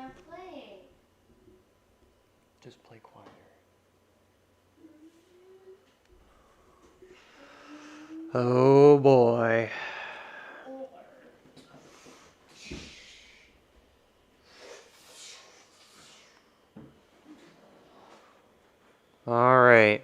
I'm playing. Just play quieter. Oh boy. All right.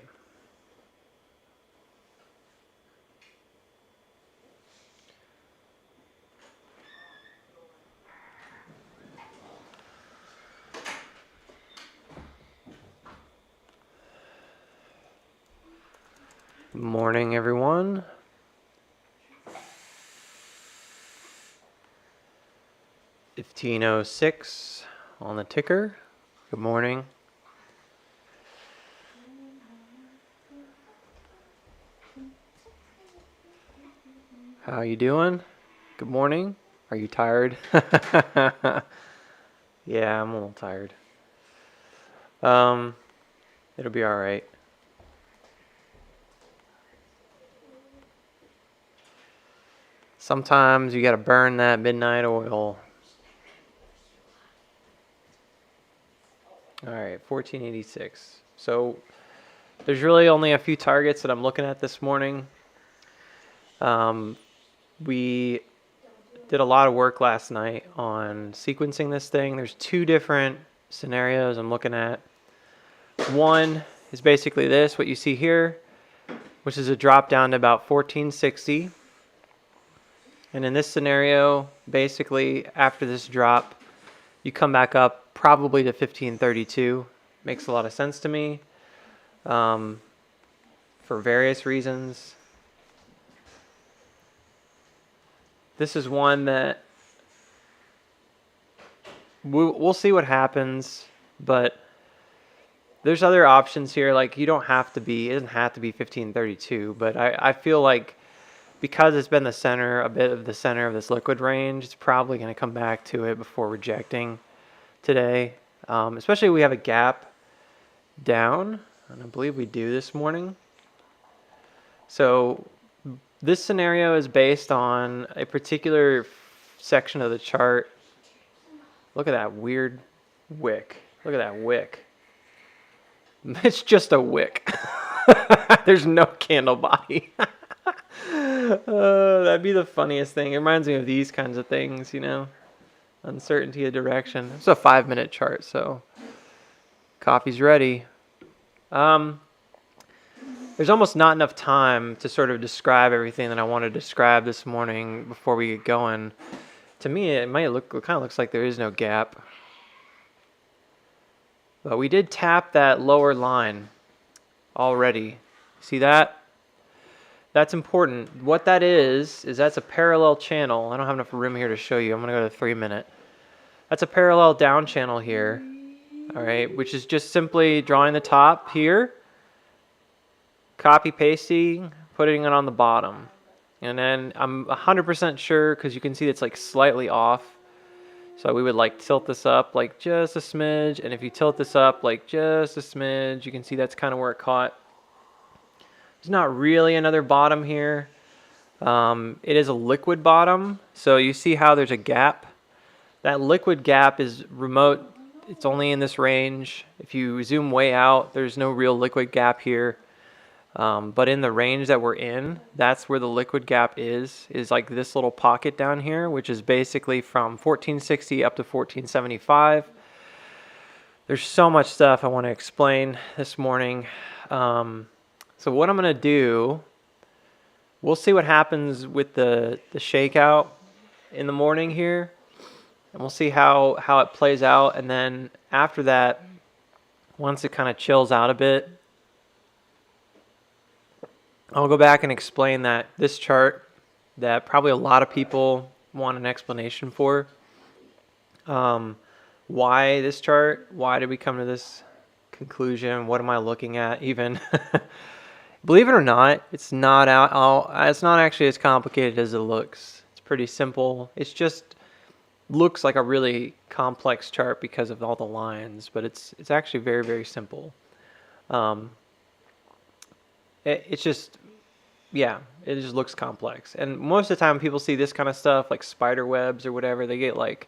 Good morning, everyone. $15:06 on the ticker. Good morning. How you doing? Good morning. Are you tired? Yeah, I'm a little tired. It'll be all right. Sometimes you got to burn that midnight oil. All right, 1486. So there's really only a few targets that I'm looking at this morning. We did a lot of work last night on sequencing this thing. There's two different scenarios I'm looking at. One is basically this, what you see here, which is a drop down to about 1460. And in this scenario, basically after this drop, you come back up probably to 1532. Makes a lot of sense to me for various reasons. This is one that we'll see what happens, but there's other options here. Like it doesn't have to be 1532, but I feel like because it's been a bit of the center of this liquid range, it's probably going to come back to it before rejecting today. Especially if we have a gap down, and I believe we do this morning. So this scenario is based on a particular section of the chart. Look at that weird wick. Look at that wick. It's just a wick. There's no candle body. That'd be the funniest thing. It reminds me of these kinds of things, you know. Uncertainty of direction. It's a 5-minute chart, so coffee's ready. There's almost not enough time to sort of describe everything that I want to describe this morning before we get going. To me, it kind of looks like there is no gap. But we did tap that lower line already. See that? That's important. What that is that's a parallel channel. I don't have enough room here to show you. I'm going to go to 3-minute. That's a parallel down channel here. All right, which is just simply drawing the top here, copy pasting, putting it on the bottom. And then I'm 100% sure, because you can see it's like slightly off. So we would like tilt this up like just a smidge. And if you tilt this up like just a smidge, you can see that's kind of where it caught. There's not really another bottom here. It is a liquid bottom. So you see how there's a gap. That liquid gap is remote. It's only in this range. If you zoom way out, there's no real liquid gap here. But in the range that we're in, that's where the liquid gap is like this little pocket down here, which is basically from 1460 up to 1475. There's so much stuff I want to explain this morning. So what I'm going to do, we'll see what happens with the shakeout in the morning here. And we'll see how it plays out. And then after that, once it kind of chills out a bit, I'll go back and explain that this chart that probably a lot of people want an explanation for. Why this chart? Why did we come to this conclusion? What am I looking at even? Believe it or not, it's not actually as complicated as it looks. It's pretty simple. It's just looks like a really complex chart because of all the lines, but it's actually very, very simple. It just looks complex. And most of the time people see this kind of stuff like spider webs or whatever, they get like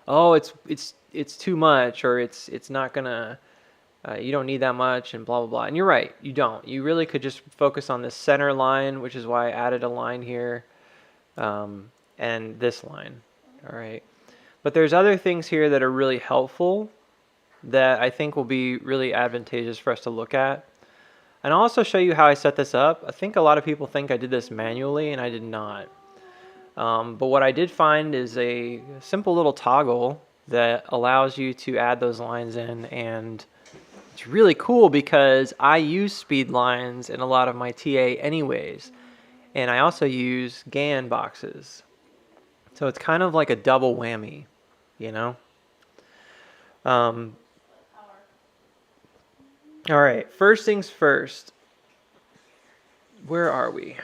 oh, it's too much, or it's not gonna, you don't need that much, and blah blah blah. And you're right, you don't. You really could just focus on this center line, which is why I added a line here, and this line. All right, but there's other things here that are really helpful that I think will be really advantageous for us to look at. And I'll also show you how I set this up. I think a lot of people think I did this manually, and I did not. But what I did find is a simple little toggle that allows you to add those lines in, and it's really cool because I use speed lines in a lot of my TA anyways, and I also use GAN boxes. So it's kind of like a double whammy, you know? All right, first things first. Where are we?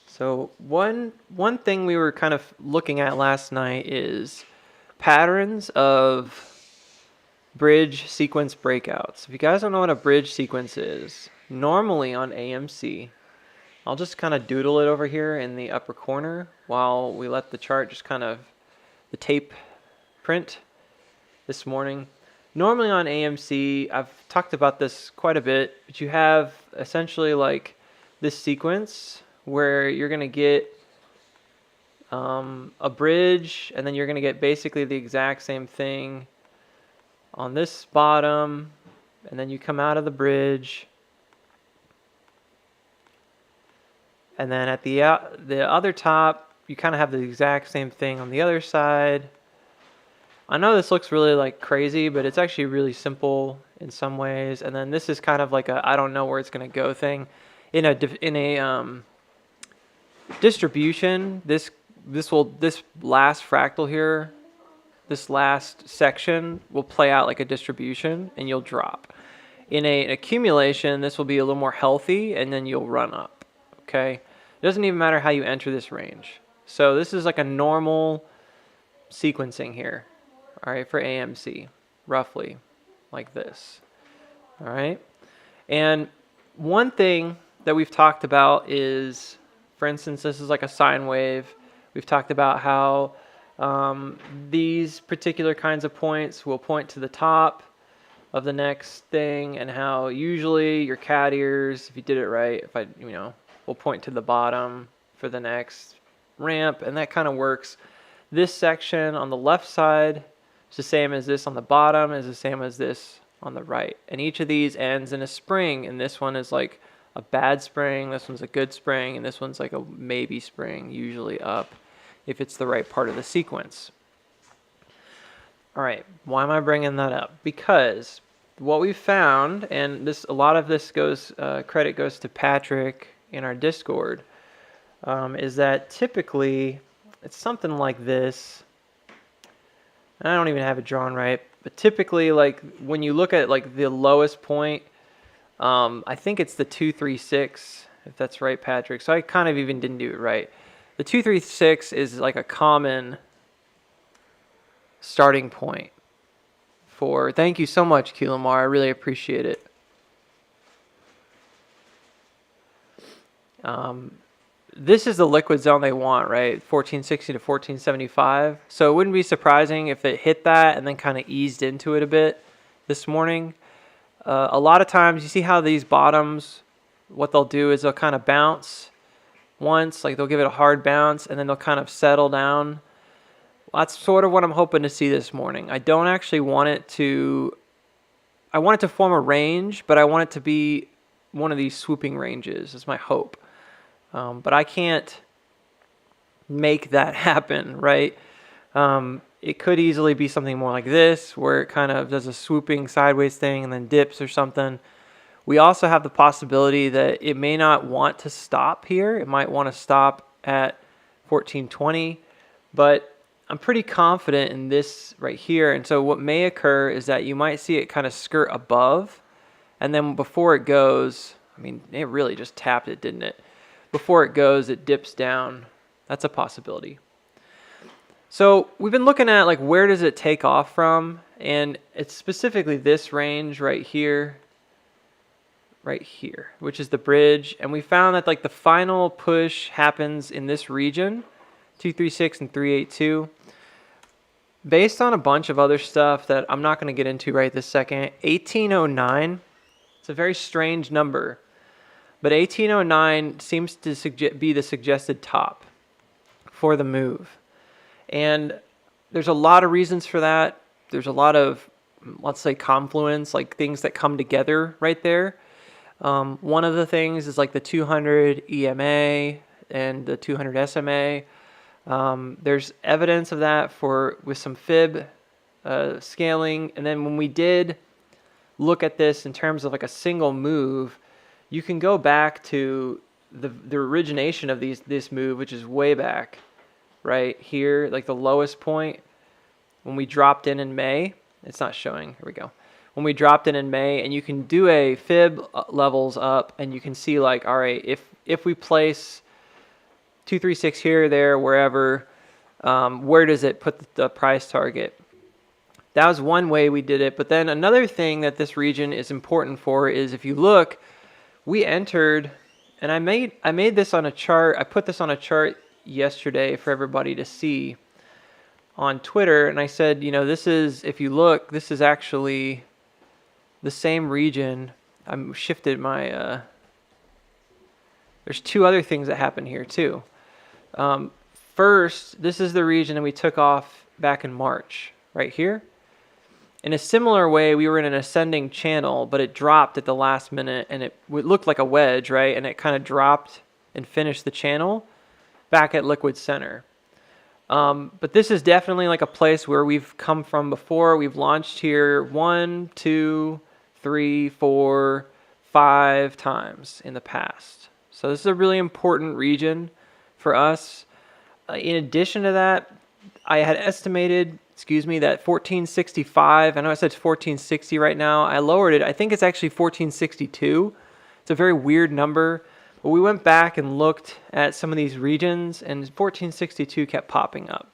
So one thing we were kind of looking at last night is patterns of bridge sequence breakouts. If you guys don't know what a bridge sequence is, normally on AMC, I'll just kind of doodle it over here in the upper corner while we let the chart just kind of, the tape print this morning. Normally on AMC, I've talked about this quite a bit, but you have essentially like this sequence where you're going to get a bridge, and then you're going to get basically the exact same thing on this bottom, and then you come out of the bridge, and then at the other top, you kind of have the exact same thing on the other side. I know this looks really like crazy, but it's actually really simple in some ways. And then this is kind of like a I don't know where it's going to go thing. In a distribution, this last fractal here, this last section will play out like a distribution, and you'll drop. In an accumulation, this will be a little more healthy, and then you'll run up. Okay, it doesn't even matter how you enter this range. So this is like a normal sequencing here. All right, for AMC, roughly like this. All right, and one thing that we've talked about is, for instance, this is like a sine wave. We've talked about how these particular kinds of points will point to the top of the next thing, and how usually your cat ears, if you did it right, will point to the bottom for the next ramp, and that kind of works. This section on the left side is the same as this on the bottom, is the same as this on the right. And each of these ends in a spring, and this one is like a bad spring, this one's a good spring, and this one's like a maybe spring, usually up, if it's the right part of the sequence. All right, why am I bringing that up? Because what we found, and a lot of this credit goes to Patrick in our Discord, is that typically it's something like this. I don't even have it drawn right, but typically, like when you look at like the lowest point, I think it's the 236, if that's right, Patrick. So I kind of even didn't do it right. The 236 is like a common starting point for. Thank you so much, Kilamar. I really appreciate it. This is the liquid zone they want, right? 1460 to 1475. So it wouldn't be surprising if it hit that and then kind of eased into it a bit this morning. A lot of times, you see how these bottoms, what they'll do is they'll kind of bounce once, like they'll give it a hard bounce, and then they'll kind of settle down. That's sort of what I'm hoping to see this morning. I don't actually want it to, I want it to form a range, but I want it to be one of these swooping ranges is my hope. But I can't make that happen, right? It could easily be something more like this, where it kind of does a swooping sideways thing and then dips or something. We also have the possibility that it may not want to stop here. It might want to stop at 1420, but I'm pretty confident in this right here. And so what may occur is that you might see it kind of skirt above, and then before it goes, I mean, it really just tapped it, didn't it? Before it goes, it dips down. That's a possibility. So we've been looking at like where does it take off from, and it's specifically this range right here, which is the bridge. And we found that like the final push happens in this region. 236 and 382. Based on a bunch of other stuff that I'm not going to get into right this second, 1809, it's a very strange number, but 1809 seems to be the suggested top for the move. And there's a lot of reasons for that. There's a lot of, let's say, confluence, like things that come together right there. One of the things is like the 200 EMA and the 200 SMA. There's evidence of that with some fib scaling. And then when we did look at this in terms of like a single move, you can go back to the origination of this move, which is way back right here, like the lowest point when we dropped in May. It's not showing. Here we go. When we dropped in May, and you can do a fib levels up, and you can see like, all right, if we place 236 here, there, wherever, where does it put the price target? That was one way we did it. But then another thing that this region is important for is, if you look, we entered, and I made this on a chart. I put this on a chart yesterday for everybody to see on Twitter, and I said, you know, this is, if you look, this is actually the same region. I shifted my, there's two other things that happen here too. First, this is the region that we took off back in March, right here. In a similar way, we were in an ascending channel, but it dropped at the last minute, and it looked like a wedge, right? And it kind of dropped and finished the channel back at liquid center. But this is definitely like a place where we've come from before. We've launched here 1, 2, 3, 4, 5 times in the past. So this is a really important region for us. In addition to that, I had estimated, that 1465, I know it says 1460 right now. I lowered it. I think it's actually 1462. It's a very weird number. But we went back and looked at some of these regions, and 1462 kept popping up.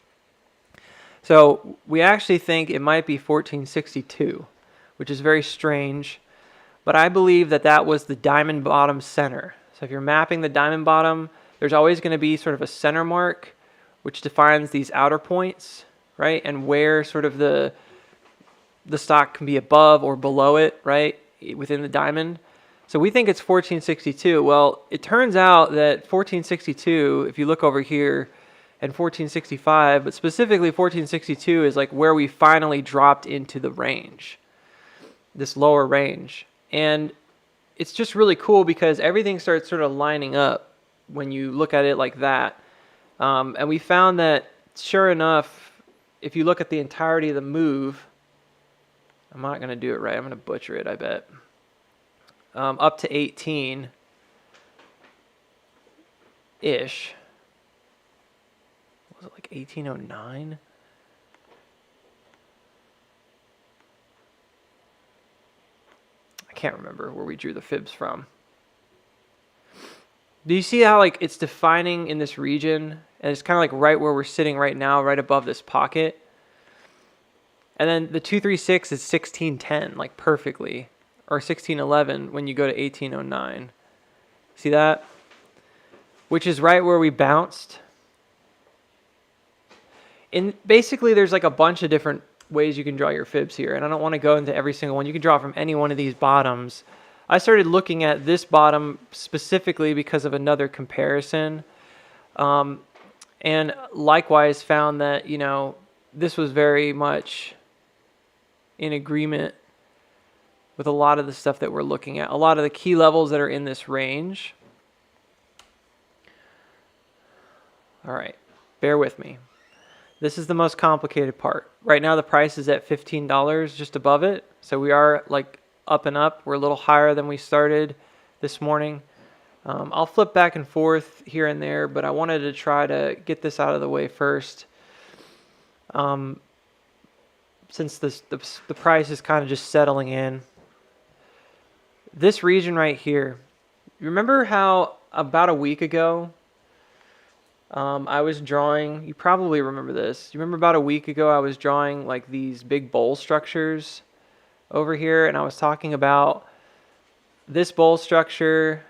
So we actually think it might be 1462, which is very strange. But I believe that that was the diamond bottom center. So if you're mapping the diamond bottom, there's always going to be sort of a center mark, which defines these outer points, right? And where sort of the stock can be above or below it, right? Within the diamond. So we think it's 1462. Well, it turns out that 1462, if you look over here, and 1465, but specifically 1462 is like where we finally dropped into the range, this lower range. And it's just really cool because everything starts sort of lining up when you look at it like that. And we found that, sure enough, if you look at the entirety of the move, I'm not going to do it right. I'm going to butcher it, I bet. Up to 18-ish. Was it like 1809? I can't remember where we drew the fibs from. Do you see how like it's defining in this region? And it's kind of like right where we're sitting right now, right above this pocket. And then the 236 is 1610, like perfectly. Or 1611 when you go to 1809. See that? Which is right where we bounced. And basically there's like a bunch of different ways you can draw your fibs here. And I don't want to go into every single one. You can draw from any one of these bottoms. I started looking at this bottom specifically because of another comparison. And likewise found that, you know, this was very much in agreement with a lot of the stuff that we're looking at, a lot of the key levels that are in this range. All right, bear with me. This is the most complicated part. Right now the price is at $15, just above it. So we are like up and up. We're a little higher than we started this morning. I'll flip back and forth here and there, but I wanted to try to get this out of the way first. Since the price is kind of just settling in. This region right here, remember how about a week ago I was drawing, you probably remember this. You remember about a week ago I was drawing like these big bowl structures over here, and I was talking about this bowl structure.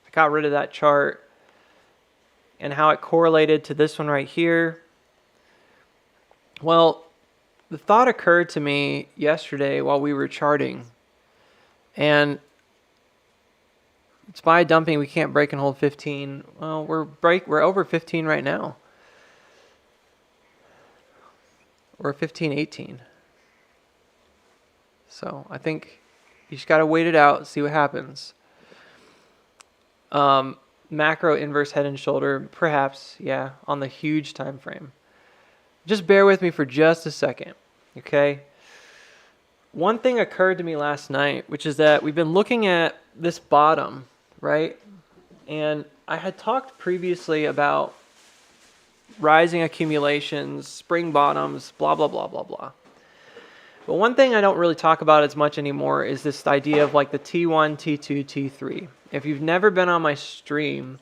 I got rid of that chart. and how it correlated to this one right here. Well, the thought occurred to me yesterday while we were charting, and it's by dumping we can't break and hold 15. Well, we're over 15 right now. We're 15.18. So I think you just got to wait it out, see what happens. Macro inverse head and shoulder, perhaps, yeah, on the huge time frame. Just bear with me for just a second, okay? One thing occurred to me last night, which is that we've been looking at this bottom, right? And I had talked previously about rising accumulations, spring bottoms, blah, blah, blah, blah, blah. But one thing I don't really talk about as much anymore is this idea of like the T1, T2, T3. If you've never been on my stream,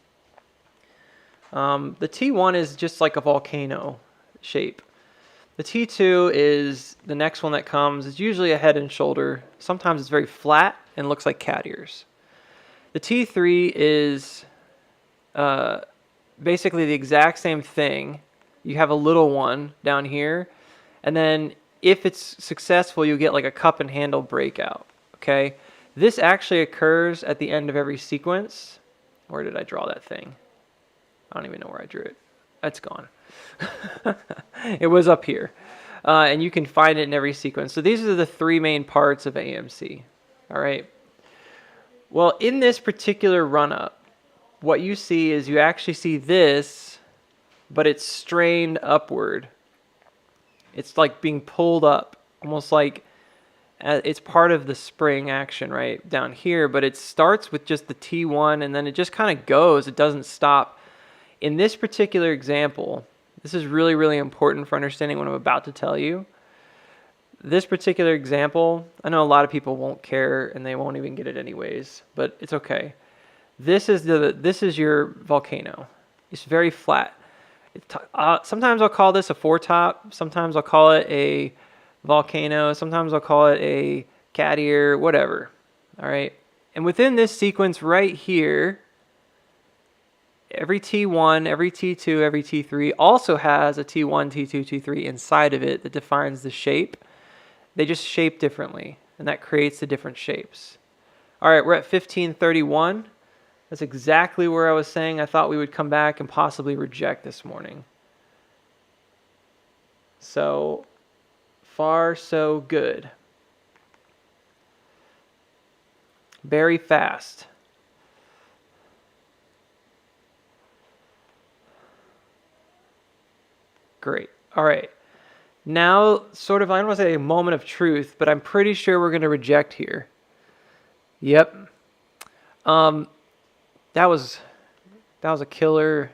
the T1 is just like a volcano shape. The T2 is the next one that comes. It's usually a head and shoulder. Sometimes it's very flat and looks like cat ears. The T3 is basically the exact same thing. You have a little one down here, and then if it's successful, you'll get like a cup and handle breakout, okay? This actually occurs at the end of every sequence. Where did I draw that thing? I don't even know where I drew it. That's gone. It was up here. And you can find it in every sequence. So these are the three main parts of AMC, all right? Well, in this particular run-up, what you see is you actually see this, but it's strained upward. It's like being pulled up, almost like it's part of the spring action right down here, but it starts with just the T1 and then it just kind of goes. It doesn't stop. In this particular example, this is really, really important for understanding what I'm about to tell you. This particular example, I know a lot of people won't care and they won't even get it anyways, but it's okay. This is your volcano. It's very flat. Sometimes I'll call this a foretop. Sometimes I'll call it a volcano. Sometimes I'll call it a cat ear, whatever. All right. And within this sequence right here, every T1, every T2, every T3 also has a T1, T2, T3 inside of it that defines the shape. They just shape differently, and that creates the different shapes. All right, we're at 1531. That's exactly where I was saying I thought we would come back and possibly reject this morning. So far, so good. Very fast. Great. All right. Now, sort of, I don't want to say a moment of truth, but I'm pretty sure we're going to reject here. Yep. That was a killer,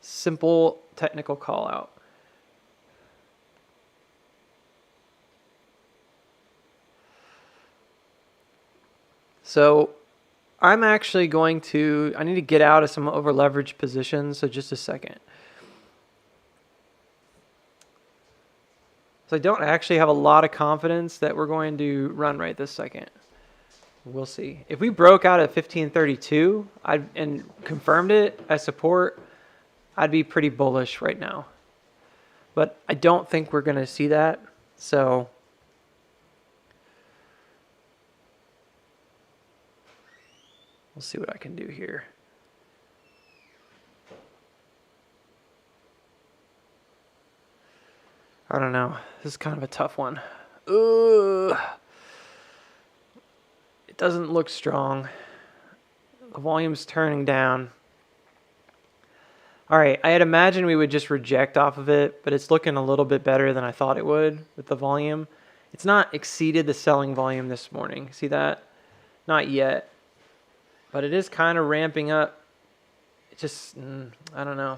simple technical call out. So I'm actually going to, I need to get out of some over leveraged positions, so just a second. So I don't actually have a lot of confidence that we're going to run right this second. We'll see. If we broke out at 1532 and confirmed it as support, I'd be pretty bullish right now. But I don't think we're going to see that. So we'll see what I can do here. I don't know. This is kind of a tough one. Ugh. It doesn't look strong. The volume's turning down. All right, I had imagined we would just reject off of it, but it's looking a little bit better than I thought it would with the volume. It's not exceeded the selling volume this morning. See that? Not yet. But it is kind of ramping up. It just, I don't know.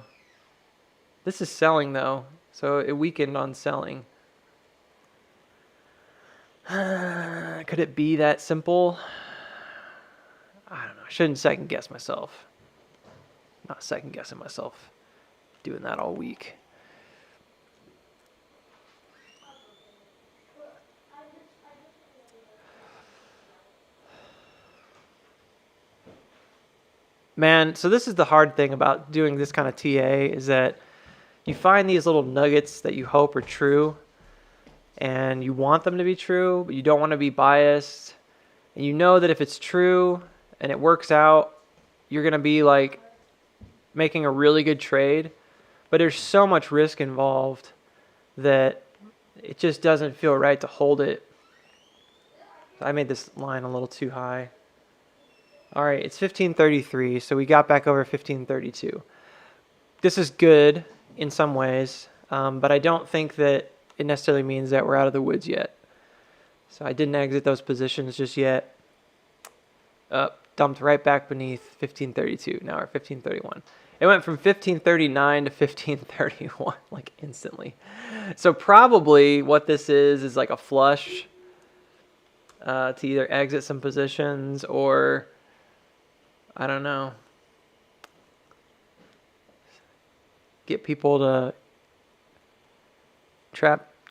This is selling though, so it weakened on selling. Could it be that simple? I don't know. I shouldn't second guess myself. Not second guessing myself. Doing that all week. Man, so this is the hard thing about doing this kind of TA, is that you find these little nuggets that you hope are true, and you want them to be true, but you don't want to be biased. And you know that if it's true and it works out, you're going to be like making a really good trade. But there's so much risk involved that it just doesn't feel right to hold it. I made this line a little too high. All right, it's 1533, so we got back over 1532. This is good in some ways, but I don't think that it necessarily means that we're out of the woods yet. So I didn't exit those positions just yet. Dumped right back beneath 1532. Now we're 1531. It went from 1539 to 1531, like instantly. So probably what this is like a flush to either exit some positions or, I don't know, get people to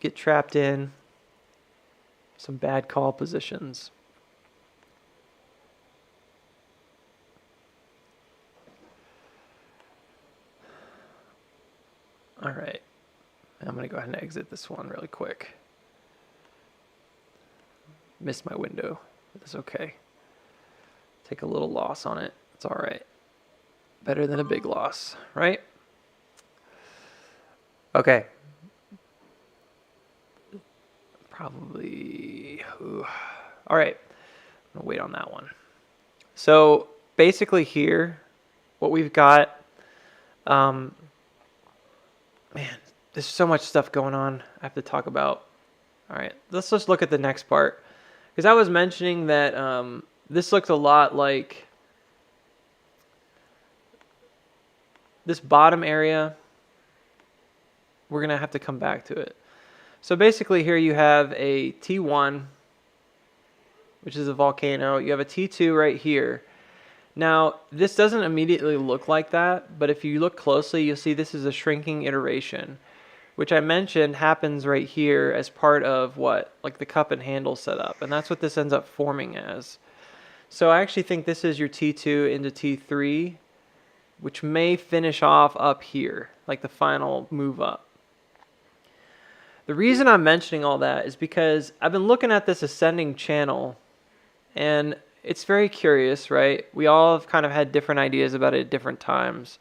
get trapped in some bad call positions. All right, I'm going to go ahead and exit this one really quick. Missed my window, but it's okay. Take a little loss on it. It's all right. Better than a big loss, right? Okay. Probably. All right. I'm going to wait on that one. So basically here, what we've got, man, there's so much stuff going on I have to talk about. All right, let's just look at the next part. Because I was mentioning that this looks a lot like this bottom area. We're going to have to come back to it. So basically here you have a T1, which is a volcano. You have a T2 right here. Now, this doesn't immediately look like that, but if you look closely, you'll see this is a shrinking iteration, which I mentioned happens right here as part of what? Like the cup and handle setup, and that's what this ends up forming as. So I actually think this is your T2 into T3, which may finish off up here, like the final move up. The reason I'm mentioning all that is because I've been looking at this ascending channel, and it's very curious, right? We all have kind of had different ideas about it at different times.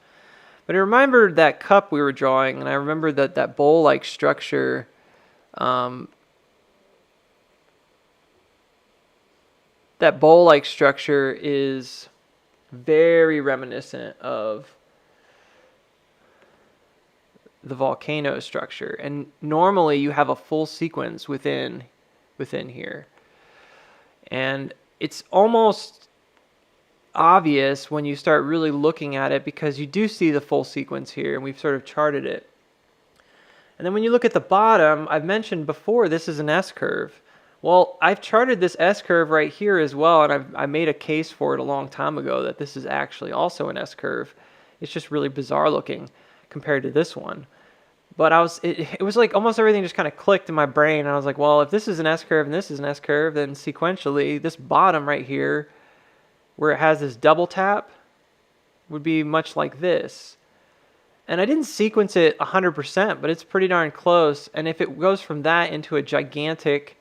But I remembered that cup we were drawing, and I remembered that bowl-like structure is very reminiscent of the volcano structure. And normally you have a full sequence within here. And it's almost obvious when you start really looking at it, because you do see the full sequence here, and we've sort of charted it. And then when you look at the bottom, I've mentioned before this is an S-curve. Well, I've charted this S-curve right here as well, and I made a case for it a long time ago that this is actually also an S-curve. It's just really bizarre looking compared to this one. But it was like almost everything just kind of clicked in my brain. And I was like, well, if this is an S-curve and this is an S-curve, then sequentially this bottom right here, where it has this double tap, would be much like this. And I didn't sequence it 100%, but it's pretty darn close. And if it goes from that into a gigantic...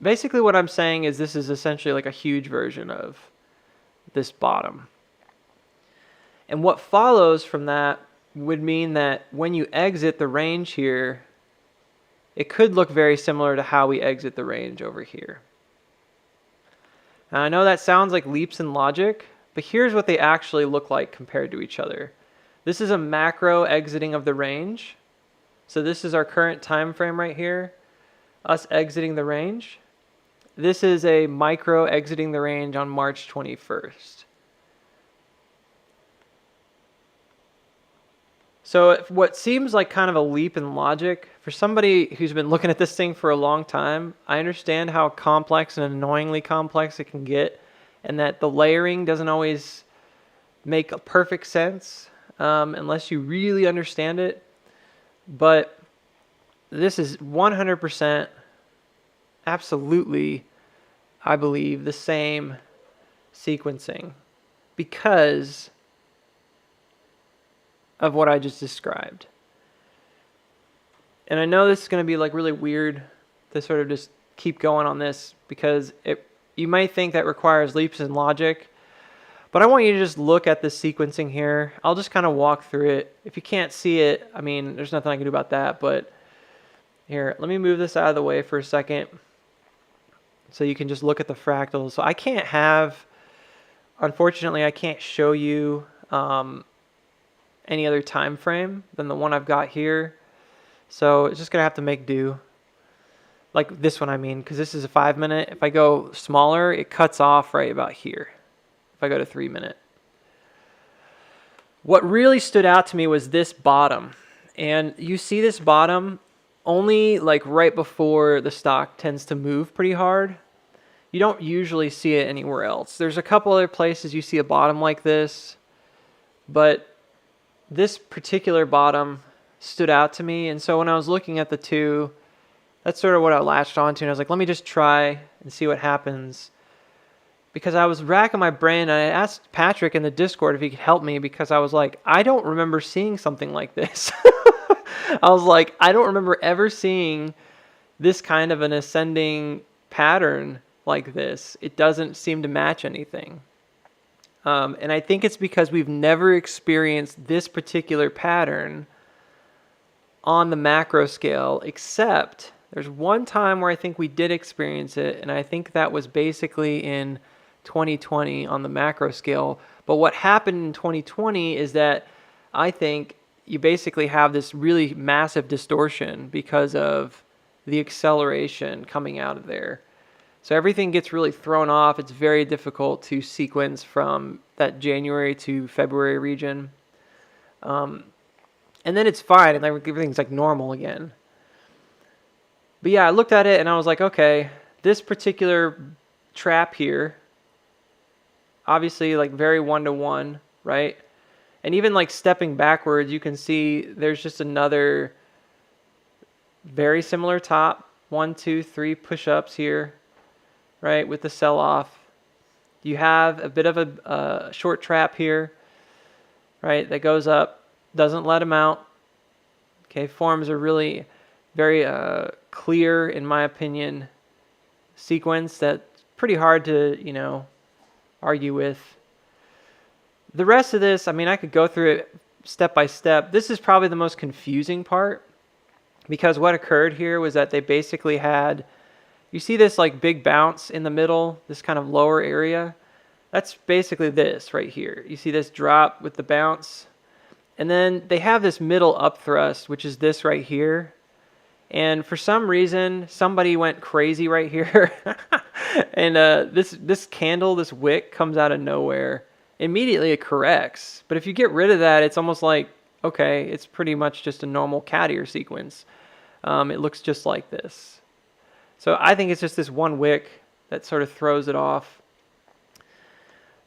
Basically what I'm saying is this is essentially like a huge version of this bottom. And what follows from that would mean that when you exit the range here, it could look very similar to how we exit the range over here. Now, I know that sounds like leaps in logic, but here's what they actually look like compared to each other. This is a macro exiting of the range. So this is our current time frame right here, us exiting the range. This is a micro exiting the range on March 21st. So what seems like kind of a leap in logic, for somebody who's been looking at this thing for a long time, I understand how complex and annoyingly complex it can get, and that the layering doesn't always make a perfect sense unless you really understand it. But this is 100% absolutely, I believe, the same sequencing because of what I just described. And I know this is going to be like really weird to sort of just keep going on this because you might think that requires leaps in logic, but I want you to just look at this sequencing here. I'll just kind of walk through it. If you can't see it, I mean, there's nothing I can do about that, but here, let me move this out of the way for a second so you can just look at the fractals. So I can't have, unfortunately, I can't show you any other time frame than the one I've got here. So it's just going to have to make do. Like this one, I mean, because this is a 5 minute. If I go smaller, it cuts off right about here. If I go to 3 minute. What really stood out to me was this bottom. And you see this bottom only like right before the stock tends to move pretty hard. You don't usually see it anywhere else. There's a couple other places you see a bottom like this, but this particular bottom stood out to me. And so when I was looking at the two, that's sort of what I latched onto. And I was like, let me just try and see what happens. Because I was racking my brain, and I asked Patrick in the Discord if he could help me because I was like, I don't remember seeing something like this. I was like, I don't remember ever seeing this kind of an ascending pattern like this. It doesn't seem to match anything. And I think it's because we've never experienced this particular pattern on the macro scale, except there's one time where I think we did experience it, and I think that was basically in 2020 on the macro scale. But what happened in 2020 is that I think you basically have this really massive distortion because of the acceleration coming out of there. So everything gets really thrown off. It's very difficult to sequence from that January to February region. And then it's fine, and everything's like normal again. But yeah, I looked at it and I was like, okay, this particular trap here, obviously like very one-to-one, right? And even like stepping backwards, you can see there's just another very similar top. 1, 2, 3 push-ups here, right, with the sell-off. You have a bit of a short trap here, right, that goes up, doesn't let them out. Okay, forms a really very clear, in my opinion, sequence that's pretty hard to, argue with. The rest of this, I mean, I could go through it step by step. This is probably the most confusing part because what occurred here was that they basically had, you see this like big bounce in the middle, this kind of lower area. That's basically this right here. You see this drop with the bounce. And then they have this middle up thrust, which is this right here. And for some reason, somebody went crazy right here. And this candle, this wick comes out of nowhere. Immediately it corrects. But if you get rid of that, it's almost like, okay, it's pretty much just a normal cat ear sequence. It looks just like this. So I think it's just this one wick that sort of throws it off.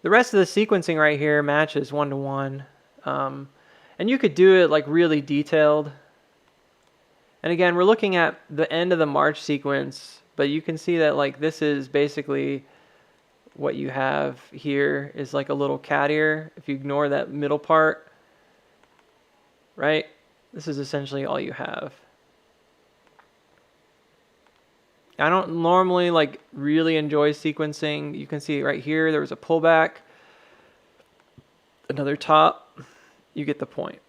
The rest of the sequencing right here matches one-to-one. And you could do it like really detailed. And again, we're looking at the end of the March sequence, but you can see that like this is basically what you have here is like a little cat ear. If you ignore that middle part, right? This is essentially all you have. I don't normally like really enjoy sequencing. You can see right here, there was a pullback, another top. You get the point.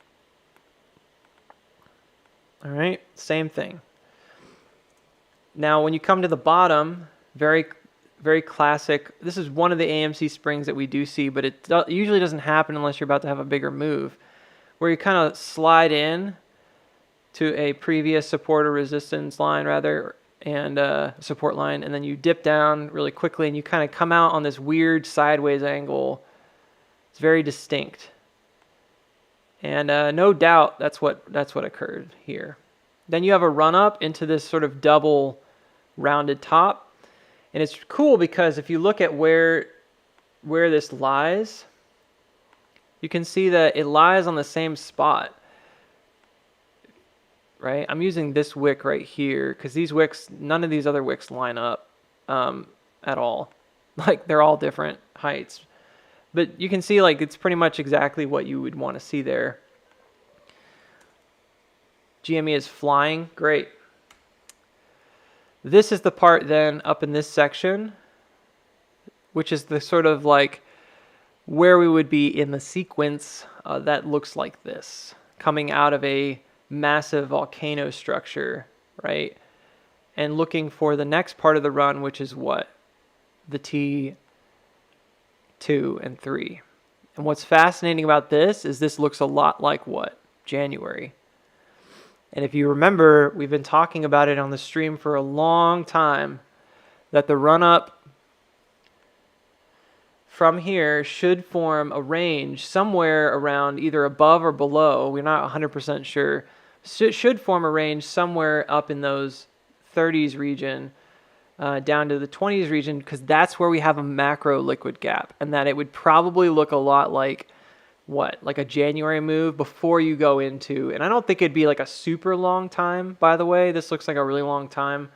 All right, same thing. Now, when you come to the bottom, very classic. This is one of the AMC springs that we do see, but it usually doesn't happen unless you're about to have a bigger move, where you kind of slide in to a previous support or resistance line, rather, and support line, and then you dip down really quickly, and you kind of come out on this weird sideways angle. It's very distinct. And no doubt that's what occurred here. Then you have a run up into this sort of double rounded top. And it's cool because if you look at where this lies, you can see that it lies on the same spot. Right? I'm using this wick right here because these wicks, none of these other wicks line up at all. Like they're all different heights. But you can see like it's pretty much exactly what you would want to see there. GME is flying, great. This is the part then up in this section, which is the sort of like where we would be in the sequence that looks like this, coming out of a massive volcano structure, right? And looking for the next part of the run, which is what? The T2 and 3. And what's fascinating about this is this looks a lot like what? January. And if you remember, we've been talking about it on the stream for a long time, that the run-up from here should form a range somewhere around either above or below. We're not 100% sure. Should form a range somewhere up in those 30s region down to the 20s region, because that's where we have a macro liquid gap, and that it would probably look a lot like what? Like a January move before you go into, and I don't think it'd be like a super long time, by the way. This looks like a really long time.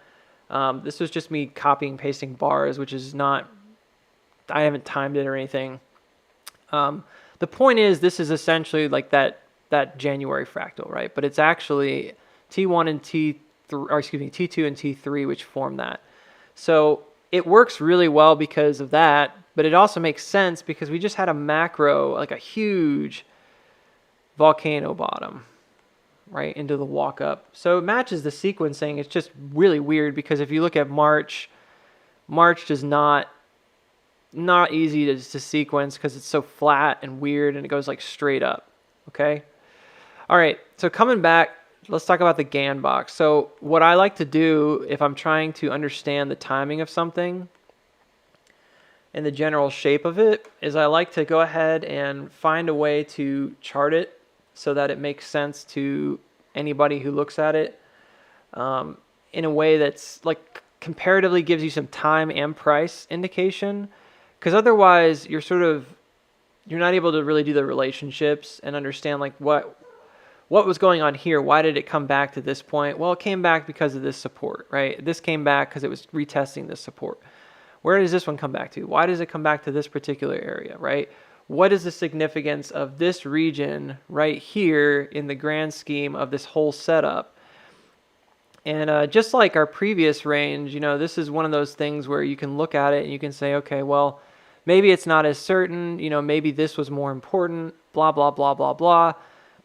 This was just me copying, pasting bars, which is not, I haven't timed it or anything. The point is, this is essentially like that January fractal, right? But it's actually T1 and T3, or excuse me, T2 and T3, which form that. So it works really well because of that, but it also makes sense because we just had a macro, like a huge volcano bottom, right, into the walk up. So it matches the sequencing. It's just really weird because if you look at March does not easy to sequence because it's so flat and weird and it goes like straight up, okay? All right, so coming back, let's talk about the Gann box. So what I like to do if I'm trying to understand the timing of something and the general shape of it is I like to go ahead and find a way to chart it so that it makes sense to anybody who looks at it in a way that's like comparatively gives you some time and price indication, because otherwise you're not able to really do the relationships and understand like what was going on here. Why did it come back to this point? Well, it came back because of this support, right? This came back because it was retesting this support. Where does this one come back to? Why does it come back to this particular area, right? What is the significance of this region right here in the grand scheme of this whole setup? And just like our previous range, this is one of those things where you can look at it and you can say, okay, well, maybe it's not as certain, maybe this was more important, blah, blah, blah, blah, blah.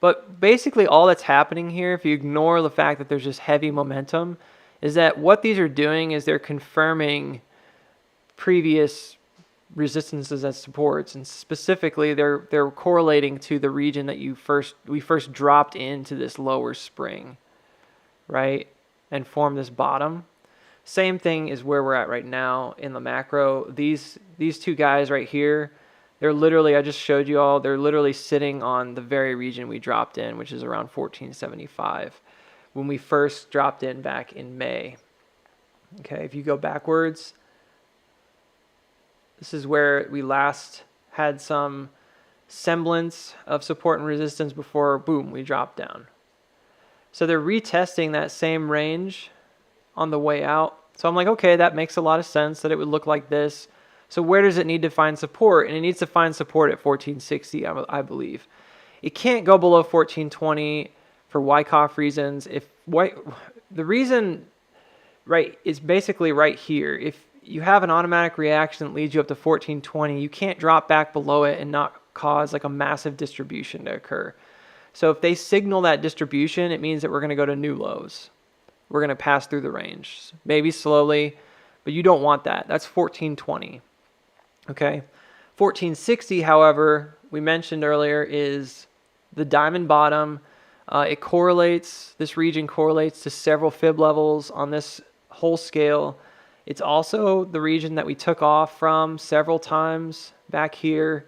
But basically all that's happening here, if you ignore the fact that there's just heavy momentum, is that what these are doing is they're confirming previous resistances as supports, and specifically they're correlating to the region that we first dropped into this lower spring, right, and formed this bottom. Same thing is where we're at right now in the macro. These two guys right here, they're literally, I just showed you all, they're literally sitting on the very region we dropped in, which is around 1475 when we first dropped in back in May. Okay, if you go backwards, this is where we last had some semblance of support and resistance before, boom, we dropped down. So they're retesting that same range on the way out. So I'm like, okay, that makes a lot of sense that it would look like this. So where does it need to find support? And it needs to find support at 1460, I believe. It can't go below 1420 for Wyckoff reasons. The reason, right, is basically right here. If you have an automatic reaction that leads you up to 1420, you can't drop back below it and not cause like a massive distribution to occur. So if they signal that distribution, it means that we're going to go to new lows. We're going to pass through the range, maybe slowly, but you don't want that. That's 1420. Okay. 1460, however, we mentioned earlier, is the diamond bottom. It correlates, this region correlates to several fib levels on this whole scale. It's also the region that we took off from several times back here.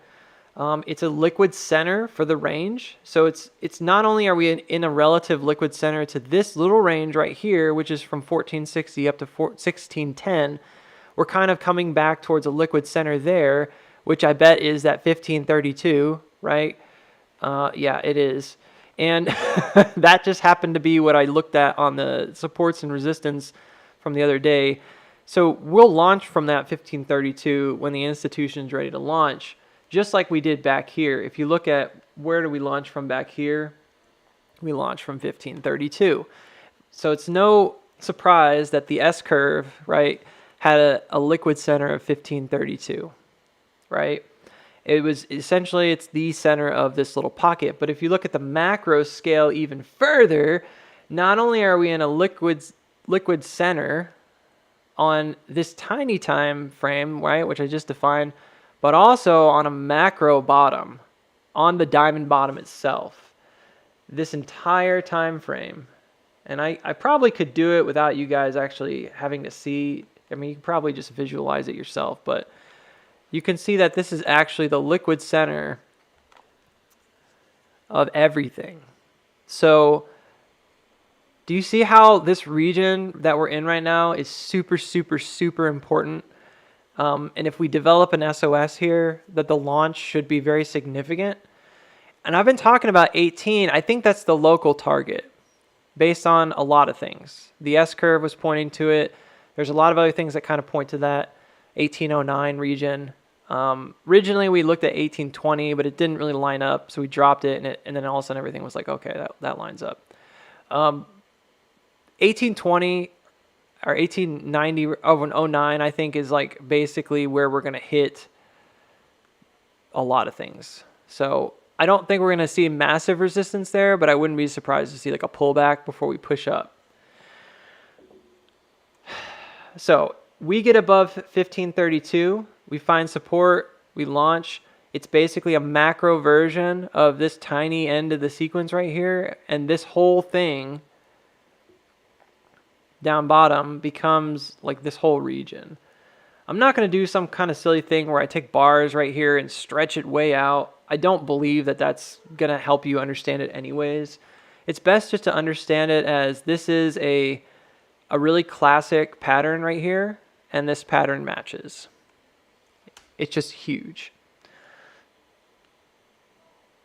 It's a liquid center for the range. So it's not only are we in a relative liquid center to this little range right here, which is from 1460 up to 1610, we're kind of coming back towards a liquid center there, which I bet is that 1532, right? Yeah, it is. And that just happened to be what I looked at on the supports and resistance from the other day. So we'll launch from that 1532 when the institution's ready to launch, just like we did back here. If you look at where do we launch from back here, we launch from 1532. So it's no surprise that the S-curve, right, had a liquid center of 1532, right? It was essentially, it's the center of this little pocket. But if you look at the macro scale even further, not only are we in a liquid center on this tiny time frame, right, which I just defined, but also on a macro bottom, on the diamond bottom itself, this entire time frame. And I probably could do it without you guys actually having to see. I mean, you can probably just visualize it yourself, but you can see that this is actually the liquid center of everything. So do you see how this region that we're in right now is super, super, super important? And if we develop an SOS here, that the launch should be very significant. And I've been talking about 18. I think that's the local target based on a lot of things. The S-curve was pointing to it. There's a lot of other things that kind of point to that 1809 region. Originally, we looked at 1820, but it didn't really line up, so we dropped it, and then all of a sudden everything was like, okay, that lines up. 1820 or 1890 over an 09, I think, is like basically where we're going to hit a lot of things. So I don't think we're going to see massive resistance there, but I wouldn't be surprised to see like a pullback before we push up. So we get above 1532, we find support, we launch. It's basically a macro version of this tiny end of the sequence right here, and this whole thing down bottom becomes like this whole region. I'm not going to do some kind of silly thing where I take bars right here and stretch it way out. I don't believe that that's going to help you understand it anyways. It's best just to understand it as this is a really classic pattern right here, and this pattern matches. It's just huge.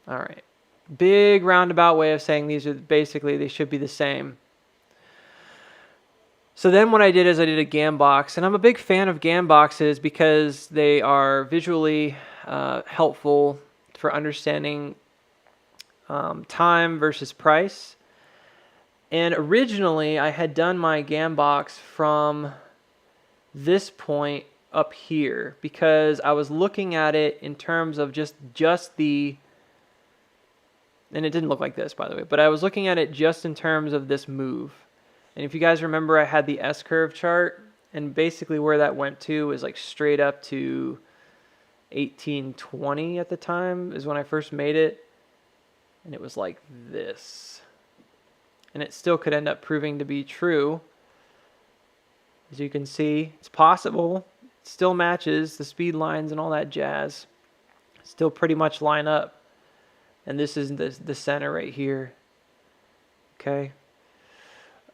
All right. Big roundabout way of saying these are basically, they should be the same. So then what I did is I did a GAN box, and I'm a big fan of GAN boxes because they are visually helpful for understanding time versus price. And originally I had done my GAN box from this point up here because I was looking at it in terms of just the, and it didn't look like this, by the way, but I was looking at it just in terms of this move. And if you guys remember, I had the S-curve chart, and basically where that went to was like straight up to 1820 at the time is when I first made it. And it was like this. And it still could end up proving to be true. As you can see, it's possible. It still matches the speed lines and all that jazz. Still pretty much line up. And this is the center right here. Okay.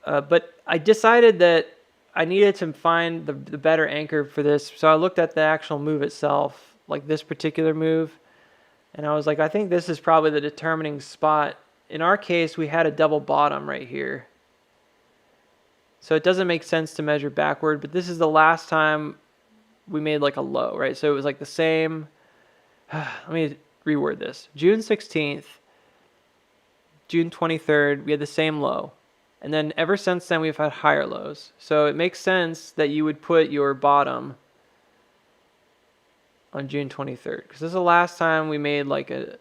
But I decided that I needed to find the better anchor for this. So I looked at the actual move itself, like this particular move. And I was like, I think this is probably the determining spot. In our case, we had a double bottom right here. So it doesn't make sense to measure backward, but this is the last time we made like a low, right? So it was like the same. Let me reword this. June 16th, June 23rd, we had the same low. And then ever since then, we've had higher lows. So it makes sense that you would put your bottom on June 23rd. Because this is the last time we made like a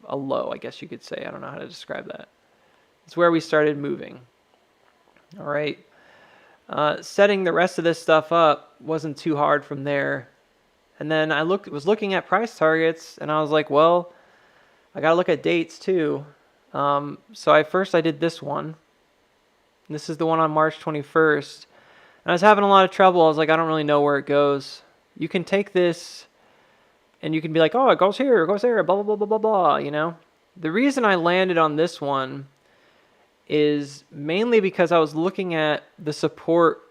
low, I guess you could say. I don't know how to describe that. It's where we started moving. All right. Setting the rest of this stuff up wasn't too hard from there. And then I was looking at price targets, and I was like, well, I got to look at dates too. So I did this one. This is the one on March 21st. And I was having a lot of trouble. I was like, I don't really know where it goes. You can take this and you can be like, oh, it goes here, it goes there, blah, blah, blah, blah, blah, blah, you know? The reason I landed on this one is mainly because I was looking at the support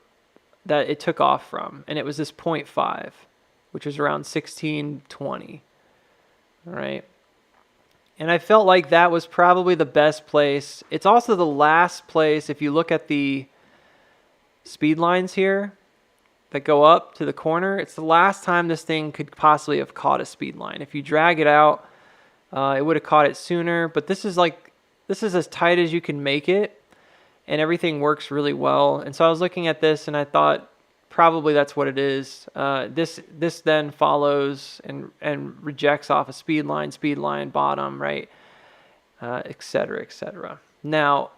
that it took off from. And it was this 0.5, which was around 1620. All right. And I felt like that was probably the best place. It's also the last place, if you look at the speed lines here that go up to the corner, it's the last time this thing could possibly have caught a speed line. If you drag it out, it would have caught it sooner, but this is as tight as you can make it, and everything works really well. And so I was looking at this and I thought probably that's what it is. This then follows and rejects off a speed line, bottom, right, etc., etc. Now,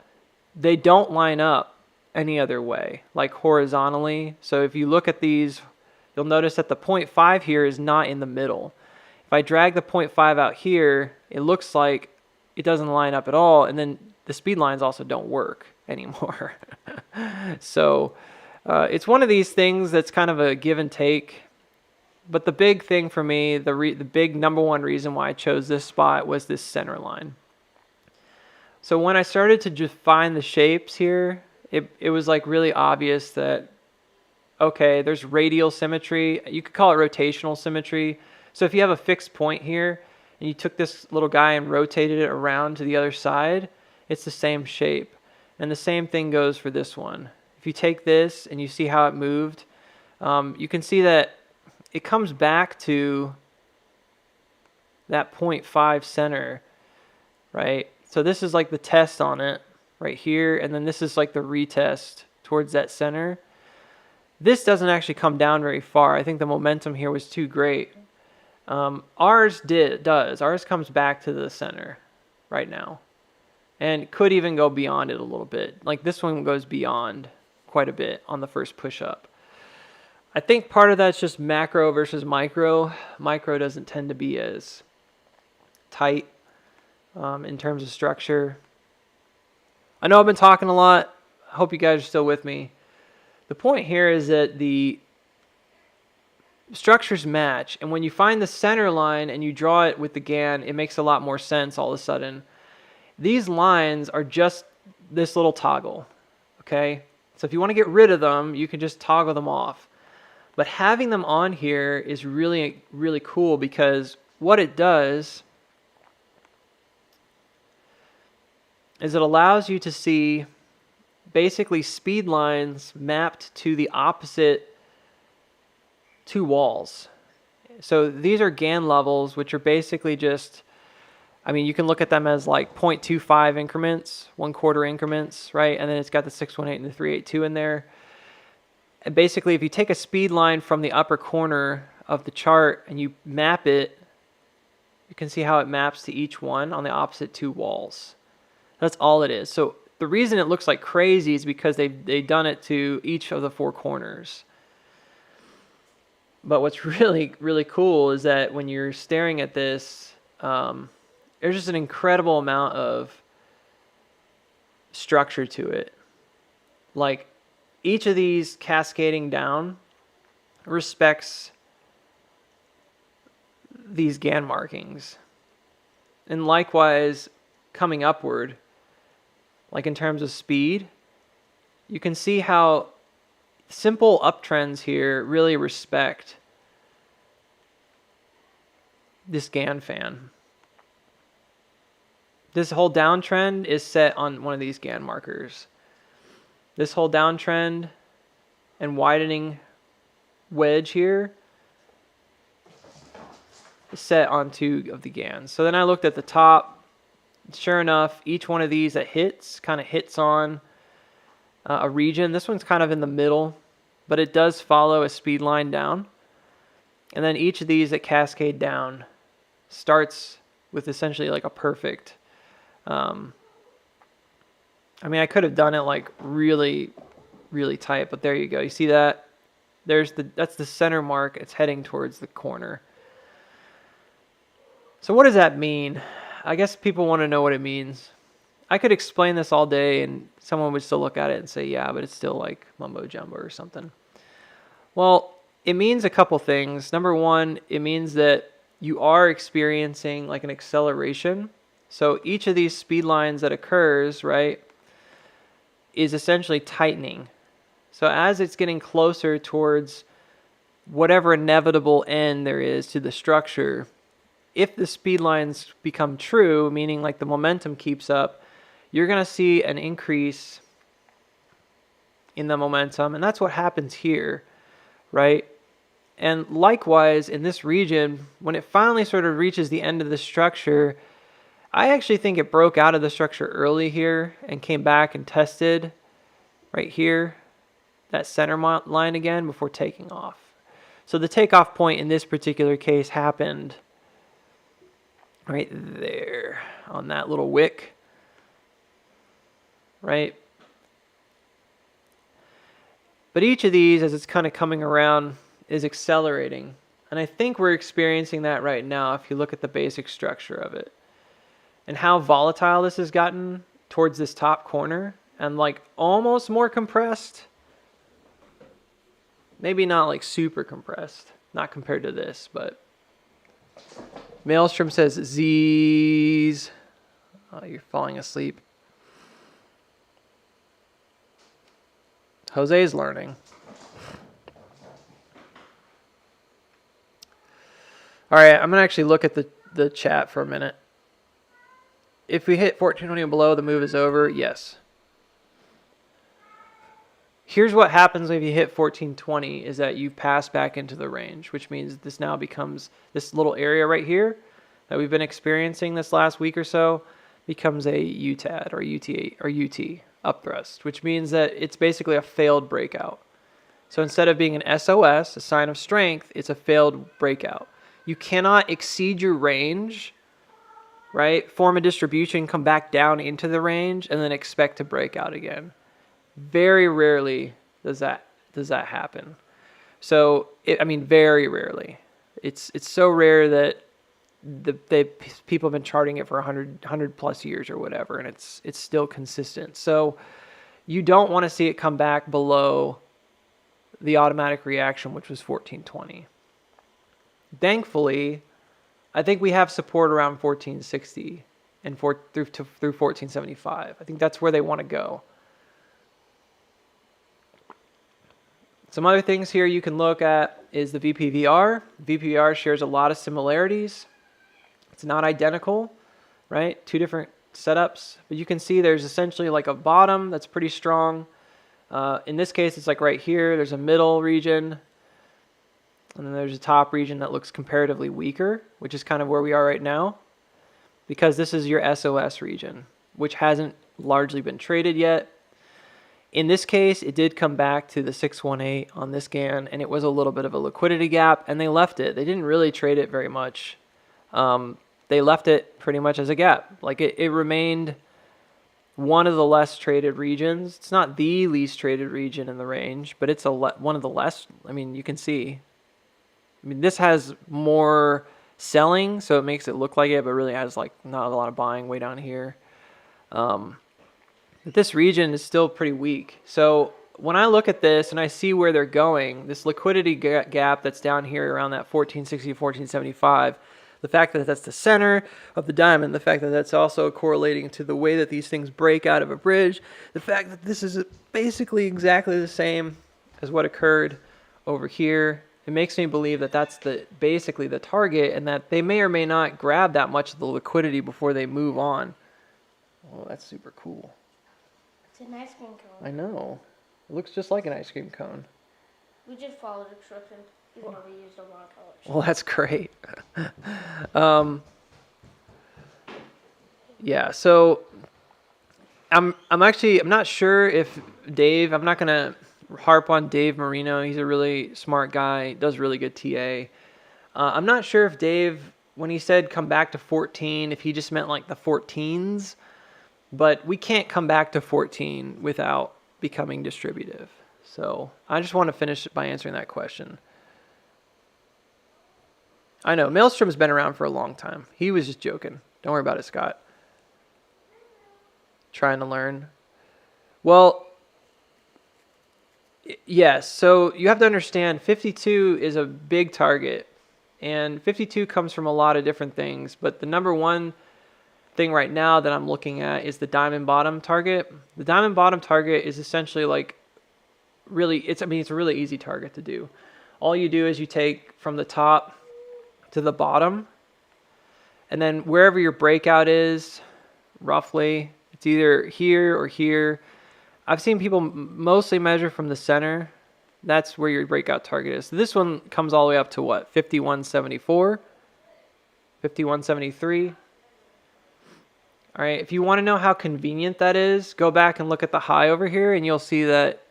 they don't line up any other way, like horizontally. So if you look at these, you'll notice that the 0.5 here is not in the middle. If I drag the 0.5 out here, it looks like it doesn't line up at all, and then the speed lines also don't work anymore. So it's one of these things that's kind of a give and take. But the big thing for me, the big number one reason why I chose this spot was this center line. So when I started to just find the shapes here, it was like really obvious that, okay, there's radial symmetry. You could call it rotational symmetry. So if you have a fixed point here and you took this little guy and rotated it around to the other side, it's the same shape. And the same thing goes for this one. If you take this and you see how it moved, you can see that it comes back to that 0.5 center, right? So this is like the test on it right here, and then this is like the retest towards that center. This doesn't actually come down very far. I think the momentum here was too great. Ours does. Ours comes back to the center right now, and could even go beyond it a little bit. Like this one goes beyond quite a bit on the first push up. I think part of that's just macro versus micro. Micro doesn't tend to be as tight in terms of structure. I know I've been talking a lot. I hope you guys are still with me. The point here is that the structures match, and when you find the center line and you draw it with the GAN, it makes a lot more sense all of a sudden. These lines are just this little toggle, okay? So if you want to get rid of them, you can just toggle them off. But having them on here is really, really cool, because what it does is it allows you to see basically speed lines mapped to the opposite two walls. So these are GAN levels, which are basically just, I mean, you can look at them as like 0.25 increments, 1/4 increments, right? And then it's got the 618 and the 382 in there. And basically, if you take a speed line from the upper corner of the chart and you map it, you can see how it maps to each one on the opposite two walls. That's all it is. So the reason it looks like crazy is because they've done it to each of the four corners. But what's really, really cool is that when you're staring at this, there's just an incredible amount of structure to it. Like each of these cascading down respects these GAN markings. And likewise, coming upward, like in terms of speed, you can see how simple uptrends here really respect this GAN fan. This whole downtrend is set on one of these GAN markers. This whole downtrend and widening wedge here is set on two of the GANs. So then I looked at the top. Sure enough, each one of these that hits kind of hits on a region. This one's kind of in the middle, but it does follow a speed line down. And then each of these that cascade down starts with essentially like a perfect. I mean, I could have done it like really, really tight, but there you go. You see that? That's the center mark. It's heading towards the corner. So what does that mean? I guess people want to know what it means. I could explain this all day and someone would still look at it and say, yeah, but it's still like mumbo jumbo or something. Well, it means a couple things. Number one, it means that you are experiencing like an acceleration. So each of these speed lines that occurs, right, is essentially tightening. So as it's getting closer towards whatever inevitable end there is to the structure, if the speed lines become true, meaning like the momentum keeps up, you're going to see an increase in the momentum, and that's what happens here, right? And likewise, in this region, when it finally sort of reaches the end of the structure, I actually think it broke out of the structure early here and came back and tested right here, that center line again before taking off. So the takeoff point in this particular case happened right there on that little wick, right? But each of these, as it's kind of coming around, is accelerating. And I think we're experiencing that right now if you look at the basic structure of it. And how volatile this has gotten towards this top corner and like almost more compressed. Maybe not like super compressed, not compared to this, but Maelstrom says Z's. Oh, you're falling asleep. Jose's learning. All right, I'm going to actually look at the chat for a minute. If we hit 1420 and below, the move is over. Yes. Here's what happens if you hit 1420 is that you pass back into the range, which means this now becomes this little area right here that we've been experiencing this last week or so becomes a UTAD or UT or UT upthrust, which means that it's basically a failed breakout. So instead of being an SOS, a sign of strength, it's a failed breakout. You cannot exceed your range, right? Form a distribution, come back down into the range, and then expect to break out again. Very rarely does that happen. So very rarely. It's so rare that people have been charting it for 100 plus years or whatever, and it's still consistent. So you don't want to see it come back below the automatic reaction, which was 1420. Thankfully, I think we have support around 1460 and through 1475. I think that's where they want to go. Some other things here you can look at is the VPVR. VPVR shares a lot of similarities. It's not identical, right? Two different setups, but you can see there's essentially like a bottom that's pretty strong. In this case, it's like right here. There's a middle region, and then there's a top region that looks comparatively weaker, which is kind of where we are right now, because this is your SOS region, which hasn't largely been traded yet. In this case, it did come back to the 618 on this GAN, and it was a little bit of a liquidity gap, and they left it. They didn't really trade it very much. They left it pretty much as a gap. Like it remained one of the less traded regions. It's not the least traded region in the range, but it's one of the less. I mean, you can see. I mean, this has more selling, so it makes it look like it, but really has like not a lot of buying way down here. But this region is still pretty weak. So when I look at this and I see where they're going, this liquidity gap that's down here around that 1460, 1475, the fact that that's the center of the diamond, the fact that that's also correlating to the way that these things break out of a bridge, the fact that this is basically exactly the same as what occurred over here, it makes me believe that that's basically the target, and that they may or may not grab that much of the liquidity before they move on. Oh, that's super cool. It's an ice cream cone. I know. It looks just like an ice cream cone. We just followed instructions, even though we used the wrong colors. Well, that's great. Yeah, so I'm not sure if Dave, I'm not going to harp on Dave Marino. He's a really smart guy, does really good TA. I'm not sure if Dave, when he said come back to 14, if he just meant like the 14s, but we can't come back to 14 without becoming distributive. So I just want to finish by answering that question. I know, Maelstrom's been around for a long time. He was just joking. Don't worry about it, Scott. Trying to learn. Well, yes, so you have to understand 52 is a big target. And 52 comes from a lot of different things. But the number one thing right now that I'm looking at is the diamond bottom target. The diamond bottom target is essentially like really, it's a really easy target to do. All you do is you take from the top to the bottom, and then wherever your breakout is, roughly, it's either here or here. I've seen people mostly measure from the center. That's where your breakout target is. So this one comes all the way up to what? 5174, 5173. All right, if you want to know how convenient that is, go back and look at the high over here, and you'll see that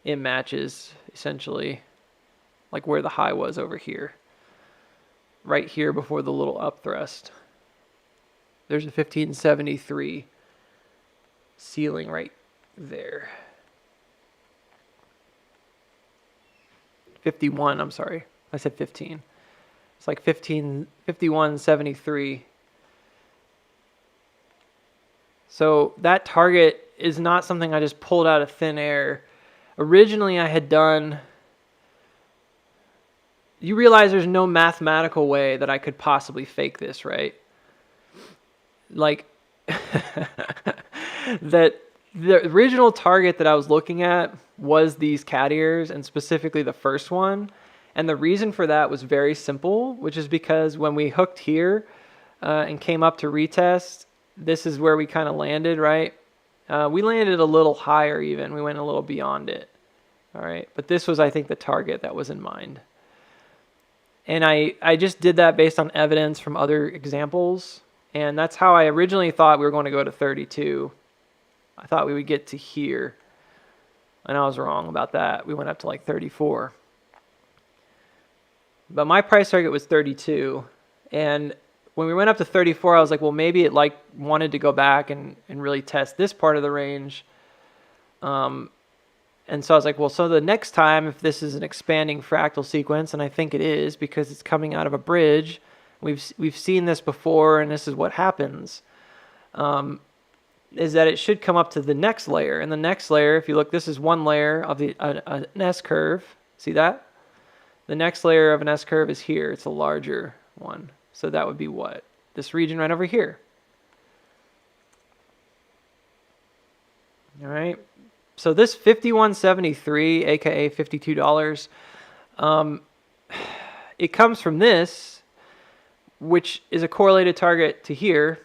it matches essentially like where the high was over here. Right here before the little up thrust. There's a 1573 ceiling right there. 51, I'm sorry. I said 15. It's like 5173. So that target is not something I just pulled out of thin air. Originally I had done, you realize there's no mathematical way that I could possibly fake this, right? Like, that the original target that I was looking at was these cat ears, and specifically the first one. And the reason for that was very simple, which is because when we hooked here and came up to retest, this is where we kind of landed, right? We landed a little higher even. We went a little beyond it. All right. But this was, I think, the target that was in mind. And I just did that based on evidence from other examples. And that's how I originally thought we were going to go to 32. I thought we would get to here. And I was wrong about that. We went up to like 34. But my price target was 32. And when we went up to 34, I was like, well, maybe it like wanted to go back and really test this part of the range. And so I was like, well, so the next time, if this is an expanding fractal sequence, and I think it is because it's coming out of a bridge, we've seen this before, and this is what happens, is that it should come up to the next layer. And the next layer, if you look, this is one layer of an S-curve. See that? The next layer of an S-curve is here. It's a larger one. So that would be what? This region right over here. All right. So this 5173, aka $52, it comes from this, which is a correlated target to here.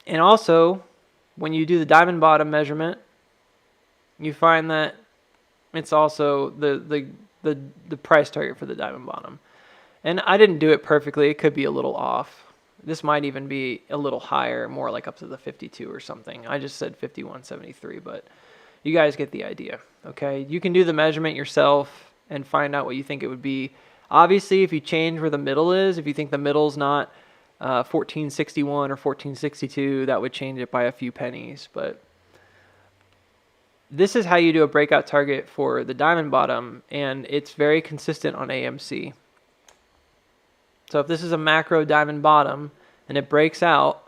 And also, when you do the diamond bottom measurement, you find that it's also the price target for the diamond bottom. And I didn't do it perfectly. It could be a little off. This might even be a little higher, more like up to the 52 or something. I just said 5173, but you guys get the idea, okay? You can do the measurement yourself and find out what you think it would be. Obviously, if you change where the middle is, if you think the middle's not 1461 or 1462, that would change it by a few pennies. But this is how you do a breakout target for the diamond bottom, and it's very consistent on AMC. So if this is a macro diamond bottom and it breaks out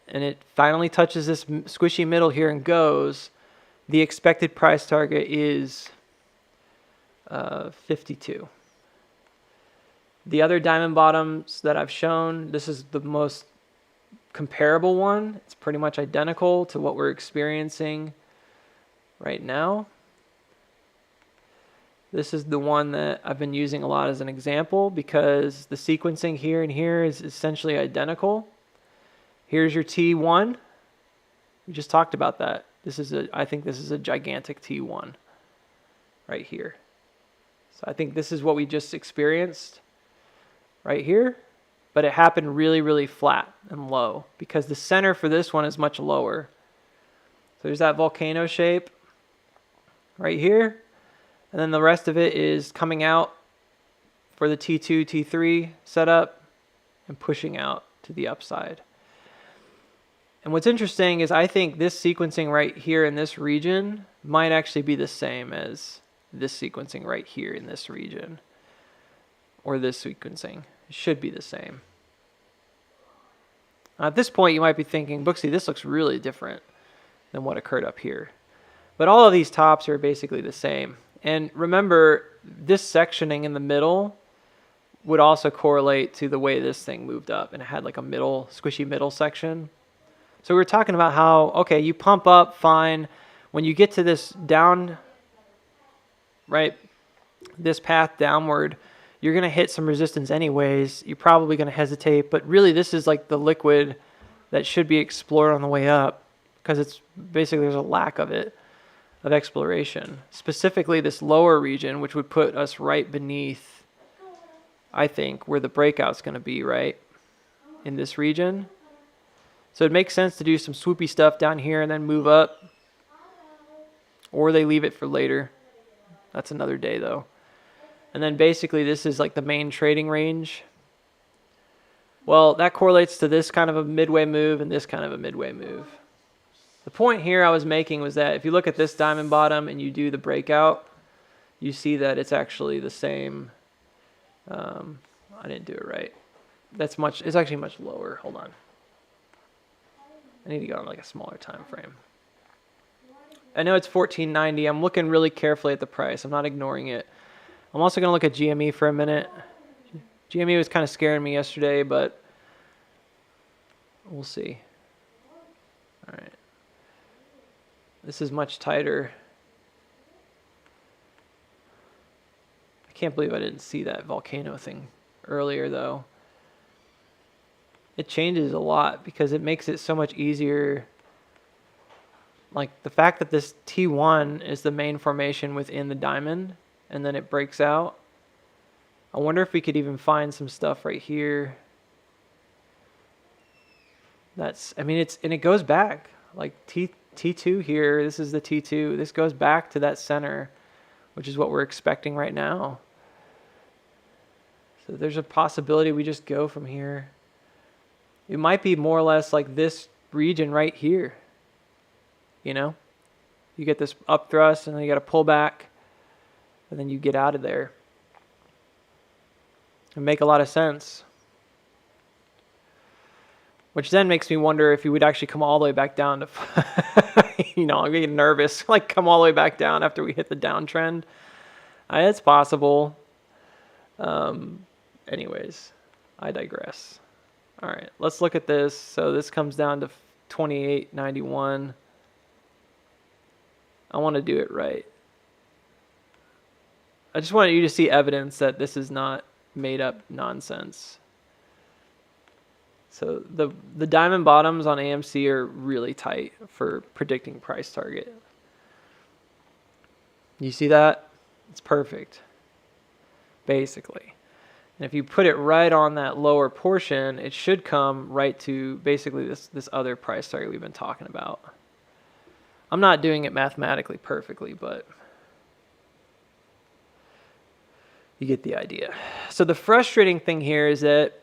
and it finally touches this squishy middle here and goes, the expected price target is 52. The other diamond bottoms that I've shown, this is the most comparable one. It's pretty much identical to what we're experiencing right now. This is the one that I've been using a lot as an example because the sequencing here and here is essentially identical. Here's your T1. We just talked about that. I think this is a gigantic T1 right here. So I think this is what we just experienced right here, but it happened really, really flat and low because the center for this one is much lower. So there's that volcano shape right here. And then the rest of it is coming out for the T2, T3 setup and pushing out to the upside. And what's interesting is I think this sequencing right here in this region might actually be the same as this sequencing right here in this region. Or this sequencing. It should be the same. At this point you might be thinking, Booksy, this looks really different than what occurred up here. But all of these tops are basically the same. And remember, this sectioning in the middle would also correlate to the way this thing moved up. And it had like a middle, squishy middle section. So we were talking about how, okay, you pump up, fine. When you get to this down, right, this path downward, you're going to hit some resistance anyways. You're probably going to hesitate. But really, this is like the liquid that should be explored on the way up, because it's basically there's a lack of it, of exploration. Specifically this lower region, which would put us right beneath, I think, where the breakout's going to be, right? In this region. So it makes sense to do some swoopy stuff down here and then move up. Or they leave it for later. That's another day though. And then basically this is like the main trading range. Well, that correlates to this kind of a midway move and this kind of a midway move. The point here I was making was that if you look at this diamond bottom and you do the breakout, you see that it's actually the same. I didn't do it right. It's actually much lower. Hold on. I need to go on like a smaller time frame. I know it's 1490. I'm looking really carefully at the price. I'm not ignoring it. I'm also going to look at GME for a minute. GME was kind of scaring me yesterday, but we'll see. All right. This is much tighter. I can't believe I didn't see that volcano thing earlier, though. It changes a lot because it makes it so much easier. Like the fact that this T1 is the main formation within the diamond and then it breaks out. I wonder if we could even find some stuff right here. And it goes back like T2 here. This is the T2. This goes back to that center, which is what we're expecting right now. So there's a possibility we just go from here. It might be more or less like this region right here. You know, you get this up thrust and then you got to pull back and then you get out of there. It make a lot of sense. Which then makes me wonder if you would actually come all the way back down to, I'm getting nervous, like come all the way back down after we hit the downtrend. It's possible. Anyways, I digress. All right, let's look at this. So this comes down to 28.91. I want to do it right. I just wanted you to see evidence that this is not made up nonsense. So the diamond bottoms on AMC are really tight for predicting price target. You see that? It's perfect, basically. And if you put it right on that lower portion, it should come right to basically this other price target we've been talking about. I'm not doing it mathematically perfectly, but you get the idea. So the frustrating thing here is that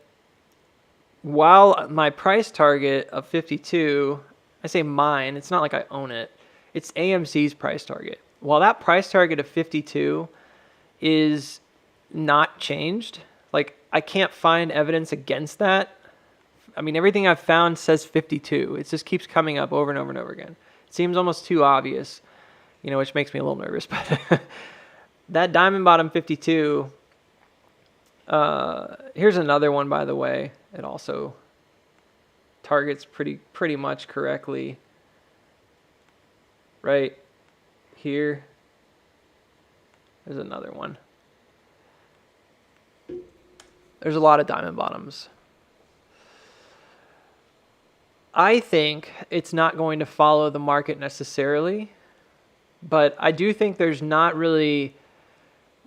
while my price target of 52, I say mine, it's not like I own it. It's AMC's price target. While that price target of 52 is not changed, like I can't find evidence against that. I mean, everything I've found says 52. It just keeps coming up over and over and over again. It seems almost too obvious, which makes me a little nervous. But that diamond bottom 52, here's another one, by the way. It also targets pretty much correctly. Right here. There's another one. There's a lot of diamond bottoms. I think it's not going to follow the market necessarily, but I do think there's not really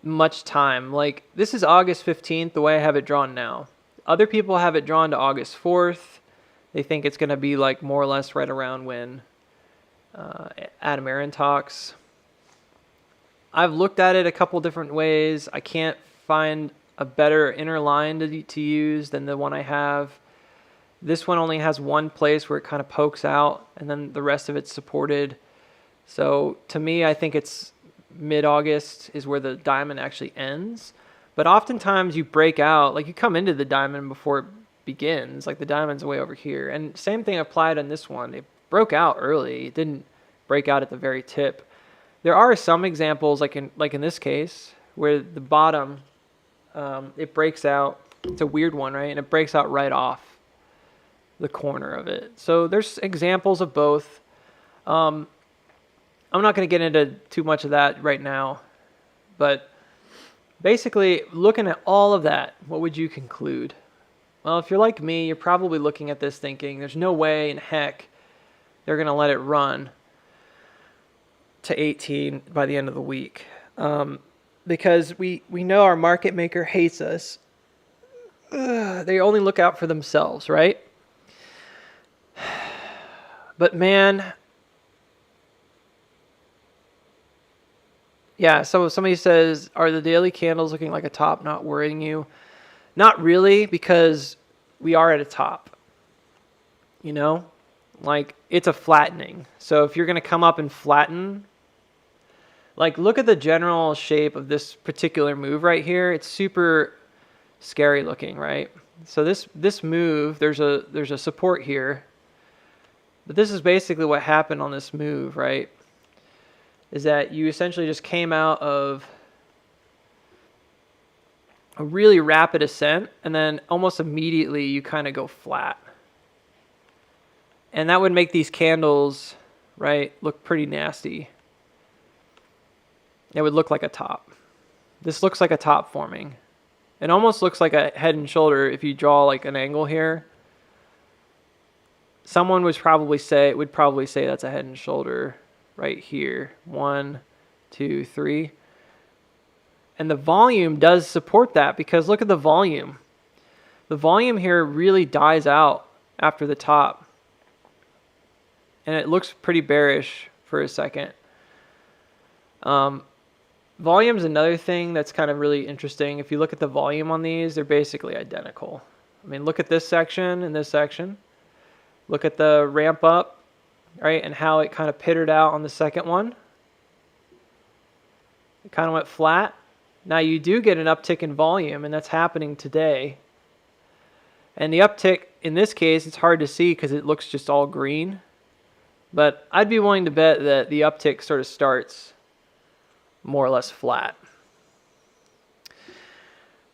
much time. Like this is August 15th, the way I have it drawn now. Other people have it drawn to August 4th. They think it's going to be like more or less right around when Adam Aaron talks. I've looked at it a couple different ways. I can't find a better inner line to use than the one I have. This one only has one place where it kind of pokes out, and then the rest of it's supported. So to me, I think it's mid-August is where the diamond actually ends. But oftentimes you break out, like you come into the diamond before it begins, like the diamond's way over here. And same thing applied on this one. It broke out early. It didn't break out at the very tip. There are some examples, like in this case, where the bottom, it breaks out. It's a weird one, right? And it breaks out right off the corner of it. So there's examples of both. I'm not going to get into too much of that right now, but basically looking at all of that, what would you conclude? Well, if you're like me, you're probably looking at this thinking, there's no way in heck they're going to let it run to 18 by the end of the week. Because we know our market maker hates us. They only look out for themselves, right? But man, yeah, so somebody says, are the daily candles looking like a top not worrying you? Not really, because we are at a top. You know? Like, it's a flattening. So if you're going to come up and flatten, like, look at the general shape of this particular move right here. It's super scary looking, right? So this move, there's a support here. But this is basically what happened on this move, right? Is that you essentially just came out of a really rapid ascent, and then almost immediately you kind of go flat. And that would make these candles, right, look pretty nasty. It would look like a top. This looks like a top forming. It almost looks like a head and shoulder if you draw like an angle here. Someone would probably say that's a head and shoulder right here. 1, 2, 3. And the volume does support that, because look at the volume. The volume here really dies out after the top. And it looks pretty bearish for a second. Volume is another thing that's kind of really interesting. If you look at the volume on these, they're basically identical. I mean, look at this section and this section. Look at the ramp up, right, and how it kind of pittered out on the second one. It kind of went flat. Now you do get an uptick in volume, and that's happening today. And the uptick, in this case, it's hard to see because it looks just all green. But I'd be willing to bet that the uptick sort of starts more or less flat.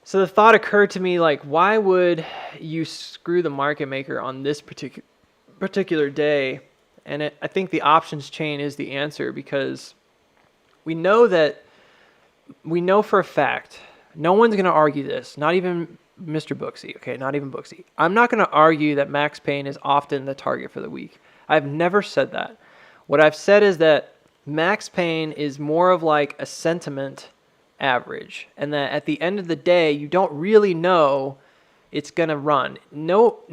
So the thought occurred to me, like, why would you screw the market maker on this particular day? And I think the options chain is the answer, because we know for a fact, no one's going to argue this, not even Mr. Booksy, okay, not even Booksy. I'm not going to argue that max pain is often the target for the week. I've never said that. What I've said is that max pain is more of like a sentiment average, and that at the end of the day, you don't really know it's going to run. No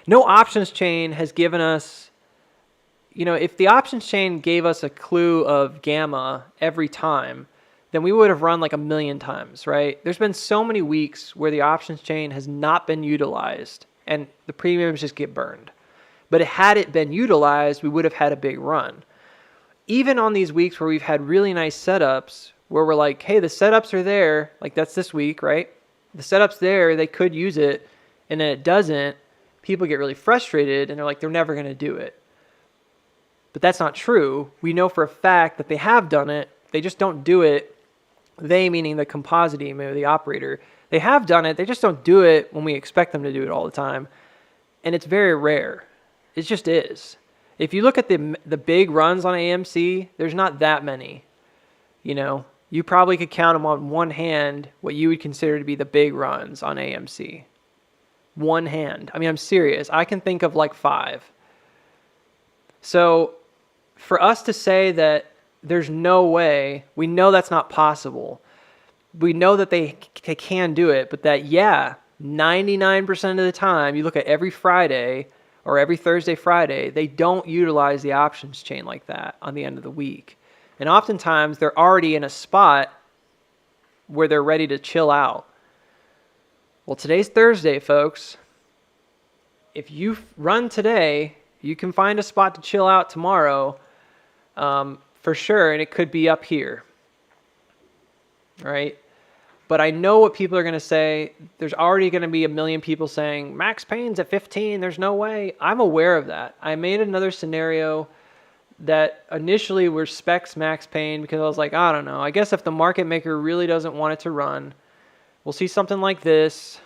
options chain has given us, if the options chain gave us a clue of gamma every time, then we would have run like 1,000,000 times, right? There's been so many weeks where the options chain has not been utilized and the premiums just get burned. But had it been utilized, we would have had a big run. Even on these weeks where we've had really nice setups, where we're like, hey, the setups are there, like that's this week, right? The setup's there, they could use it, and then it doesn't, people get really frustrated, and they're like, they're never going to do it. But that's not true. We know for a fact that they have done it, they just don't do it. They, meaning the composite team or the operator, they have done it, they just don't do it when we expect them to do it all the time. And it's very rare. It just is. If you look at the big runs on AMC, there's not that many. You probably could count them on one hand what you would consider to be the big runs on AMC. One hand. I mean, I'm serious. I can think of like 5. So for us to say that there's no way, we know that's not possible. We know that they can do it, but that, 99% of the time, you look at every Friday or every Thursday, Friday, they don't utilize the options chain like that on the end of the week. And oftentimes, they're already in a spot where they're ready to chill out. Well, today's Thursday, folks. If you run today, you can find a spot to chill out tomorrow, for sure, and it could be up here, right? But I know what people are going to say. There's already going to be 1,000,000 people saying, max pain's at 15, there's no way. I'm aware of that. I made another scenario that initially respects max pain because I was like, I don't know. I guess if the market maker really doesn't want it to run, we'll see something like this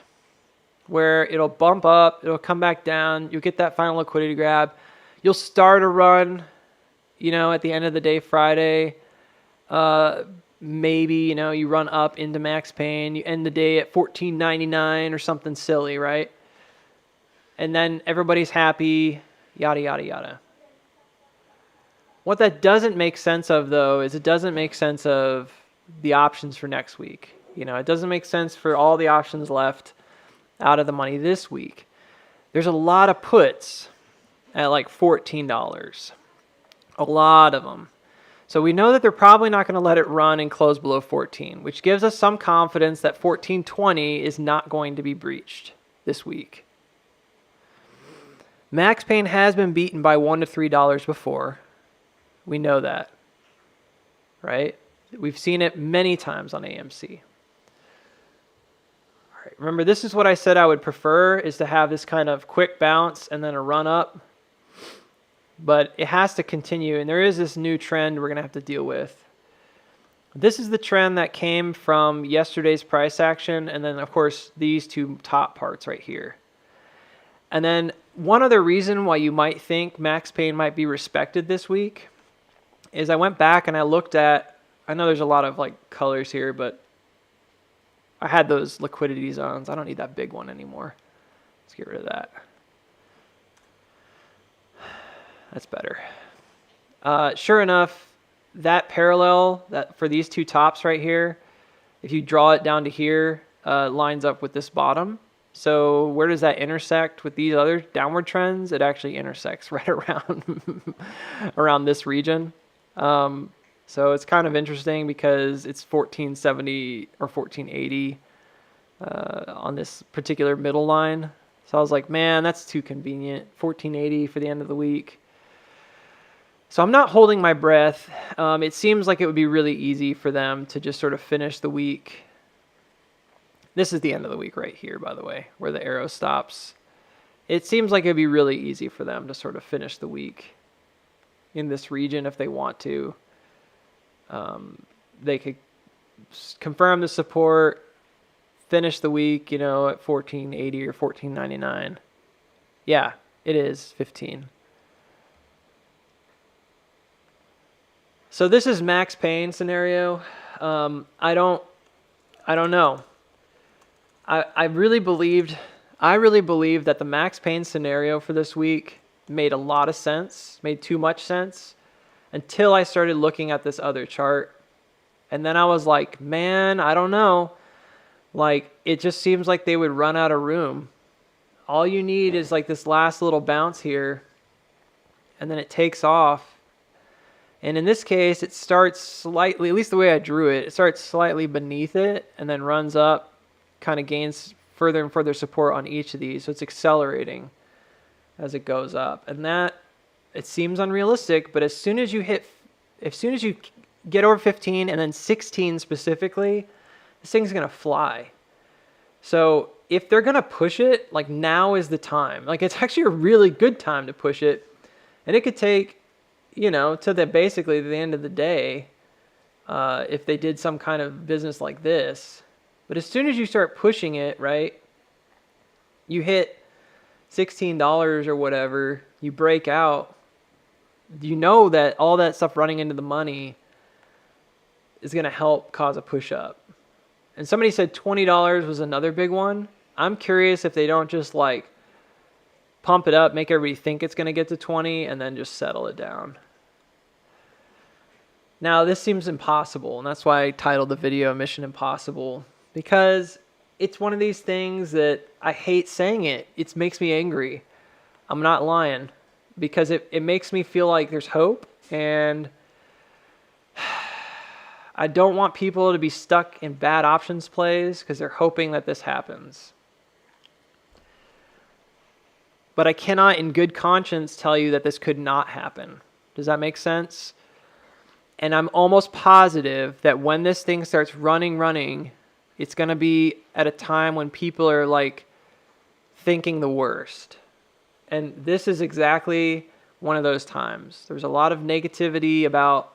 where it'll bump up, it'll come back down, you'll get that final liquidity grab. You'll start a run, at the end of the day, Friday. maybe, you run up into max pain, you end the day at 14.99 or something silly, right? And then everybody's happy, yada, yada, yada. What that doesn't make sense of, though, is it doesn't make sense of the options for next week. It doesn't make sense for all the options left out of the money this week. There's a lot of puts at like $14. A lot of them. So we know that they're probably not going to let it run and close below 14, which gives us some confidence that 14.20 is not going to be breached this week. Max pain has been beaten by $1 to $3 before. We know that, right? We've seen it many times on AMC. All right, remember, this is what I said I would prefer, is to have this kind of quick bounce and then a run up. But it has to continue, and there is this new trend we're going to have to deal with. This is the trend that came from yesterday's price action, and then, of course, these two top parts right here. And then one other reason why you might think max pain might be respected this week is I went back and I looked at, I know there's a lot of like colors here, but I had those liquidity zones. I don't need that big one anymore. Let's get rid of that. That's better. Sure enough, that parallel that for these two tops right here, if you draw it down to here, lines up with this bottom. So where does that intersect with these other downward trends? It actually intersects right around around this region. So it's kind of interesting because it's 1470 or 1480 on this particular middle line. So I was like, man, that's too convenient. 1480 for the end of the week. So I'm not holding my breath. It seems like it would be really easy for them to just sort of finish the week. This is the end of the week right here, by the way, where the arrow stops. It seems like it'd be really easy for them to sort of finish the week in this region if they want to. They could confirm the support, finish the week, at 1480 or 1499. Yeah, it is 15. So this is max pain scenario. I don't know. I really believed that the max pain scenario for this week made a lot of sense, made too much sense, until I started looking at this other chart. And then I was like, man, I don't know. Like, it just seems like they would run out of room. All you need is like this last little bounce here, and then it takes off. And in this case, it starts slightly, at least the way I drew it, it starts slightly beneath it and then runs up, kind of gains further and further support on each of these. So it's accelerating as it goes up. And that, it seems unrealistic, but as soon as you get over 15 and then 16 specifically, this thing's going to fly. So if they're going to push it, like now is the time. Like it's actually a really good time to push it. And it could take, to basically the end of the day, if they did some kind of business like this. But as soon as you start pushing it, right, you hit $16 or whatever, you break out, that all that stuff running into the money is going to help cause a push up. And somebody said $20 was another big one. I'm curious if they don't just like pump it up, make everybody think it's going to get to 20, and then just settle it down. Now, this seems impossible, and that's why I titled the video Mission Impossible, because it's one of these things that I hate saying it. It makes me angry. I'm not lying, because it makes me feel like there's hope, and I don't want people to be stuck in bad options plays because they're hoping that this happens. But I cannot in good conscience tell you that this could not happen. Does that make sense? And I'm almost positive that when this thing starts running, it's going to be at a time when people are like thinking the worst. And this is exactly one of those times. There's a lot of negativity about,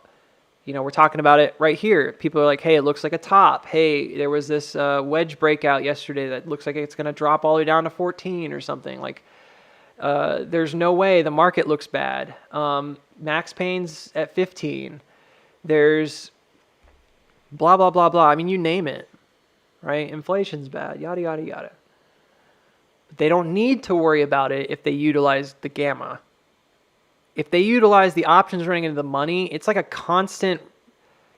we're talking about it right here. People are like, hey, it looks like a top. Hey, there was this wedge breakout yesterday that looks like it's going to drop all the way down to 14 or something. Like, there's no way. The market looks bad. Max pain's at 15. There's blah, blah, blah, blah. I mean, you name it, right? Inflation's bad, yada, yada, yada. But they don't need to worry about it if they utilize the gamma. If they utilize the options running into the money, it's like a constant,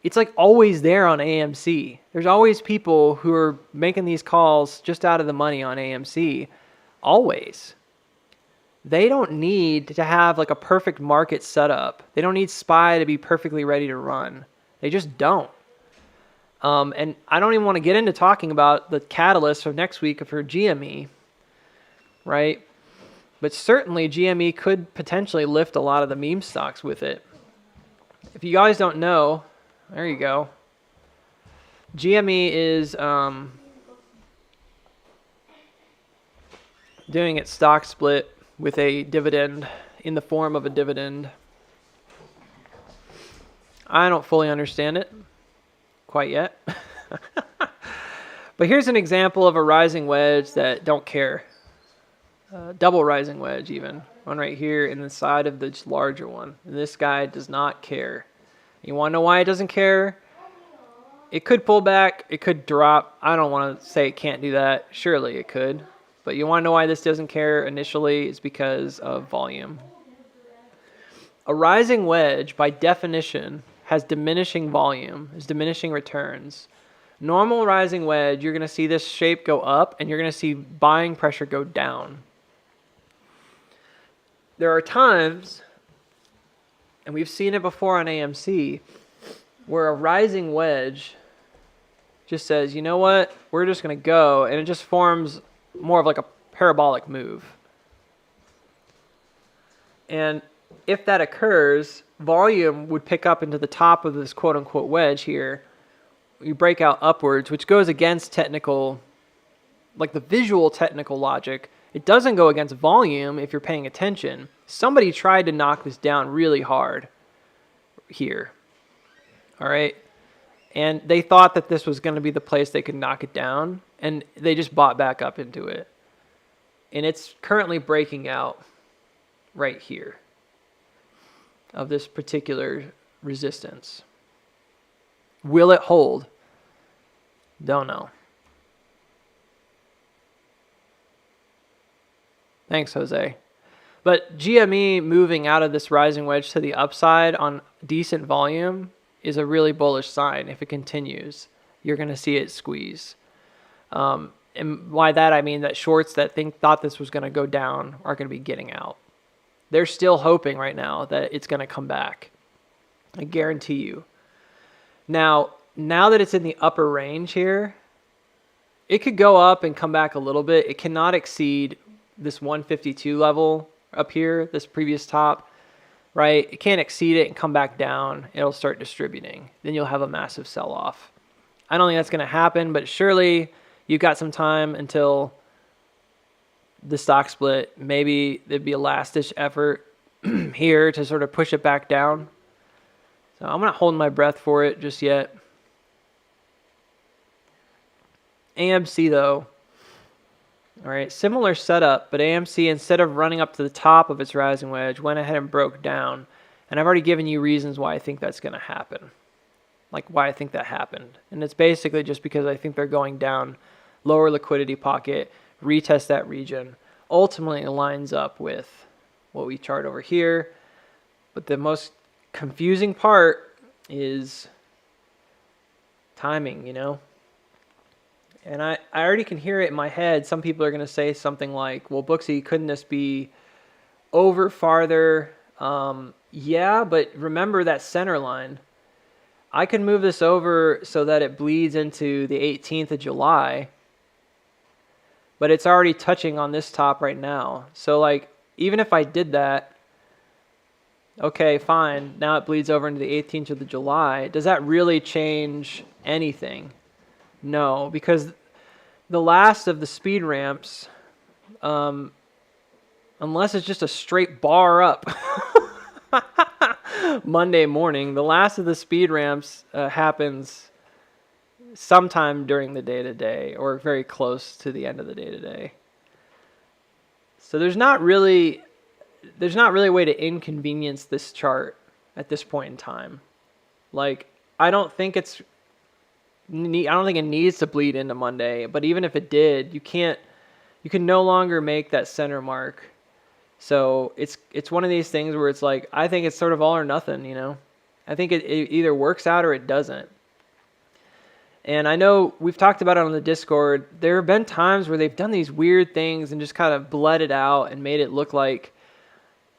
it's like always there on AMC. There's always people who are making these calls just out of the money on AMC. Always. They don't need to have like a perfect market setup. They don't need SPY to be perfectly ready to run. They just don't. And I don't even want to get into talking about the catalyst of next week for GME, right? But certainly GME could potentially lift a lot of the meme stocks with it. If you guys don't know, there you go. GME is doing its stock split with a dividend in the form of a dividend. I don't fully understand it quite yet. But here's an example of a rising wedge that don't care. Double rising wedge even. One right here in the side of the larger one. And this guy does not care. You want to know why it doesn't care? It could pull back. It could drop. I don't want to say it can't do that. Surely it could. But you want to know why this doesn't care initially? It's because of volume. A rising wedge, by definition, has diminishing volume, has diminishing returns. Normal rising wedge, you're going to see this shape go up, and you're going to see buying pressure go down. There are times, and we've seen it before on AMC, where a rising wedge just says, you know what, we're just going to go, and it just forms more of like a parabolic move. And if that occurs, volume would pick up into the top of this quote-unquote wedge here. You break out upwards, which goes against technical, like the visual technical logic. It doesn't go against volume if you're paying attention. Somebody tried to knock this down really hard here. All right? And they thought that this was going to be the place they could knock it down, and they just bought back up into it. And it's currently breaking out right here of this particular resistance. Will it hold? Don't know. Thanks, Jose. But GME moving out of this rising wedge to the upside on decent volume is a really bullish sign. If it continues, you're going to see it squeeze. And by that, I mean that shorts that thought this was going to go down are going to be getting out. They're still hoping right now that it's going to come back. I guarantee you. Now that it's in the upper range here, it could go up and come back a little bit. It cannot exceed this 152 level up here, this previous top, right? It can't exceed it and come back down. It'll start distributing. Then you'll have a massive sell-off. I don't think that's going to happen, but surely you've got some time until the stock split. Maybe there'd be a last-ditch effort here to sort of push it back down. So I'm not holding my breath for it just yet. AMC, though. All right, similar setup, but AMC, instead of running up to the top of its rising wedge, went ahead and broke down. And I've already given you reasons why I think that's going to happen. Like why I think that happened. And it's basically just because I think they're going down lower liquidity pocket, retest that region. Ultimately, it lines up with what we chart over here. But the most confusing part is timing, you know? And I already can hear it in my head. Some people are going to say something like, well, Booksy, couldn't this be over farther? Yeah, but remember that center line. I can move this over so that it bleeds into the 18th of July. But it's already touching on this top right now. So, like, even if I did that, okay, fine. Now it bleeds over into the 18th of July. Does that really change anything? No, because the last of the speed ramps, unless it's just a straight bar up Monday morning, the last of the speed ramps happens sometime during the day-to-day or very close to the end of the day-to-day. So there's not really a way to inconvenience this chart at this point in time. Like, I don't think it's don't think it needs to bleed into Monday, but even if it did, you can no longer make that center mark. So it's one of these things where it's like, I think it's sort of all or nothing, you know. I think it either works out or it doesn't. And I know we've talked about it on the Discord. There have been times where they've done these weird things and just kind of bled it out and made it look like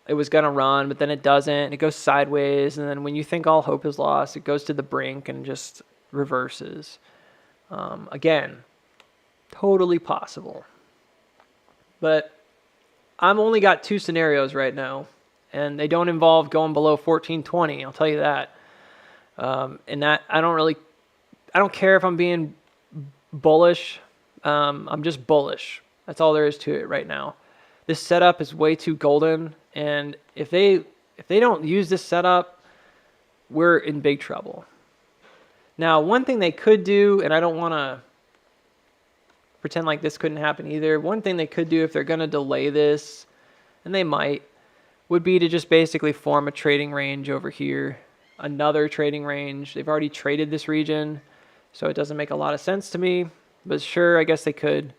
it was going to run, but then it doesn't. And it goes sideways. And then when you think all hope is lost, it goes to the brink and just reverses. Again, totally possible. But I'm only got 2 scenarios right now, and they don't involve going below 1420. I'll tell you that. And that I don't care if I'm being bullish. I'm just bullish. That's all there is to it right now. This setup is way too golden, and if they don't use this setup, we're in big trouble. Now, one thing they could do, and I don't want to pretend like this couldn't happen either. One thing they could do if they're going to delay this, and they might, would be to just basically form a trading range over here, another trading range. They've already traded this region, so it doesn't make a lot of sense to me, but sure, I guess they could.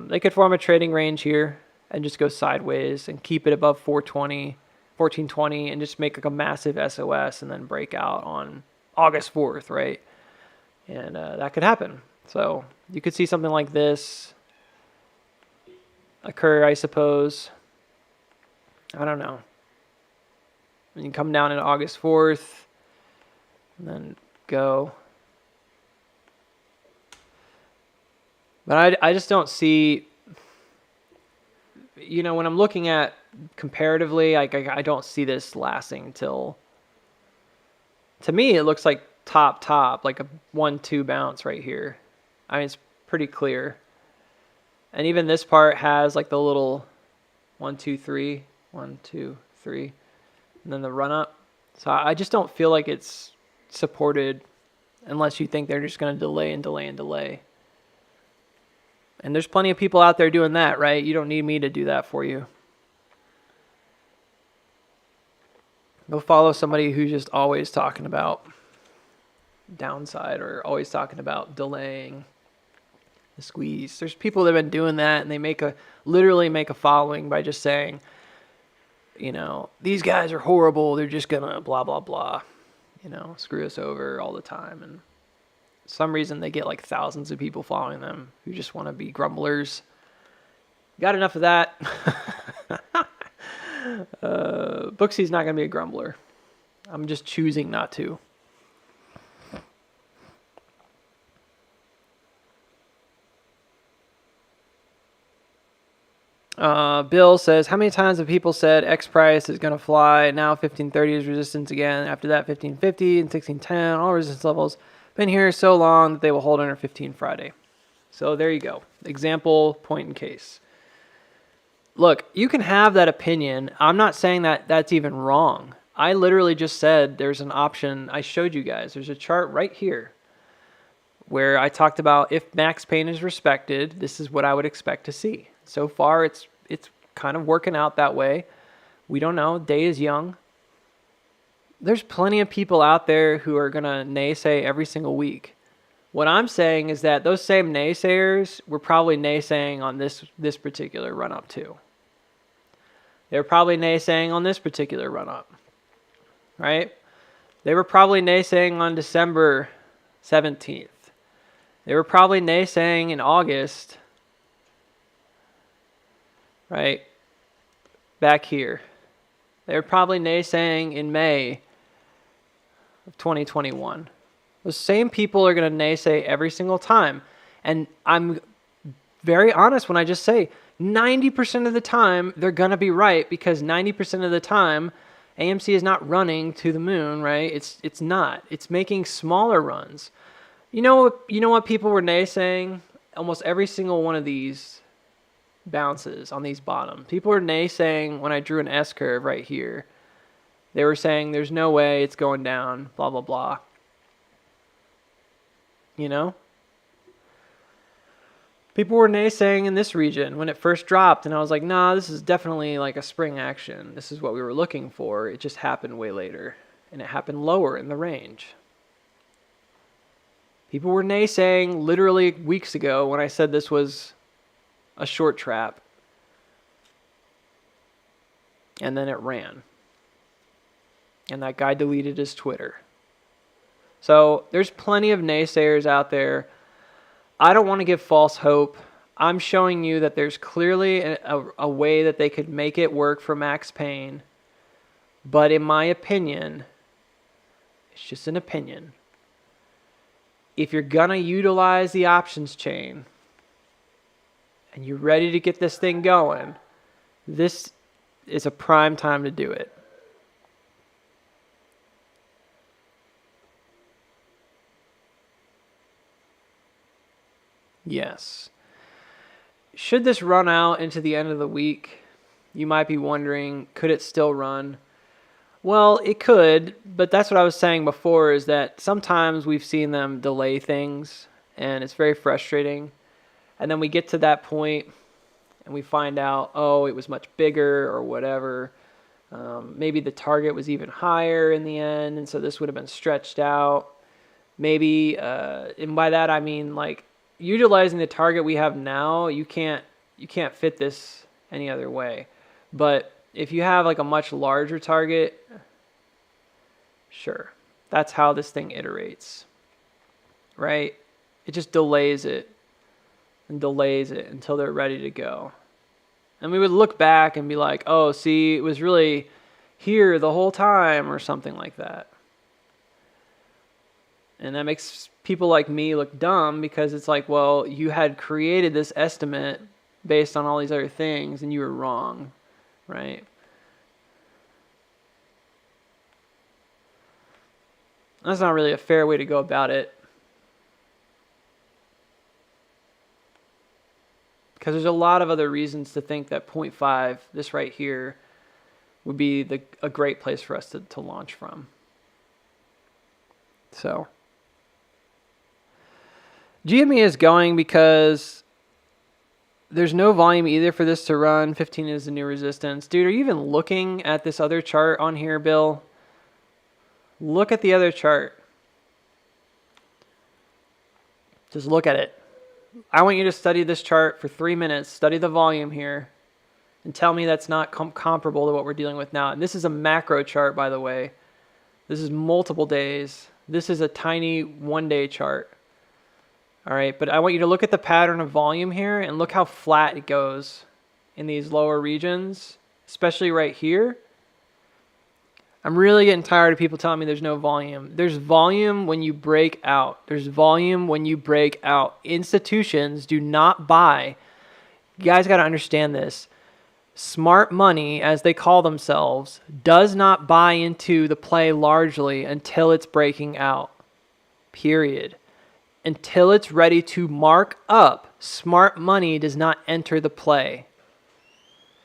They could form a trading range here and just go sideways and keep it above 1420, and just make like a massive SOS and then break out on August 4th, right? And that could happen. So you could see something like this occur, I suppose. I don't know. And you come down into August 4th and then go. But I just don't see, you know, when I'm looking at comparatively, I don't see this lasting till, to me, it looks like top, like a 1-2 bounce right here. I mean, it's pretty clear. And even this part has like the little 1, 2, 3, 1, 2, 3, and then the run up. So I just don't feel like it's supported unless you think they're just going to delay and delay and delay. And there's plenty of people out there doing that, right? You don't need me to do that for you. Go follow somebody who's just always talking about downside or always talking about delaying the squeeze. There's people that have been doing that, and they literally make a following by just saying, you know, these guys are horrible. They're just gonna blah, blah, blah, you know, screw us over all the time. And for some reason they get like thousands of people following them who just want to be grumblers. Got enough of that. Booksy's not gonna be a grumbler. I'm just choosing not to. Bill says, how many times have people said X price is going to fly? Now 1530 is resistance again. After that, 1550 and 1610, all resistance levels. Been here so long that they will hold under 15 Friday. So there you go. Example, point in case. Look, you can have that opinion. I'm not saying that that's even wrong. I literally just said there's an option. I showed you guys. There's a chart right here where I talked about if max pain is respected, this is what I would expect to see. So far, it's kind of working out that way. We don't know. Day is young. There's plenty of people out there who are going to naysay every single week. What I'm saying is that those same naysayers were probably naysaying on this particular run-up too. They were probably naysaying on this particular run-up, right? They were probably naysaying on December 17th. They were probably naysaying in August, right? Back here. They were probably naysaying in May of 2021. Those same people are going to naysay every single time. And I'm very honest when I just say 90% of the time they're going to be right, because 90% of the time AMC is not running to the moon, right? It's not. It's making smaller runs. You know what people were naysaying? Almost every single one of these bounces on these bottom. People were naysaying when I drew an S-curve right here. They were saying there's no way it's going down, blah, blah, blah. You know? People were naysaying in this region when it first dropped, and I was like, nah, this is definitely like a spring action. This is what we were looking for. It just happened way later, and it happened lower in the range. People were naysaying literally weeks ago when I said this was a short trap. And then it ran. And that guy deleted his Twitter. So there's plenty of naysayers out there. I don't want to give false hope. I'm showing you that there's clearly a way that they could make it work for Max Payne. But in my opinion, it's just an opinion. If you're going to utilize the options chain and you're ready to get this thing going, this is a prime time to do it. Yes. Should this run out into the end of the week? You might be wondering, could it still run? Well, it could, but that's what I was saying before, is that sometimes we've seen them delay things, and it's very frustrating. And then we get to that point, and we find out, oh, it was much bigger or whatever. Maybe the target was even higher in the end, and so this would have been stretched out. Maybe, and by that I mean like utilizing the target we have now, you can't fit this any other way. But if you have like a much larger target, sure, that's how this thing iterates, right? It just delays it and delays it until they're ready to go. And we would look back and be like, oh, see, it was really here the whole time or something like that. And that makes people like me look dumb, because it's like, well, you had created this estimate based on all these other things and you were wrong, right? That's not really a fair way to go about it. Because there's a lot of other reasons to think that 0.5, this right here, would be a great place for us to launch from. So GME is going because there's no volume either for this to run. 15 is the new resistance. Dude, are you even looking at this other chart on here, Bill? Look at the other chart. Just look at it. I want you to study this chart for 3 minutes. Study the volume here and tell me that's not comparable to what we're dealing with now. And this is a macro chart, by the way. This is multiple days. This is a tiny 1-day chart. All right, but I want you to look at the pattern of volume here and look how flat it goes in these lower regions, especially right here. I'm really getting tired of people telling me there's no volume. There's volume when you break out. There's volume when you break out. Institutions do not buy. You guys got to understand this. Smart money, as they call themselves, does not buy into the play largely until it's breaking out. Period. Until it's ready to mark up, smart money does not enter the play.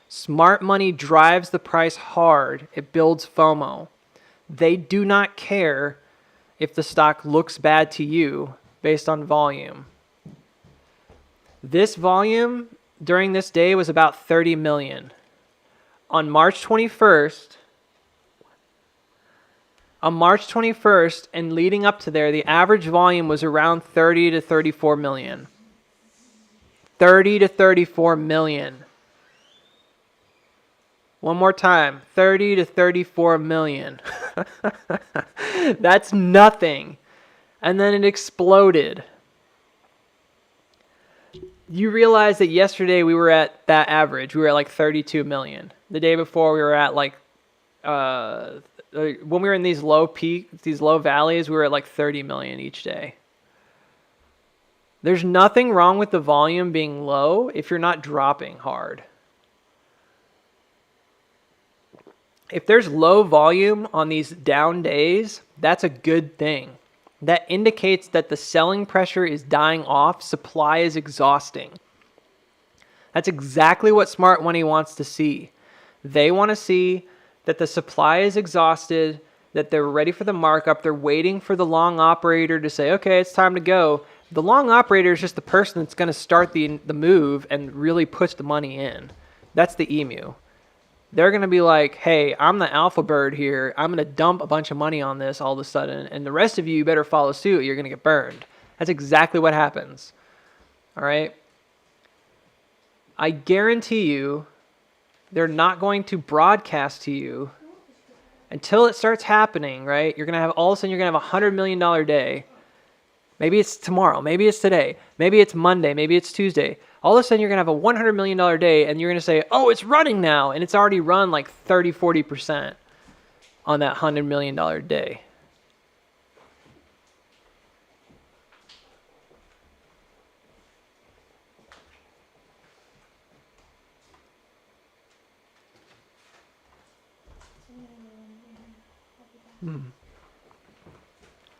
Smart money drives the price hard. It builds FOMO. They do not care if the stock looks bad to you based on volume. This volume during this day was about 30 million. On March 21st, and leading up to there, the average volume was around 30 to 34 million. 30 to 34 million. One more time, 30 to 34 million. That's nothing. And then it exploded. You realize that yesterday we were at that average. We were at like 32 million. The day before we were at like, when we were in these low peaks, these low valleys, we were at like 30 million each day. There's nothing wrong with the volume being low if you're not dropping hard. If there's low volume on these down days, that's a good thing. That indicates that the selling pressure is dying off, supply is exhausting. That's exactly what smart money wants to see. They want to see that the supply is exhausted, that they're ready for the markup, they're waiting for the long operator to say, okay, it's time to go. The long operator is just the person that's going to start the move and really push the money in. That's the emu. They're going to be like, hey, I'm the alpha bird here. I'm going to dump a bunch of money on this all of a sudden, and the rest of you better follow suit. You're going to get burned. That's exactly what happens. All right. I guarantee you they're not going to broadcast to you until it starts happening, right? You're going to have, all of a sudden, you're going to have $100 million day. Maybe it's tomorrow. Maybe it's today. Maybe it's Monday. Maybe it's Tuesday. All of a sudden, you're going to have a $100 million day, and you're going to say, oh, it's running now. And it's already run like 30, 40% on that $100 million day.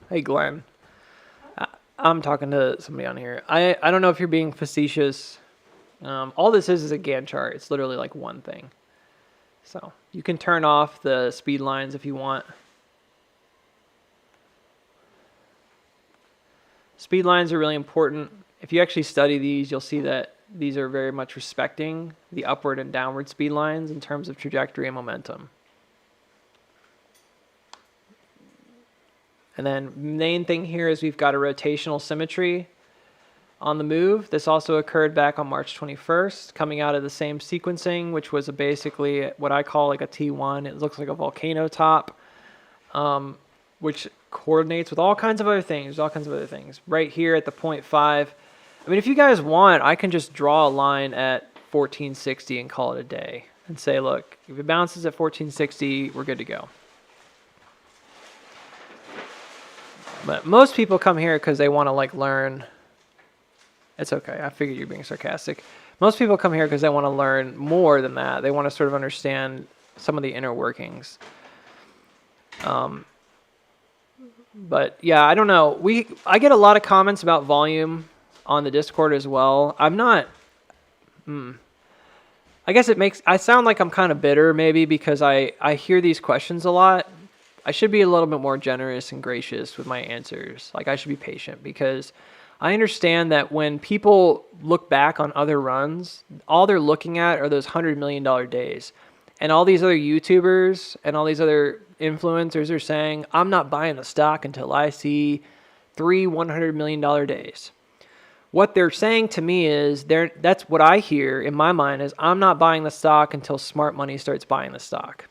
Hey, Glenn. I'm talking to somebody on here. I don't know if you're being facetious. All this is a Gantt chart. It's literally like one thing. So you can turn off the speed lines if you want. Speed lines are really important. If you actually study these, you'll see that these are very much respecting the upward and downward speed lines in terms of trajectory and momentum. And then main thing here is we've got a rotational symmetry on the move. This also occurred back on March 21st, coming out of the same sequencing, which was basically what I call like a T1. It looks like a volcano top, which coordinates with all kinds of other things, Right here at the 0.5. I mean, if you guys want, I can just draw a line at 1460 and call it a day and say, look, if it bounces at 1460, we're good to go. But most people come here because they want to like learn. It's okay. I figured you're being sarcastic. Most people come here because they want to learn more than that. They want to sort of understand some of the inner workings. But yeah, I don't know. I get a lot of comments about volume on the Discord as well. I'm not. I guess I sound like I'm kind of bitter maybe because I hear these questions a lot. I should be a little bit more generous and gracious with my answers. Like I should be patient because I understand that when people look back on other runs, all they're looking at are those $100 million days. And all these other YouTubers and all these other influencers are saying, I'm not buying the stock until I see 3 $100 million days. What they're saying to me is, that's what I hear in my mind is, I'm not buying the stock until smart money starts buying the stock.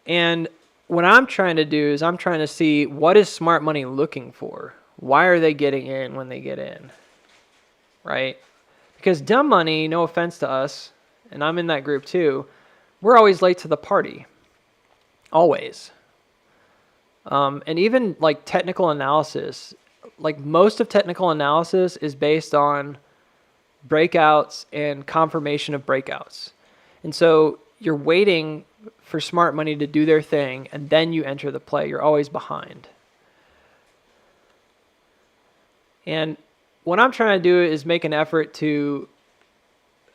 And what I'm trying to do is I'm trying to see what is smart money looking for? Why are they getting in when they get in? Right? Because dumb money, no offense to us, and I'm in that group too, we're always late to the party. Always. And even like technical analysis, like most of technical analysis is based on breakouts and confirmation of breakouts. And so you're waiting for smart money to do their thing, and then you enter the play. You're always behind. And what I'm trying to do is make an effort to,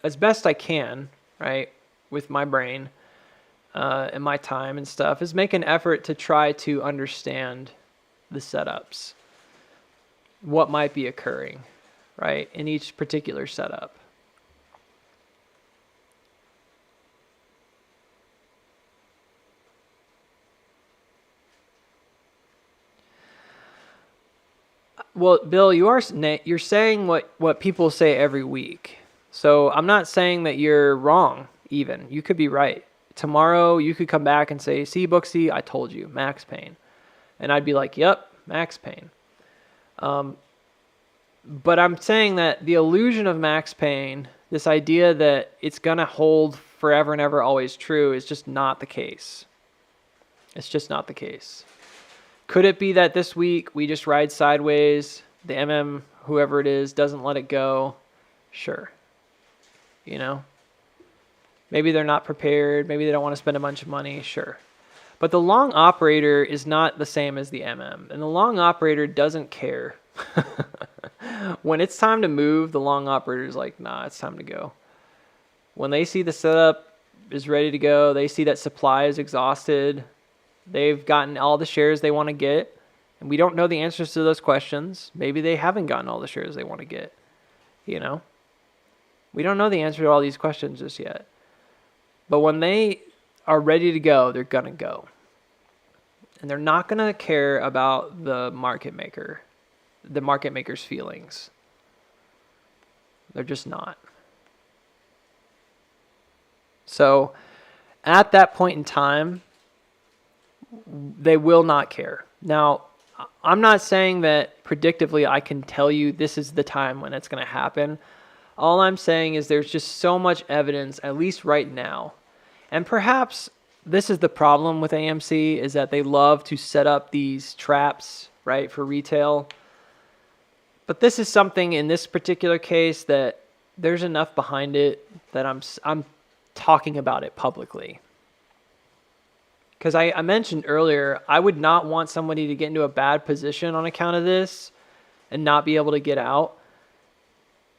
as best I can, right, with my brain and my time and stuff, is make an effort to try to understand the setups, what might be occurring, right, in each particular setup. Well, Bill, you're saying what people say every week. So I'm not saying that you're wrong even. You could be right. Tomorrow you could come back and say, see, Booksy, I told you, max pain. And I'd be like, yep, max pain. But I'm saying that the illusion of max pain, this idea that it's going to hold forever and ever always true, is just not the case. It's just not the case. Could it be that this week we just ride sideways, the MM, whoever it is, doesn't let it go? Sure. You know? Maybe they're not prepared. Maybe they don't want to spend a bunch of money. Sure. But the long operator is not the same as the MM. And the long operator doesn't care. When it's time to move, the long operator is like, nah, it's time to go. When they see the setup is ready to go, they see that supply is exhausted, they've gotten all the shares they want to get, and we don't know the answers to those questions. Maybe they haven't gotten all the shares they want to get, you know? We don't know the answer to all these questions just yet. But when they are ready to go, they're going to go. and they're not going to care about the market maker's feelings. They're just not. So at that point in time, they will not care. Now, I'm not saying that predictively I can tell you this is the time when it's going to happen. All I'm saying is there's just so much evidence, at least right now. And perhaps this is the problem with AMC, is that they love to set up these traps, right, for retail. But this is something in this particular case that there's enough behind it that I'm talking about it publicly. Because I mentioned earlier, I would not want somebody to get into a bad position on account of this and not be able to get out.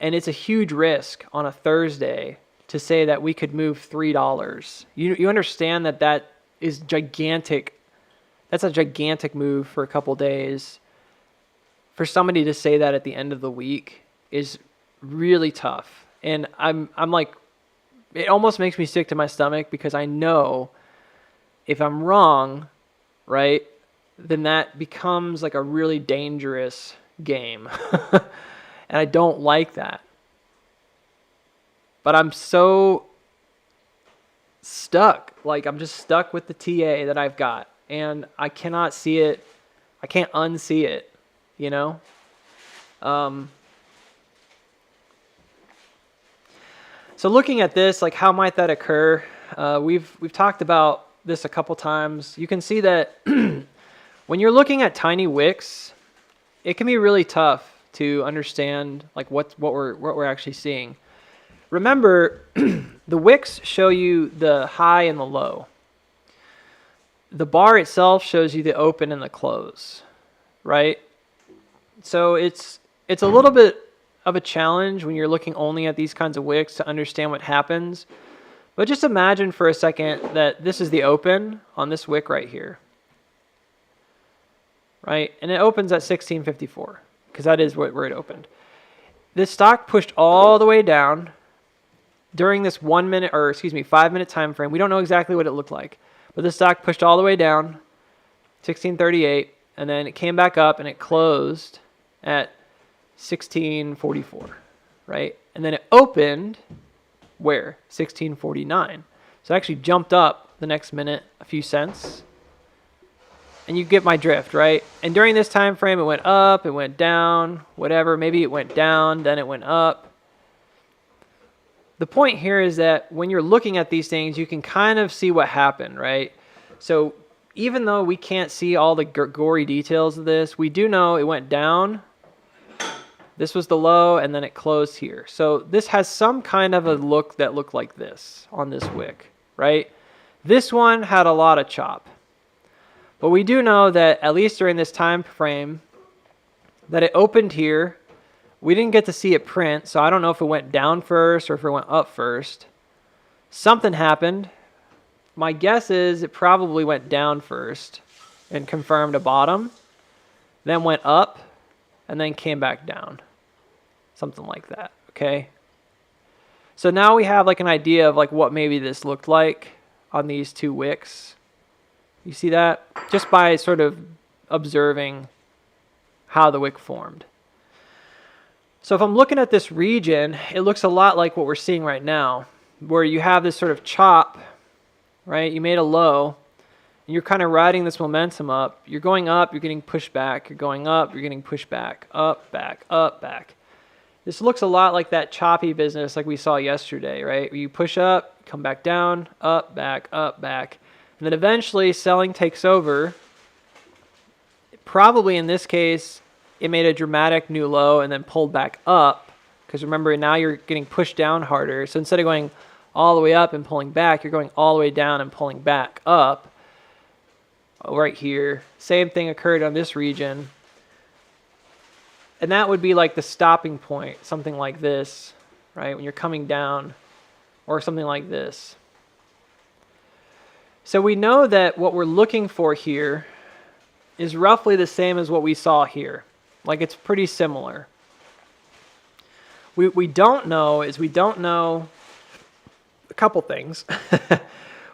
And it's a huge risk on a Thursday to say that we could move $3. You understand that is gigantic. That's a gigantic move for a couple days. For somebody to say that at the end of the week is really tough. And I'm like, it almost makes me sick to my stomach, because I know if I'm wrong, right, then that becomes like a really dangerous game. And I don't like that. But I'm so stuck. Like, I'm just stuck with the TA that I've got. And I cannot see it. I can't unsee it, you know? So looking at this, like, how might that occur? We've talked about this a couple times. You can see that when you're looking at tiny wicks, it can be really tough to understand like what we're actually seeing. Remember, the wicks show you the high and the low. The bar itself shows you the open and the close, right? So it's a little bit of a challenge when you're looking only at these kinds of wicks to understand what happens. But just imagine for a second that this is the open on this wick right here, right? And it opens at 1654, because that is where it opened. This stock pushed all the way down during this 5 minute time frame. We don't know exactly what it looked like, but the stock pushed all the way down, 1638, and then it came back up and it closed at 1644, right? And then it opened where? 1649. So it actually jumped up the next minute a few cents. And you get my drift, right? And during this time frame, it went up, it went down, whatever. Maybe it went down, then it went up. The point here is that when you're looking at these things, you can kind of see what happened, right? So even though we can't see all the gory details of this, we do know it went down. This was the low, and then it closed here. So this has some kind of a look that looked like this on this wick, right? This one had a lot of chop. But we do know that at least during this time frame that it opened here. We didn't get to see it print, so I don't know if it went down first or if it went up first. Something happened. My guess is it probably went down first and confirmed a bottom, then went up, and then came back down. Something like that, okay? So now we have like an idea of like what maybe this looked like on these two wicks. You see that? Just by sort of observing how the wick formed. So if I'm looking at this region, it looks a lot like what we're seeing right now, where you have this sort of chop, right? You made a low, and you're kind of riding this momentum up. You're going up, you're getting pushed back. You're going up, you're getting pushed back. Up, back, up, back. This looks a lot like that choppy business like we saw yesterday, right? Where you push up, come back down, up, back, and then eventually selling takes over. Probably in this case, it made a dramatic new low and then pulled back up, because remember, now you're getting pushed down harder. So instead of going all the way up and pulling back, you're going all the way down and pulling back up. Right here, same thing occurred on this region. And that would be like the stopping point, something like this, right? When you're coming down, or something like this. So we know that what we're looking for here is roughly the same as what we saw here. Like, it's pretty similar. We don't know a couple things.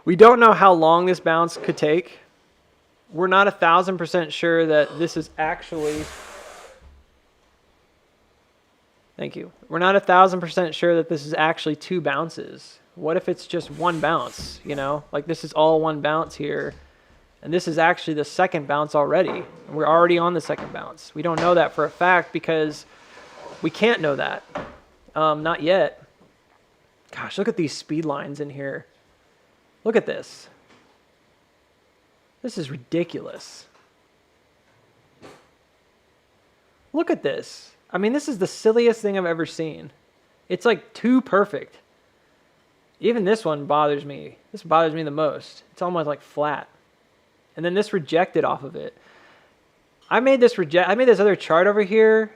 We don't know how long this bounce could take. we're not 1,000% sure that this is actually... Thank you. We're not 1,000% sure that this is actually 2 bounces. What if it's just 1 bounce, you know? Like this is all 1 bounce here. And this is actually the 2nd bounce already. We're already on the 2nd bounce. We don't know that for a fact because we can't know that. Not yet. Gosh, look at these speed lines in here. Look at this. This is ridiculous. Look at this. I mean, this is the silliest thing I've ever seen. It's like too perfect. Even this one bothers me. This bothers me the most. It's almost like flat. And then this rejected off of it. I made this other chart over here,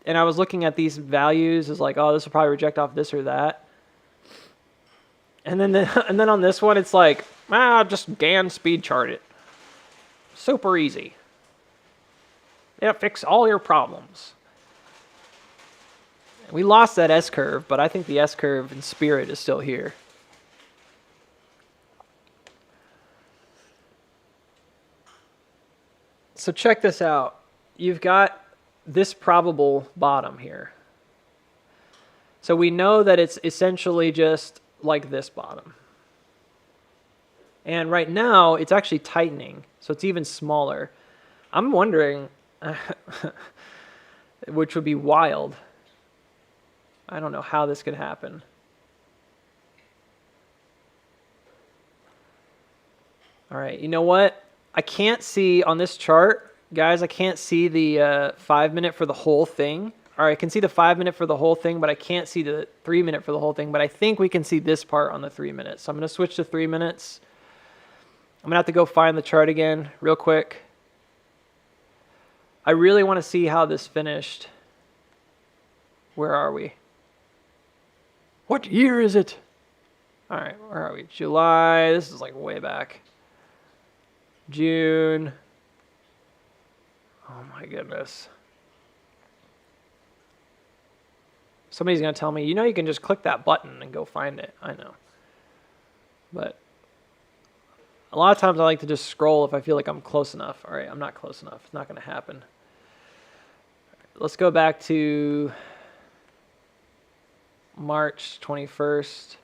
and I was looking at these values as like, oh, this will probably reject off this or that. And then on this one, it's like, just GAN speed chart it. Super easy. It'll fix all your problems. We lost that S-curve, but I think the S-curve in spirit is still here. So check this out. You've got this probable bottom here. So we know that it's essentially just like this bottom. And right now, it's actually tightening, so it's even smaller. I'm wondering, which would be wild. I don't know how this could happen. All right, you know what? I can't see on this chart, guys, I can't see the 5 minute for the whole thing. All right, I can see the 5 minute for the whole thing, but I can't see the 3 minute for the whole thing. But I think we can see this part on the 3 minutes. So I'm going to switch to 3 minutes. I'm going to have to go find the chart again real quick. I really want to see how this finished. Where are we? What year is it? All right, where are we? July. This is like way back. June. Oh my goodness. Somebody's going to tell me, you know, you can just click that button and go find it. I know. But a lot of times I like to just scroll if I feel like I'm close enough. All right, I'm not close enough. It's not going to happen. Let's go back to March 21st.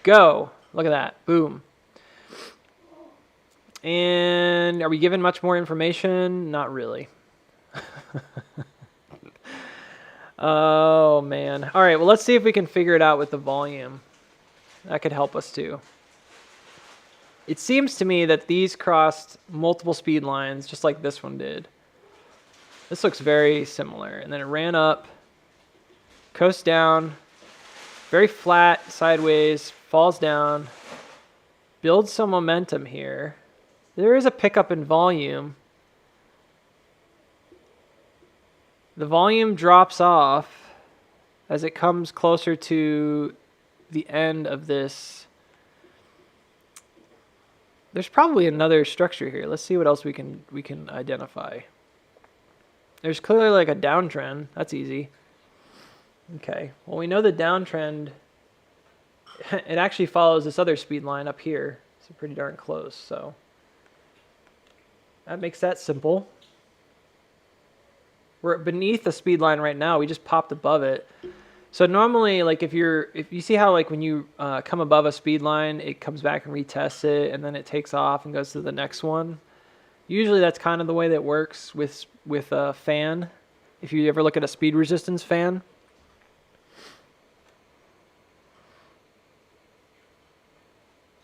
Go. Look at that. Boom. And are we given much more information? Not really. Oh, man. All right, well, let's see if we can figure it out with the volume. That could help us too. It seems to me that these crossed multiple speed lines, just like this one did. This looks very similar. And then it ran up, coast down, very flat, sideways, falls down, builds some momentum here. There is a pickup in volume. The volume drops off as it comes closer to the end of this. There's probably another structure here. Let's see what else we can identify. There's clearly like a downtrend. That's easy. Okay. Well, we know the downtrend, it actually follows this other speed line up here. It's pretty darn close. So that makes that simple. We're beneath the speed line right now. We just popped above it. So normally, like if you see how like when you come above a speed line, it comes back and retests it, and then it takes off and goes to the next one. Usually that's kind of the way that it works with a fan. If you ever look at a speed resistance fan.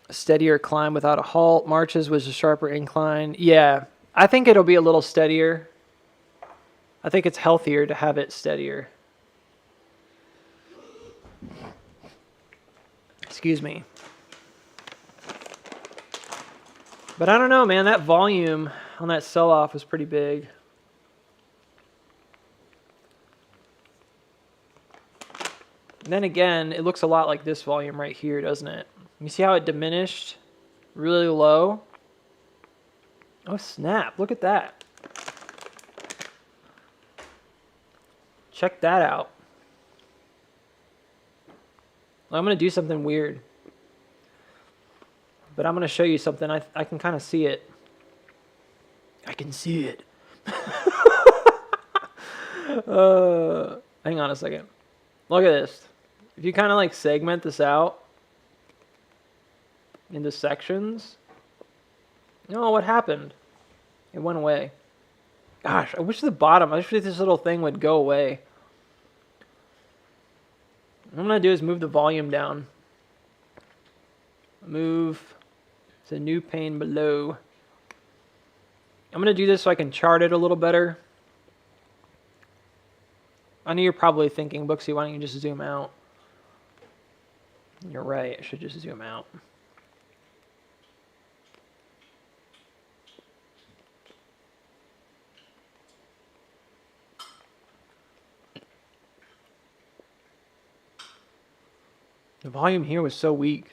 A steadier climb without a halt. Marches was a sharper incline. Yeah, I think it'll be a little steadier. I think it's healthier to have it steadier. Excuse me. But I don't know, man. That volume on that sell-off was pretty big. And then again, it looks a lot like this volume right here, doesn't it? You see how it diminished really low? Oh, snap. Look at that. Check that out. I'm going to do something weird. But I'm going to show you something. I can kind of see it. I can see it. Hang on a second. Look at this. If you kind of like segment this out into sections. Oh, what happened? It went away. Gosh, I wish this little thing would go away. What I'm going to do is move the volume down. Move to new pane below. I'm going to do this so I can chart it a little better. I know you're probably thinking, Booksy, why don't you just zoom out? You're right, I should just zoom out. The volume here was so weak.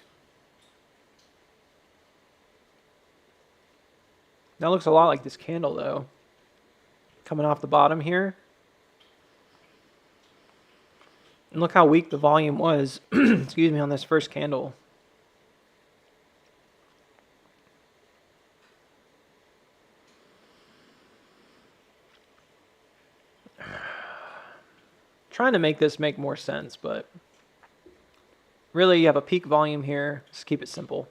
That looks a lot like this candle though. Coming off the bottom here. And look how weak the volume was, excuse me, on this first candle. Trying to make this make more sense, but really you have a peak volume here. Just keep it simple.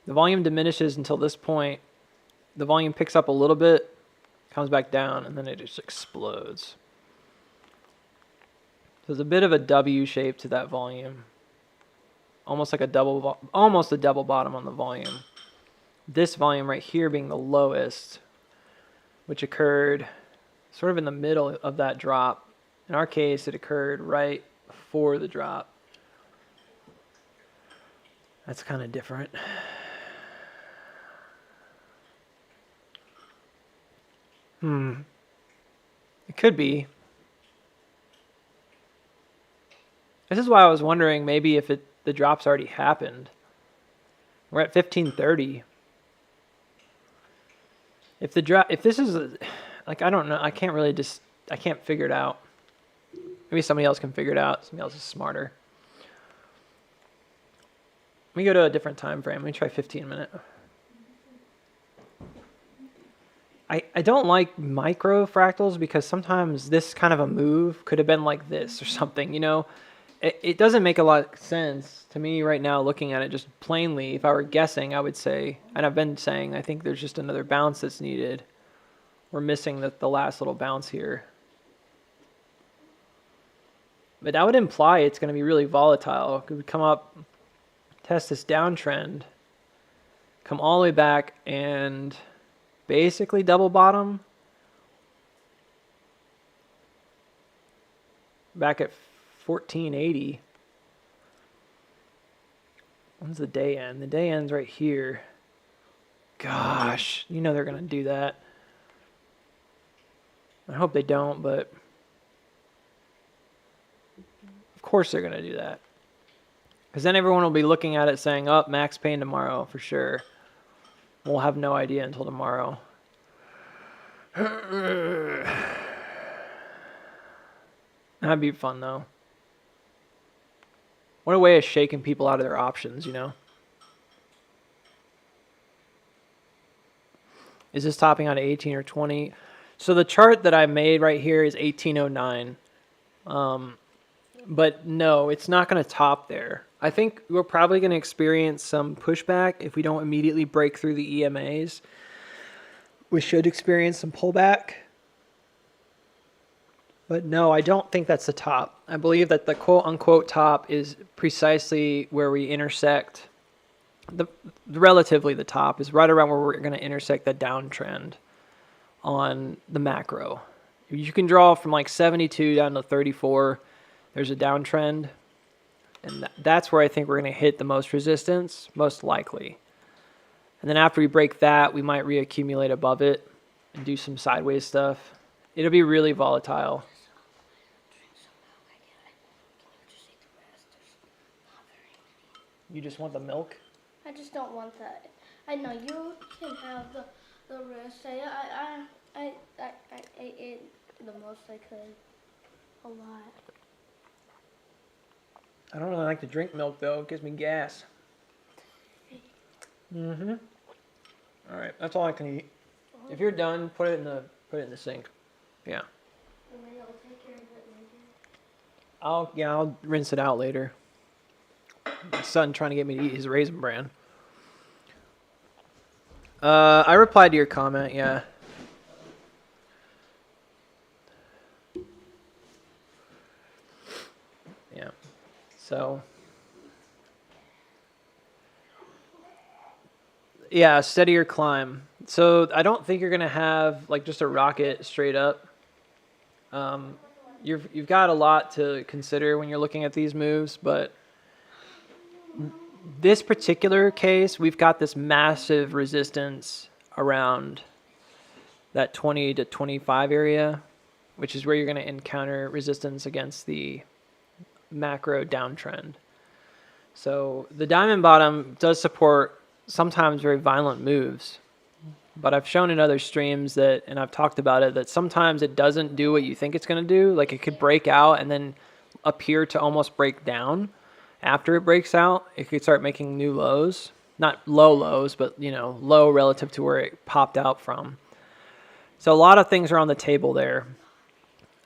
The volume diminishes until this point. The volume picks up a little bit, comes back down, and then it just explodes. So there's a bit of a W shape to that volume. Almost like a double bottom on the volume. This volume right here being the lowest, which occurred sort of in the middle of that drop. In our case, it occurred right before the drop. That's kind of different. It could be. This is why I was wondering maybe if the drop's already happened. We're at 1530. If this is like, I don't know, I can't figure it out. Maybe somebody else can figure it out. Somebody else is smarter. Let me go to a different time frame. Let me try 15 minute. I don't like micro fractals because sometimes this kind of a move could have been like this or something, you know? It doesn't make a lot of sense to me right now looking at it just plainly. If I were guessing, I would say, and I've been saying, I think there's just another bounce that's needed. We're missing the last little bounce here. But that would imply it's going to be really volatile. It would come up, test this downtrend, come all the way back and basically double bottom. Back at 1480. When's the day end? The day ends right here. Gosh, you know they're going to do that. I hope they don't, but of course they're going to do that. Because then everyone will be looking at it saying, oh, max pain tomorrow for sure. We'll have no idea until tomorrow. That'd be fun though. What a way of shaking people out of their options, you know? Is this topping out at 18 or 20? So the chart that I made right here is 1809. But no, it's not going to top there. I think we're probably going to experience some pushback if we don't immediately break through the EMAs. We should experience some pullback. But no, I don't think that's the top. I believe that the quote-unquote top is precisely where we intersect. Relatively the top is right around where we're going to intersect the downtrend on the macro. You can draw from like 72 down to 34. There's a downtrend. And that's where I think we're going to hit the most resistance, most likely. And then after we break that, we might reaccumulate above it and do some sideways stuff. It'll be really volatile. You just want the milk? I just don't want that. I know you can have the rest. I ate the most I could. A lot. I don't really like to drink milk though. It gives me gas. All right, that's all I can eat. If you're done, put it in the sink. Yeah. And then I'll take care of it later. I'll rinse it out later. My son trying to get me to eat his Raisin Bran. I replied to your comment, yeah. Yeah. So yeah, steadier climb. So I don't think you're gonna have like just a rocket straight up. You've got a lot to consider when you're looking at these moves, but this particular case, we've got this massive resistance around that 20 to 25 area, which is where you're going to encounter resistance against the macro downtrend. So the diamond bottom does support sometimes very violent moves, but I've shown in other streams that, and I've talked about it, that sometimes it doesn't do what you think it's going to do. Like it could break out and then appear to almost break down. After it breaks out, it could start making new lows. Not low lows, but low relative to where it popped out from. So a lot of things are on the table there.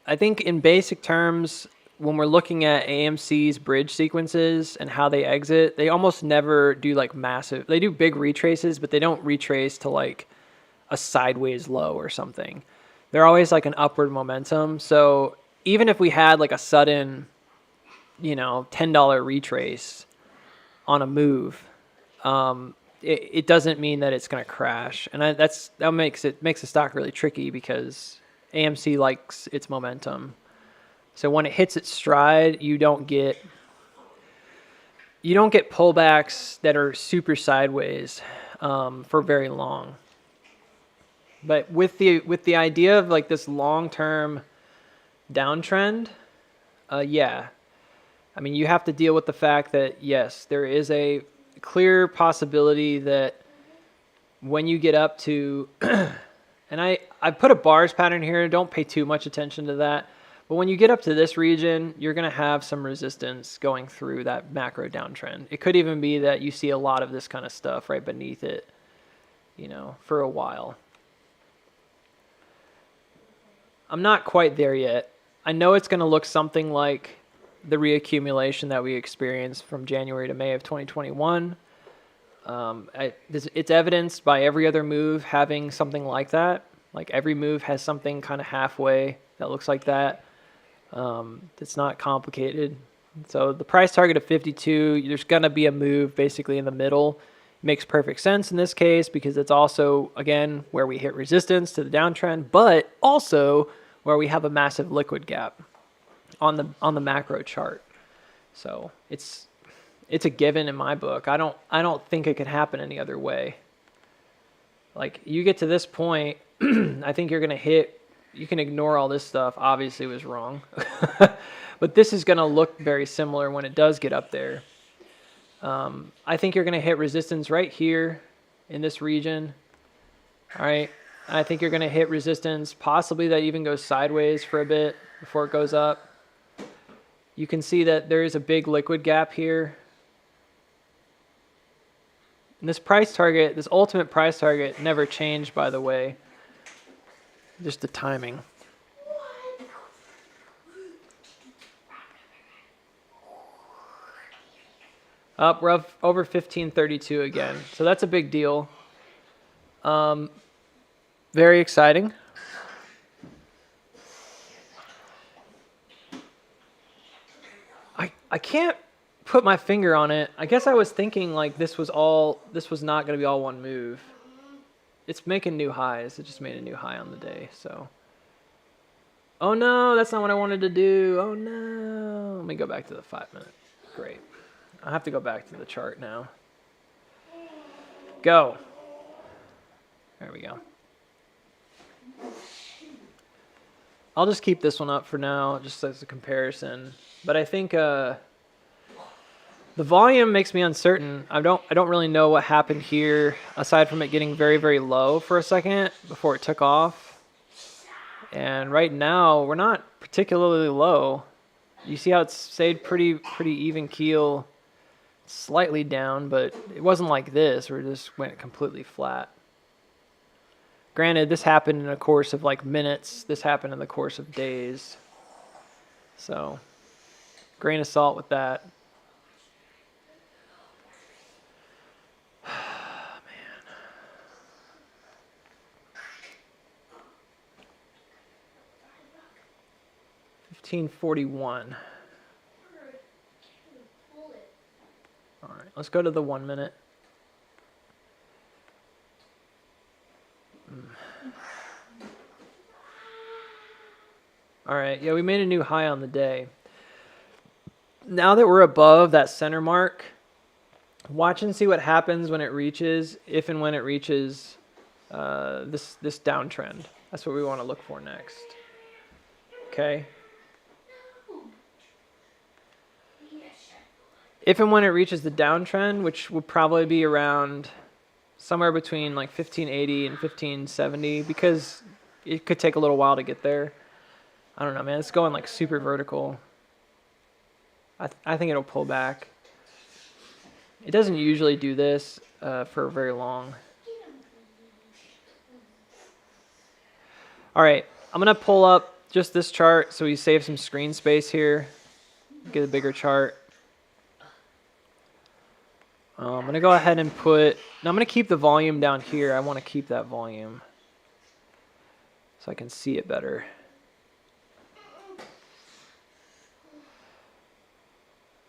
I think in basic terms, when we're looking at AMC's bridge sequences and how they exit, they almost never do like massive. They do big retraces, but they don't retrace to like a sideways low or something. They're always like an upward momentum. So even if we had like a sudden $10 retrace on a move, it doesn't mean that it's going to crash, and that makes the stock really tricky because AMC likes its momentum. So when it hits its stride, you don't get pullbacks that are super sideways for very long. But with the idea of like this long-term downtrend, yeah. I mean, you have to deal with the fact that, yes, there is a clear possibility that when you get up to, and I put a bars pattern here, don't pay too much attention to that, but when you get up to this region, you're going to have some resistance going through that macro downtrend. It could even be that you see a lot of this kind of stuff right beneath it, for a while. I'm not quite there yet. I know it's going to look something like the reaccumulation that we experienced from January to May of 2021. It's evidenced by every other move having something like that. Like every move has something kind of halfway that looks like that. It's not complicated. So the price target of 52, there's going to be a move basically in the middle. It makes perfect sense in this case because it's also, again, where we hit resistance to the downtrend, but also where we have a massive liquid gap on the macro chart. So it's a given in my book. I don't think it could happen any other way. Like you get to this point, I think you're going to hit, you can ignore all this stuff. Obviously it was wrong, but this is going to look very similar when it does get up there. I think you're going to hit resistance right here in this region. All right. I think you're going to hit resistance, possibly that even goes sideways for a bit before it goes up. You can see that there is a big liquid gap here. And this price target, this ultimate price target never changed, by the way. Just the timing. Up, we're up over 1532 again. So that's a big deal. Very exciting. I can't put my finger on it. I guess I was thinking like this was not going to be all one move. It's making new highs. It just made a new high on the day. So, oh no, that's not what I wanted to do. Oh no. Let me go back to the 5 minute. Great. I have to go back to the chart now. Go. There we go. I'll just keep this one up for now, just as a comparison. But I think the volume makes me uncertain. I don't really know what happened here, aside from it getting very, very low for a second before it took off. And right now, we're not particularly low. You see how it's stayed pretty even keel, slightly down, but it wasn't like this where it just went completely flat. Granted, this happened in a course of like minutes. This happened in the course of days. So, grain of salt with that. Man. 1541. All right, let's go to the 1 minute. All right, yeah, we made a new high on the day. Now that we're above that center mark, watch and see what happens when it reaches, if and when it reaches this downtrend. That's what we want to look for next. Okay. If and when it reaches the downtrend, which will probably be around somewhere between like 1580 and 1570, because it could take a little while to get there. I don't know, man. It's going like super vertical. I think it'll pull back. It doesn't usually do this for very long. All right, I'm going to pull up just this chart so we save some screen space here. Get a bigger chart. I'm going to go ahead and put... Now I'm going to keep the volume down here. I want to keep that volume so I can see it better.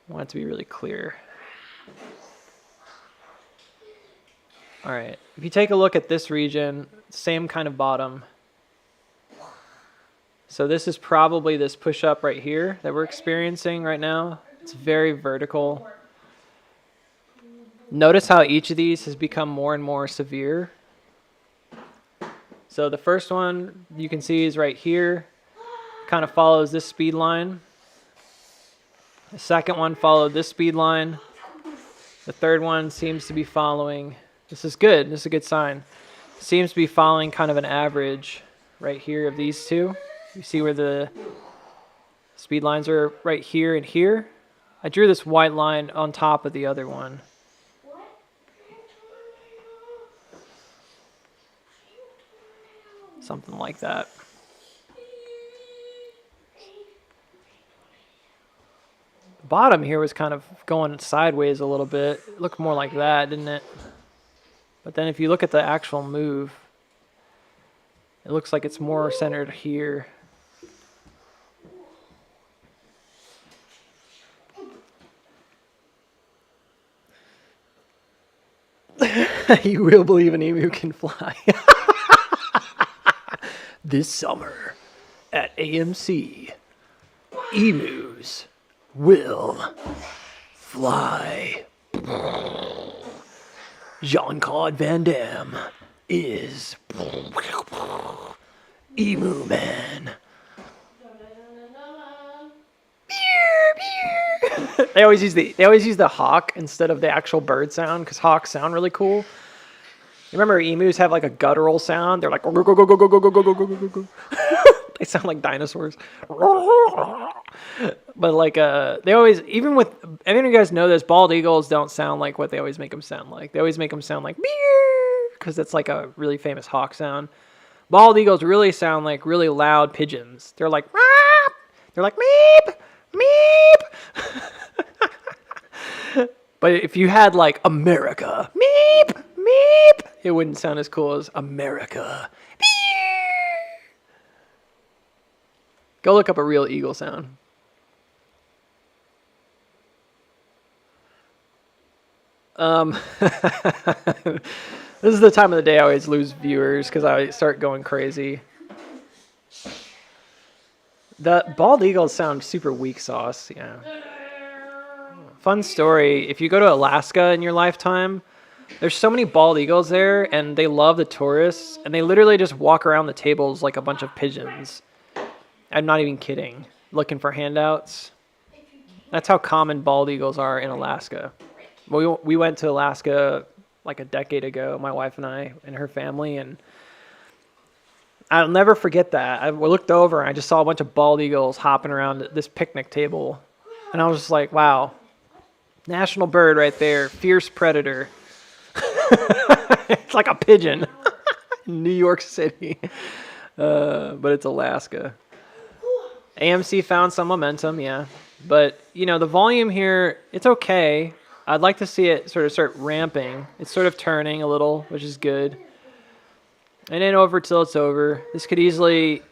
I want it to be really clear. All right, if you take a look at this region, same kind of bottom. So this is probably this push-up right here that we're experiencing right now. It's very vertical. Notice how each of these has become more and more severe. So the first one you can see is right here. Kind of follows this speed line. The second one followed this speed line. The third one seems to be following. This is good. This is a good sign. Seems to be following kind of an average right here of these two. You see where the speed lines are right here and here. I drew this white line on top of the other one. Something like that. The bottom here was kind of going sideways a little bit. It looked more like that, didn't it? But then if you look at the actual move, it looks like it's more centered here. You will believe an emu can fly. This summer at AMC, emus will fly. Jean-Claude Van Damme is Emu Man. They always use the hawk instead of the actual bird sound because hawks sound really cool. You remember emus have like a guttural sound? They're like go go go go go go go go go go go go. They sound like dinosaurs. But like they always, even with, I mean, you guys know this, bald eagles don't sound like what they always make them sound like. They always make them sound like because it's like a really famous hawk sound. Bald eagles really sound like really loud pigeons. They're like meep. They're like meep meep. But if you had like America, meep meep, it wouldn't sound as cool as America. Go look up a real eagle sound. This is the time of the day I always lose viewers because I start going crazy. The bald eagles sound super weak sauce, yeah. Fun story, if you go to Alaska in your lifetime, there's so many bald eagles there, and they love the tourists, and they literally just walk around the tables like a bunch of pigeons. I'm not even kidding. Looking for handouts. That's how common bald eagles are in Alaska. We went to Alaska like a decade ago, my wife and I and her family, and I'll never forget that. I looked over and I just saw a bunch of bald eagles hopping around this picnic table, and I was just like, wow. National bird right there, fierce predator. It's like a pigeon. New York City. But it's Alaska. AMC found some momentum, yeah. But, you know, the volume here, it's okay. I'd like to see it sort of start ramping. It's sort of turning a little, which is good. And then over till it's over. This could easily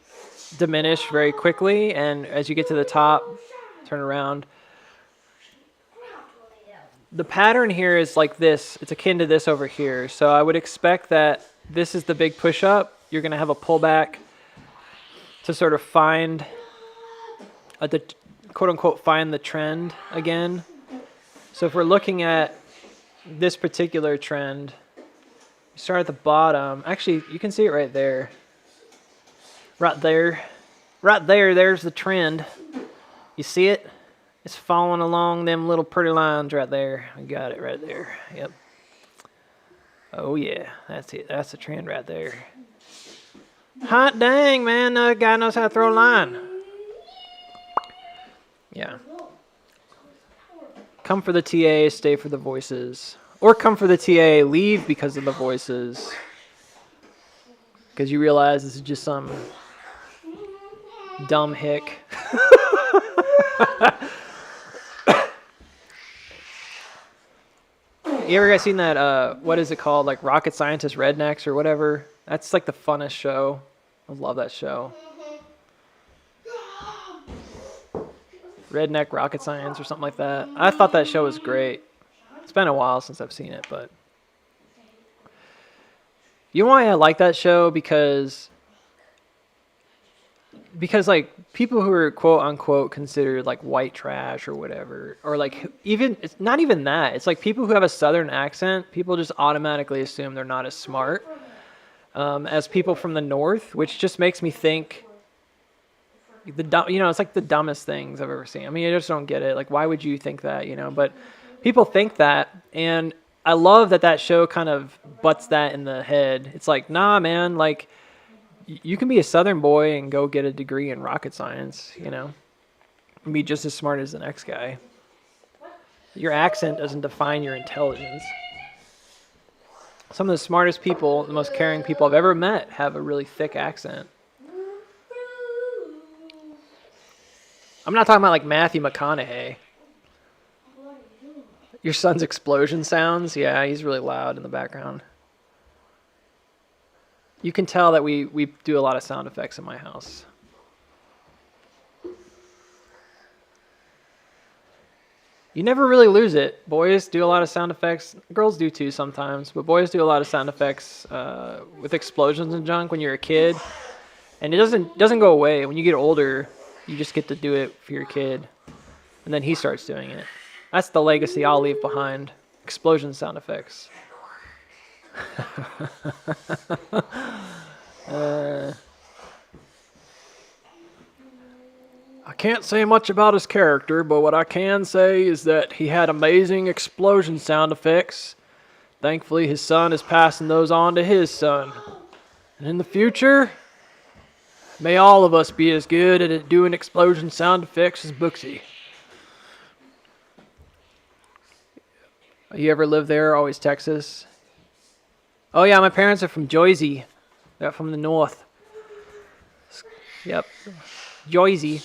diminish very quickly, and as you get to the top, turn around. The pattern here is like this. It's akin to this over here. So I would expect that this is the big push up. You're going to have a pullback to sort of find the quote unquote find the trend again. So if we're looking at this particular trend, you start at the bottom. Actually, you can see it right there. Right there. Right there, there's the trend. You see it? It's following along them little pretty lines right there. I got it right there. Yep. Oh yeah, that's it. That's the trend right there. Hot dang, man. That guy knows how to throw a line. Yeah. Come for the TA, stay for the voices. Or come for the TA, leave because of the voices. Because you realize this is just some dumb hick. You ever guys seen that, what is it called? Like Rocket Scientist Rednecks or whatever? That's like the funnest show. I love that show. Redneck Rocket Science or something like that. I thought that show was great. It's been a while since I've seen it, but you know why I like that show? Because like people who are quote unquote considered like white trash or whatever, or like even it's not even that. It's like people who have a southern accent, people just automatically assume they're not as smart as people from the north, which just makes me think it's like the dumbest things I've ever seen. I mean, I just don't get it. Like, why would you think that, you know? But people think that, and I love that show kind of butts that in the head. It's like, nah, man, like, you can be a southern boy and go get a degree in rocket science, you know? And be just as smart as the next guy. Your accent doesn't define your intelligence. Some of the smartest people, the most caring people I've ever met have a really thick accent. I'm not talking about like Matthew McConaughey. Your son's explosion sounds? Yeah, he's really loud in the background. You can tell that we do a lot of sound effects in my house. You never really lose it. Boys do a lot of sound effects. Girls do too sometimes, but boys do a lot of sound effects with explosions and junk when you're a kid. And it doesn't go away. When you get older, you just get to do it for your kid. And then he starts doing it. That's the legacy I'll leave behind. Explosion sound effects. I can't say much about his character, but what I can say is that he had amazing explosion sound effects. Thankfully, his son is passing those on to his son. And in the future, may all of us be as good at doing explosion sound effects as Booksy. You ever lived there? Always Texas? Oh yeah, my parents are from Jersey. They're from the north. Yep. Jersey.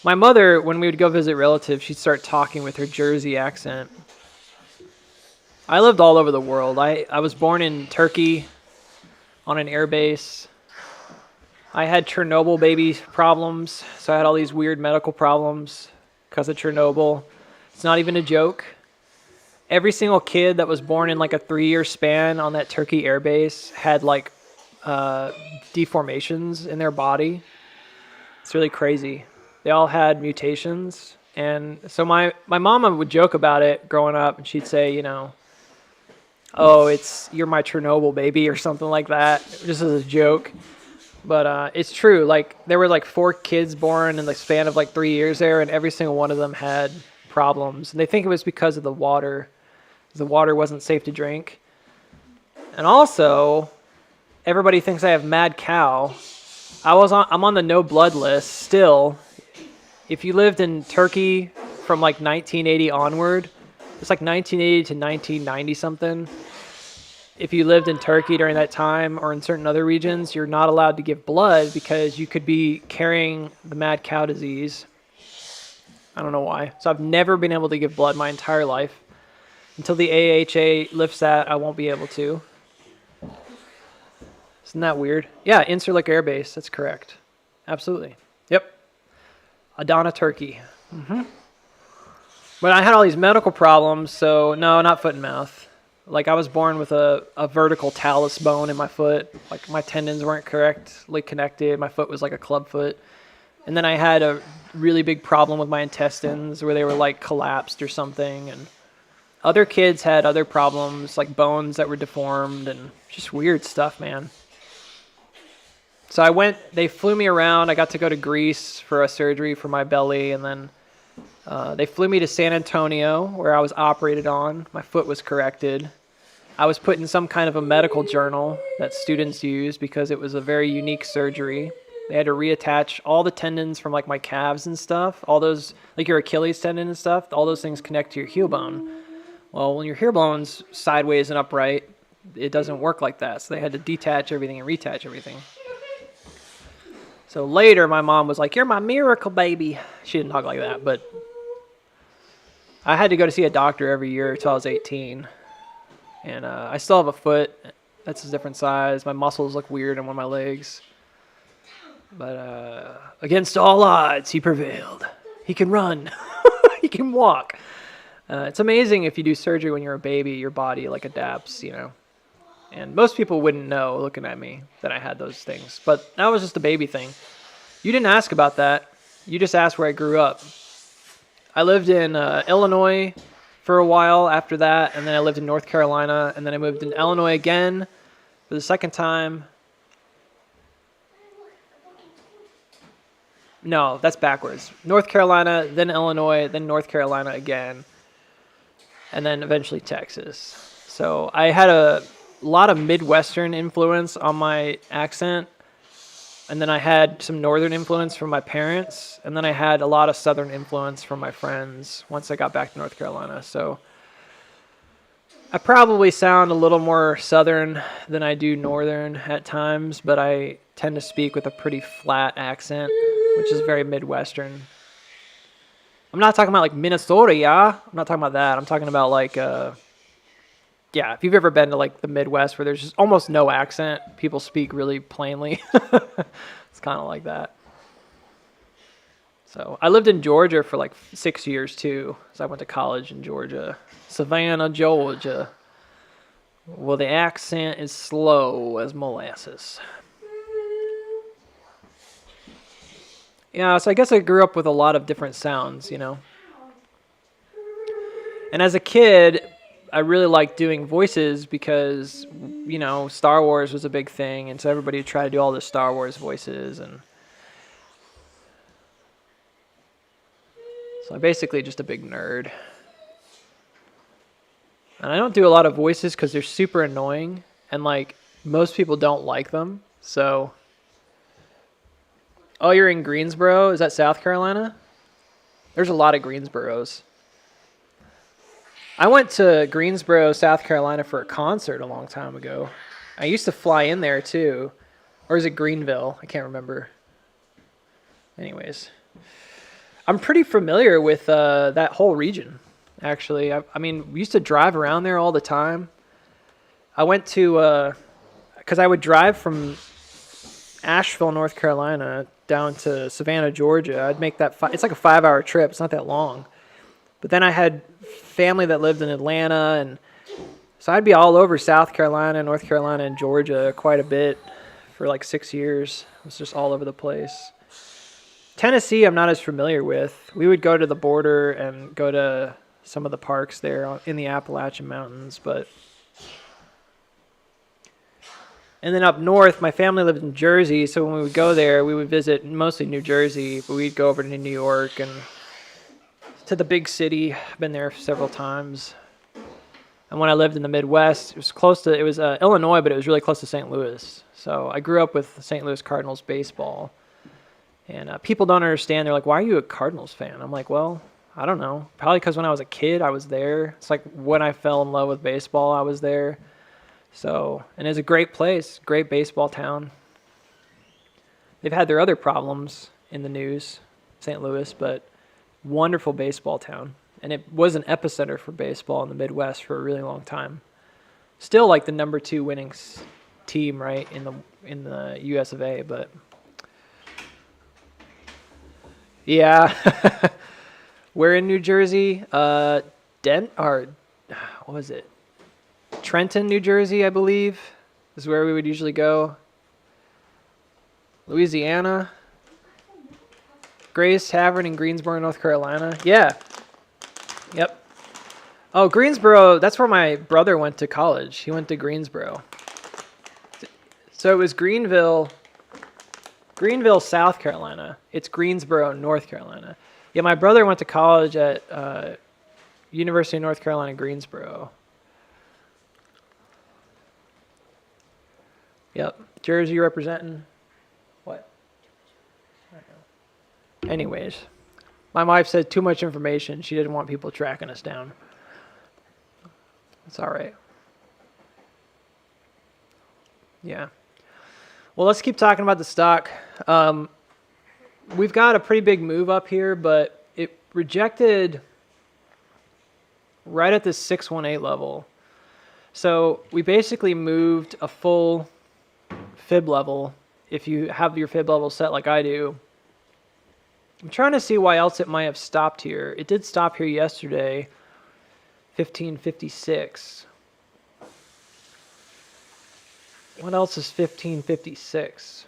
My mother, when we would go visit relatives, she'd start talking with her Jersey accent. I lived all over the world. I was born in Turkey on an air base. I had Chernobyl baby problems, so I had all these weird medical problems because of Chernobyl. It's not even a joke. Every single kid that was born in like a 3-year span on that Turkey air base had like deformations in their body. It's really crazy. They all had mutations. And so my mama would joke about it growing up, and she'd say, you know, oh, you're my Chernobyl baby or something like that, just as a joke. But it's true. Like, there were like 4 kids born in the span of like 3 years there, and every single one of them had problems. And they think it was because of the water. The water wasn't safe to drink. And also, everybody thinks I have mad cow. I'm on the no blood list still. If you lived in Turkey from like 1980 onward, it's like 1980 to 1990 something. if you lived in Turkey during that time or in certain other regions, you're not allowed to give blood because you could be carrying the mad cow disease. I don't know why. So I've never been able to give blood my entire life. Until the AHA lifts that, I won't be able to. Isn't that weird? Yeah, Incirlik Air Base. That's correct. Absolutely. Yep. Adana, Turkey. But I had all these medical problems, so no, not foot and mouth. Like I was born with a vertical talus bone in my foot. Like my tendons weren't correctly connected. My foot was like a club foot. And then I had a really big problem with my intestines where they were like collapsed or something. And other kids had other problems like bones that were deformed and just weird stuff, man. So they flew me around. I got to go to Greece for a surgery for my belly. And then they flew me to San Antonio where I was operated on. My foot was corrected. I was put in some kind of a medical journal that students use because it was a very unique surgery. They had to reattach all the tendons from like my calves and stuff. All those, like your Achilles tendon and stuff, all those things connect to your heel bone. Well, when your heel bone's sideways and upright, it doesn't work like that. So they had to detach everything and reattach everything. So later, my mom was like, "You're my miracle baby." She didn't talk like that, but I had to go to see a doctor every year until I was 18. And I still have a foot that's a different size. My muscles look weird on one of my legs. But against all odds, he prevailed. He can run. He can walk. It's amazing if you do surgery when you're a baby, your body like adapts, you know. And most people wouldn't know looking at me that I had those things. But that was just a baby thing. You didn't ask about that. You just asked where I grew up. I lived in Illinois for a while after that, and then I lived in North Carolina, and then I moved in Illinois again for the second time. No, that's backwards. North Carolina, then Illinois, then North Carolina again, and then eventually Texas. So I had a lot of Midwestern influence on my accent, and then I had some Northern influence from my parents, and then I had a lot of Southern influence from my friends once I got back to North Carolina. So I probably sound a little more Southern than I do Northern at times, but I tend to speak with a pretty flat accent, which is very Midwestern. I'm not talking about like Minnesota, yeah? I'm not talking about that. I'm talking about like, yeah, if you've ever been to like the Midwest where there's just almost no accent, people speak really plainly. It's kind of like that. So I lived in Georgia for like 6 years too. So I went to college in Georgia, Savannah, Georgia. Well, the accent is slow as molasses. Yeah, so I guess I grew up with a lot of different sounds, you know. And as a kid, I really liked doing voices because, you know, Star Wars was a big thing, and so everybody would try to do all the Star Wars voices, and so I'm basically just a big nerd. And I don't do a lot of voices because they're super annoying, and like most people don't like them. So, oh, you're in Greensboro? Is that South Carolina? There's a lot of Greensboros. I went to Greensboro, South Carolina for a concert a long time ago. I used to fly in there too. Or is it Greenville? I can't remember. Anyways. I'm pretty familiar with that whole region, actually. I mean, we used to drive around there all the time. I went to, because I would drive from Asheville, North Carolina, down to Savannah, Georgia. I'd make that, it's like a 5-hour trip. It's not that long. But then I had family that lived in Atlanta, and so I'd be all over South Carolina, North Carolina, and Georgia quite a bit for like 6 years. It was just all over the place. Tennessee, I'm not as familiar with. We would go to the border and go to some of the parks there in the Appalachian Mountains, but... And then up north, my family lived in Jersey, so when we would go there, we would visit mostly New Jersey, but we'd go over to New York and to the big city. I've been there several times. And when I lived in the Midwest, it was Illinois, but it was really close to St. Louis. So I grew up with St. Louis Cardinals baseball. And people don't understand. They're like, "Why are you a Cardinals fan?" I'm like, well, I don't know. Probably because when I was a kid, I was there. It's like when I fell in love with baseball, I was there. So, and it's a great place, great baseball town. They've had their other problems in the news, St. Louis, but wonderful baseball town. And it was an epicenter for baseball in the Midwest for a really long time. Still like the number 2 winning team, right, in the US of A, but yeah. We're in New Jersey. What was it? Trenton, New Jersey, I believe, is where we would usually go. Louisiana. Gray's Tavern in Greensboro, North Carolina. Yeah. Yep. Oh, Greensboro, that's where my brother went to college. He went to Greensboro. So it was Greenville, South Carolina. It's Greensboro, North Carolina. Yeah, my brother went to college at University of North Carolina, Greensboro. Yep. Jersey representing. What? I don't know. Anyways, my wife said too much information. She didn't want people tracking us down. It's all right. Yeah. Well, let's keep talking about the stock. We've got a pretty big move up here, but it rejected right at this 618 level. So we basically moved a full fib level. If you have your fib level set like I do, I'm trying to see why else it might have stopped here. It did stop here yesterday, 1556. What else is 1556?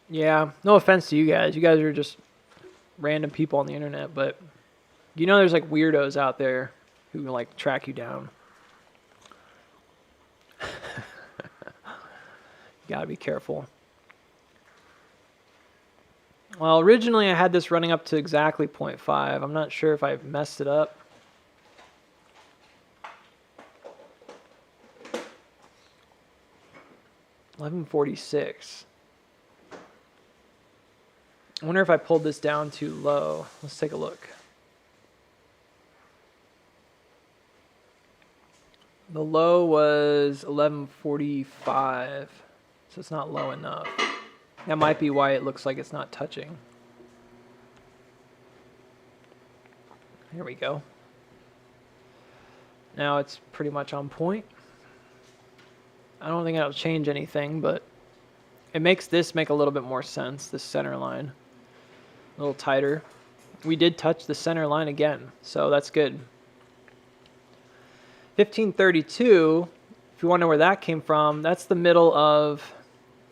Yeah, no offense to you guys. You guys are just random people on the internet, but you know there's like weirdos out there who like track you down. You gotta be careful. Well, originally I had this running up to exactly 0.5. I'm not sure if I messed it up. $11.46. I wonder if I pulled this down too low. Let's take a look. The low was 11.45, so it's not low enough. That might be why it looks like it's not touching. Here we go. Now it's pretty much on point. I don't think that'll change anything, but it makes this make a little bit more sense, this center line. A little tighter. We did touch the center line again, so that's good. 1532, if you wonder where that came from, that's the middle of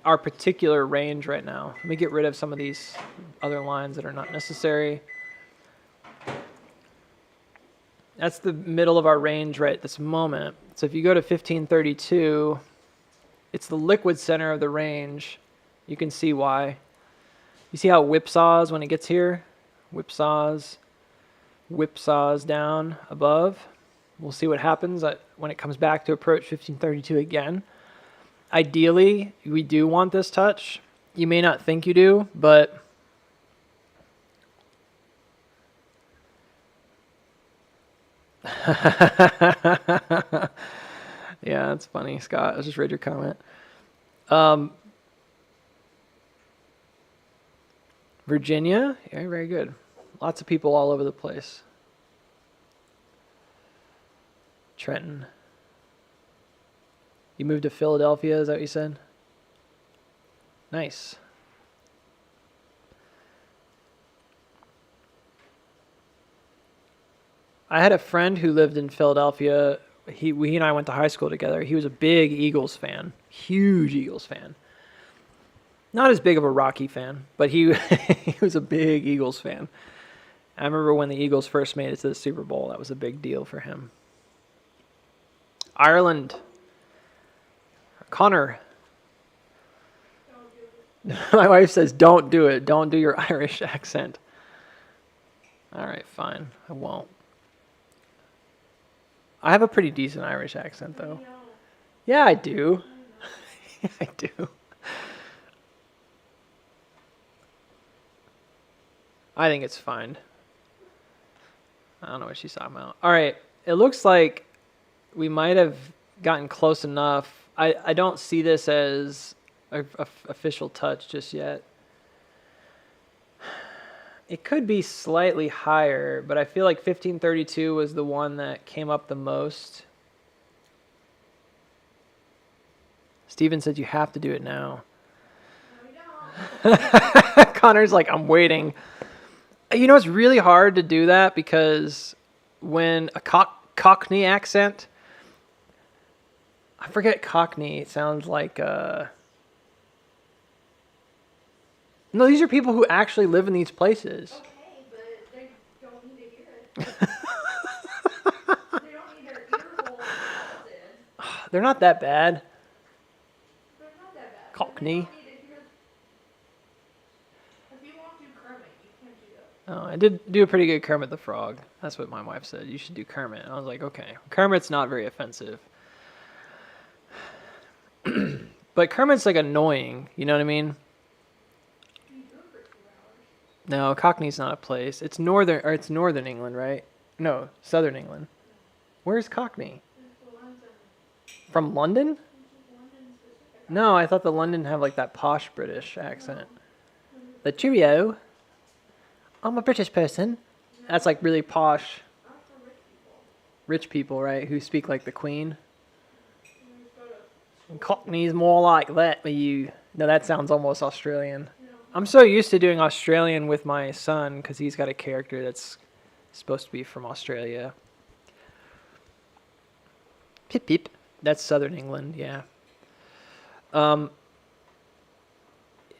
our particular range right now. Let me get rid of some of these other lines that are not necessary. That's the middle of our range right at this moment. So if you go to 1532, it's the liquid center of the range. You can see why. You see how it whipsaws when it gets here? Whipsaws down above. We'll see what happens when it comes back to approach 1532 again. Ideally, we do want this touch. You may not think you do, but yeah, that's funny, Scott. I just read your comment. Virginia, yeah, very good. Lots of people all over the place. Trenton. You moved to Philadelphia, is that what you said? Nice. I had a friend who lived in Philadelphia. He and I went to high school together. He was a big Eagles fan. Huge Eagles fan. Not as big of a Rocky fan, but he was a big Eagles fan. I remember when the Eagles first made it to the Super Bowl. That was a big deal for him. Ireland. Connor. My wife says, don't do it. Don't do your Irish accent. All right, fine. I won't. I have a pretty decent Irish accent, though. Yeah, I do. Yeah, I do. I think it's fine. I don't know what she's talking about. All right. It looks like we might have gotten close enough. I don't see this as a official touch just yet. It could be slightly higher, but I feel like 1532 was the one that came up the most. Steven said you have to do it now. No, we don't. Connor's like, I'm waiting. You know, it's really hard to do that because when a Cockney accent, I forget Cockney, it sounds like... No, these are people who actually live in these places. Okay, but they don't need to hear it. They don't need their ear holes melted. They're not that bad. They're not that bad. Cockney. They don't need to hear. If you want to Kermit, you can't do that. Oh, I did do a pretty good Kermit the Frog. That's what my wife said. You should do Kermit. I was like, okay. Kermit's not very offensive. But Kermit's like annoying. You know what I mean? No, Cockney's not a place. It's northern England, right? No, southern England. Where's Cockney? From London? No, I thought the London have like that posh British accent. The cheerio. I'm a British person. That's like really posh. Rich people, right? Who speak like the Queen. And Cockney's more like that, but you... No, that sounds almost Australian. I'm so used to doing Australian with my son because he's got a character that's supposed to be from Australia. Pip pip. That's southern England, yeah.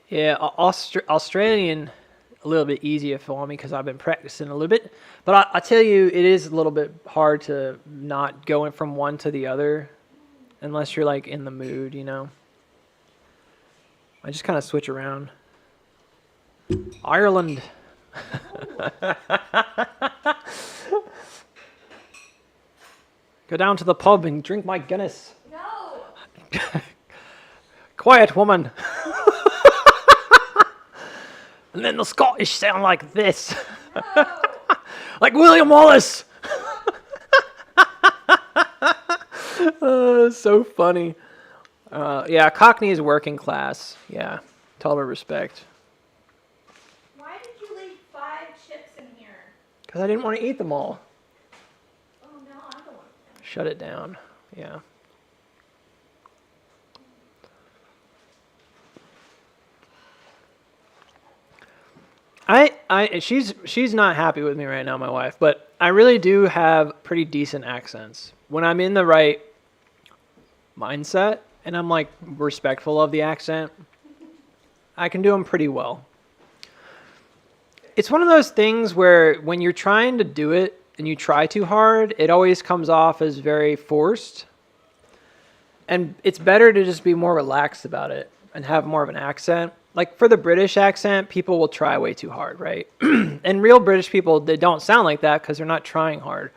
Yeah, Australian a little bit easier for me because I've been practicing a little bit. But I tell you, it is a little bit hard to not go from one to the other unless you're like in the mood, you know. I just kind of switch around. Ireland. Go down to the pub and drink my Guinness. No. Quiet, woman. And then the Scottish sound like this. No. Like William Wallace. So funny. Yeah, Cockney is working class. Yeah, total respect. Why did you leave 5 chips in here? Because I didn't want to eat them all. Oh no, I don't want them. Shut it down. Yeah. She's not happy with me right now, my wife, but I really do have pretty decent accents. When I'm in the right mindset and I'm like respectful of the accent, I can do them pretty well. It's one of those things where when you're trying to do it and you try too hard, it always comes off as very forced. And it's better to just be more relaxed about it and have more of an accent. Like for the British accent, people will try way too hard, right? And real British people, they don't sound like that because they're not trying hard.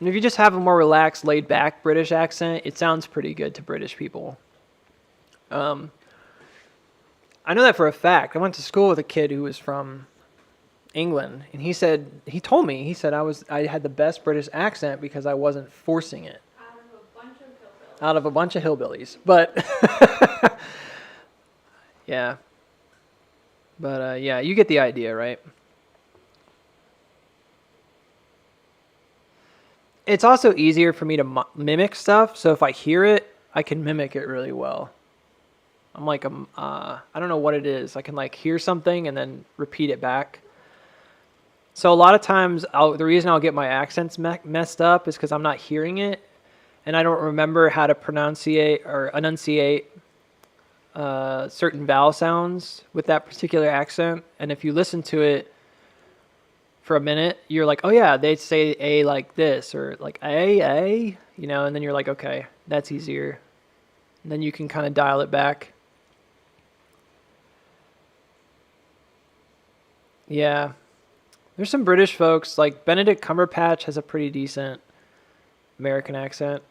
And if you just have a more relaxed, laid-back British accent, it sounds pretty good to British people. I know that for a fact. I went to school with a kid who was from England, and he told me I had the best British accent because I wasn't forcing it. Out of a bunch of hillbillies. But yeah. But yeah, you get the idea, right? It's also easier for me to mimic stuff, so if I hear it, I can mimic it really well. I'm like, I don't know what it is. I can like hear something and then repeat it back. So a lot of times, the reason I'll get my accents messed up is because I'm not hearing it, and I don't remember how to pronunciate or enunciate certain vowel sounds with that particular accent. And if you listen to it for a minute, you're like, oh yeah, they say A like this, or like A, you know, and then you're like, okay, that's easier. And then you can kind of dial it back. Yeah. There's some British folks, like Benedict Cumberbatch has a pretty decent American accent.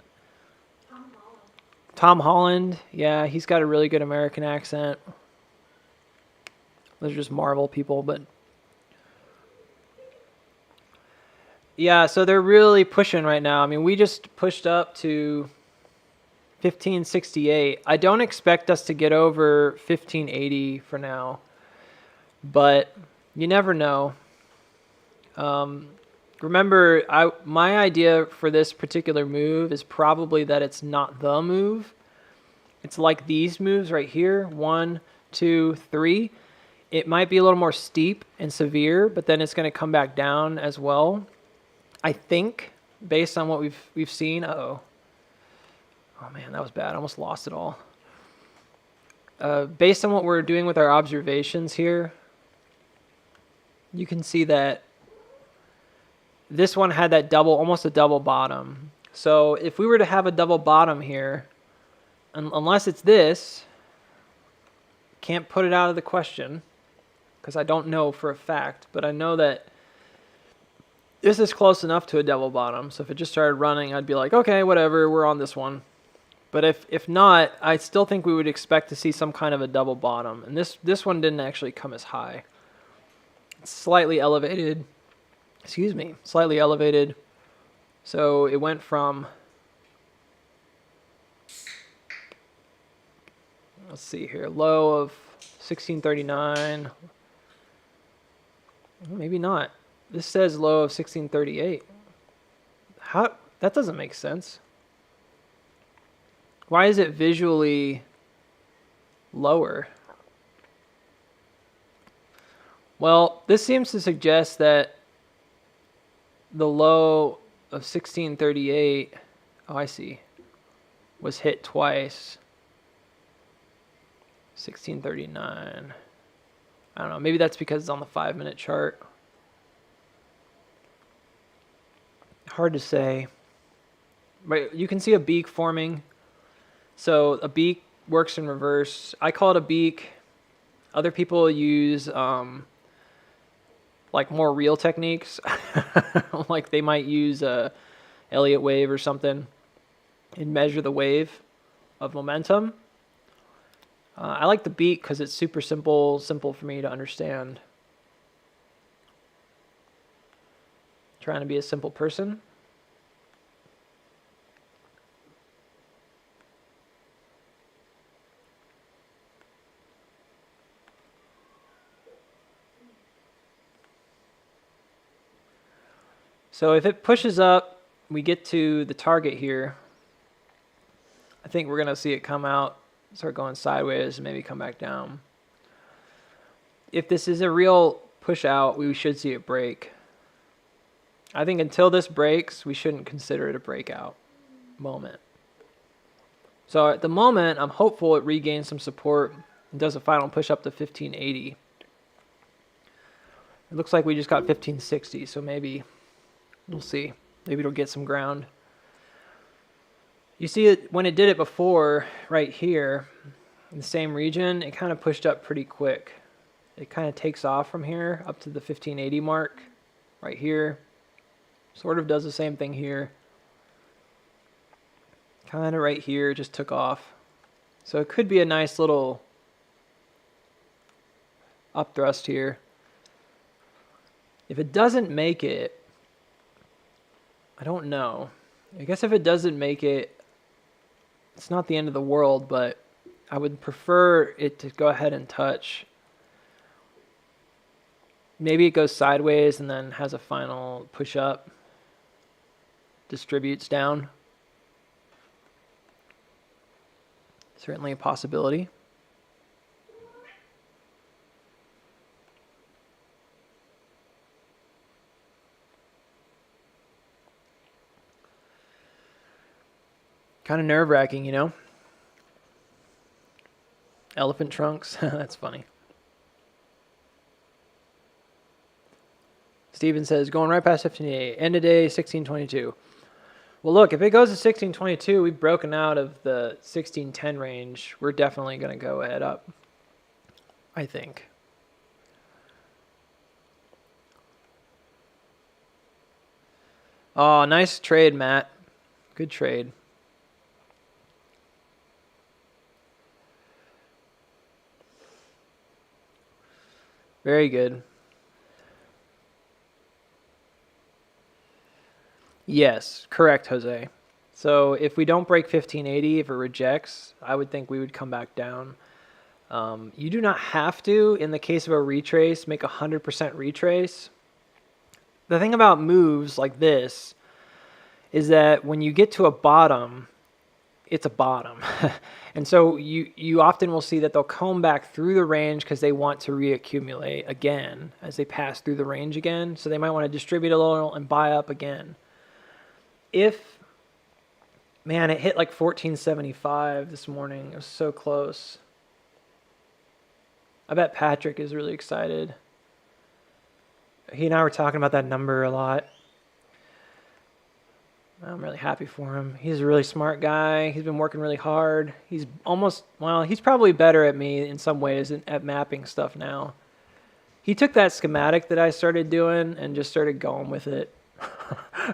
Tom Holland, yeah, he's got a really good American accent. Those are just Marvel people, but yeah, so they're really pushing right now. I mean, we just pushed up to 1568. I don't expect us to get over 1580 for now, but you never know. Remember, my idea for this particular move is probably that it's not the move. It's like these moves right here, 1, 2, 3. It might be a little more steep and severe, but then it's going to come back down as well. I think, based on what we've seen. Oh man, that was bad. I almost lost it all. Based on what we're doing with our observations here, you can see that this one had that almost a double bottom. So if we were to have a double bottom here, unless it's this, can't put it out of the question because I don't know for a fact, but I know that this is close enough to a double bottom. So if it just started running, I'd be like, okay, whatever, we're on this one. But if not, I still think we would expect to see some kind of a double bottom. And this one didn't actually come as high. It's slightly elevated. Slightly elevated. So it went from, let's see here, low of 1639. Maybe not. This says low of 1638. How? That doesn't make sense. Why is it visually lower? Well, this seems to suggest that the low of 1638, oh, I see, was hit twice. 1639. I don't know. Maybe that's because it's on the 5-minute chart. Hard to say. But you can see a beak forming. So a beak works in reverse. I call it a beak. Other people use like more real techniques. Like they might use a Elliott wave or something and measure the wave of momentum. I like the beak because it's super simple for me to understand. Trying to be a simple person. So if it pushes up, we get to the target here. I think we're going to see it come out, start going sideways, and maybe come back down. If this is a real push out, we should see it break. I think until this breaks, we shouldn't consider it a breakout moment. So at the moment, I'm hopeful it regains some support and does a final push up to 1580. It looks like we just got 1560, so maybe we'll see. Maybe it'll get some ground. You see it when it did it before, right here, in the same region, it kind of pushed up pretty quick. It kind of takes off from here up to the 1580 mark, right here. Sort of does the same thing here. Kind of right here, just took off. So it could be a nice little up thrust here. If it doesn't make it, I don't know. I guess if it doesn't make it, it's not the end of the world, but I would prefer it to go ahead and touch. Maybe it goes sideways and then has a final push up, distributes down. Certainly a possibility. Kind of nerve-wracking, you know? Elephant trunks. That's funny. Steven says, going right past 1588. End of day, 1622. Well, look, if it goes to 1622, we've broken out of the 1610 range. We're definitely going to go ahead up, I think. Oh, nice trade, Matt. Good trade. Very good. Yes, correct, Jose. So if we don't break 1580, if it rejects, I would think we would come back down. You do not have to, in the case of a retrace, make 100% retrace. The thing about moves like this is that when you get to a bottom, it's a bottom. And so you often will see that they'll comb back through the range because they want to reaccumulate again as they pass through the range again. So they might want to distribute a little and buy up again. Man, it hit like 1475 this morning. It was so close. I bet Patrick is really excited. He and I were talking about that number a lot. I'm really happy for him. He's a really smart guy. He's been working really hard. He's probably better at me in some ways at mapping stuff now. He took that schematic that I started doing and just started going with it.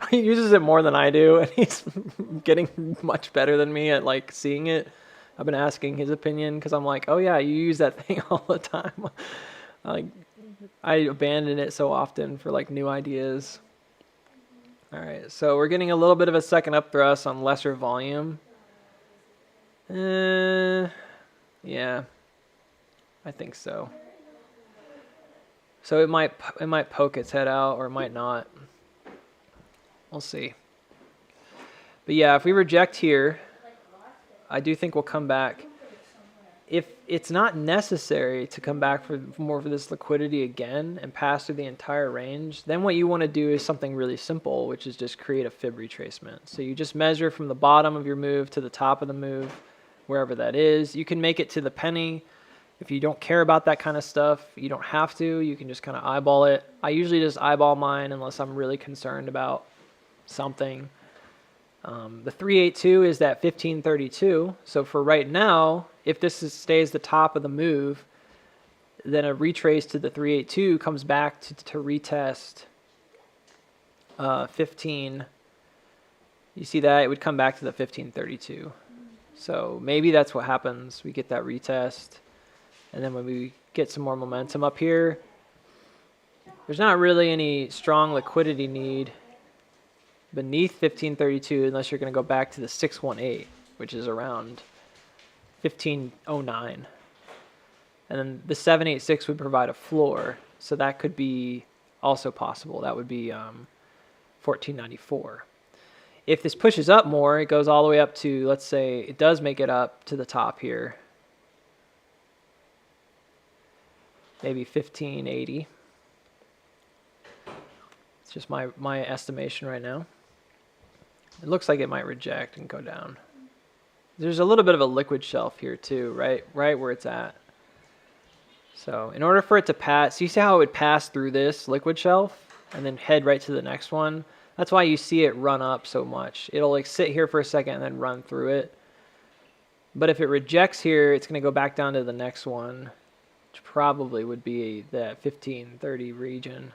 He uses it more than I do, and he's getting much better than me at like seeing it. I've been asking his opinion because I'm like, oh yeah, you use that thing all the time. Like, I abandon it so often for like new ideas. All right, so we're getting a little bit of a second up thrust on lesser volume. Yeah, I think so. So it might poke its head out, or it might not. We'll see. But yeah, if we reject here, I do think we'll come back. If it's not necessary to come back for more of this liquidity again and pass through the entire range, then what you want to do is something really simple, which is just create a fib retracement. So you just measure from the bottom of your move to the top of the move, wherever that is. You can make it to the penny. If you don't care about that kind of stuff, you don't have to. You can just kind of eyeball it. I usually just eyeball mine unless I'm really concerned about something. The 382 is that 1532. So for right now, if this stays the top of the move, then a retrace to the 382 comes back to retest 15. You see that? It would come back to the 1532. So maybe that's what happens. We get that retest. And then when we get some more momentum up here, there's not really any strong liquidity need beneath 1532 unless you're going to go back to the 618, which is around 1509. And then the 786 would provide a floor, so that could be also possible. That would be 1494. If this pushes up more, it goes all the way up to, let's say it does make it up to the top here, maybe 1580. It's just my estimation right now. It looks like it might reject and go down. There's a little bit of a liquid shelf here too, right where it's at. So in order for it to pass, you see how it would pass through this liquid shelf and then head right to the next one? That's why you see it run up so much. It'll like sit here for a second and then run through it. But if it rejects here, it's going to go back down to the next one, which probably would be that 1530 region.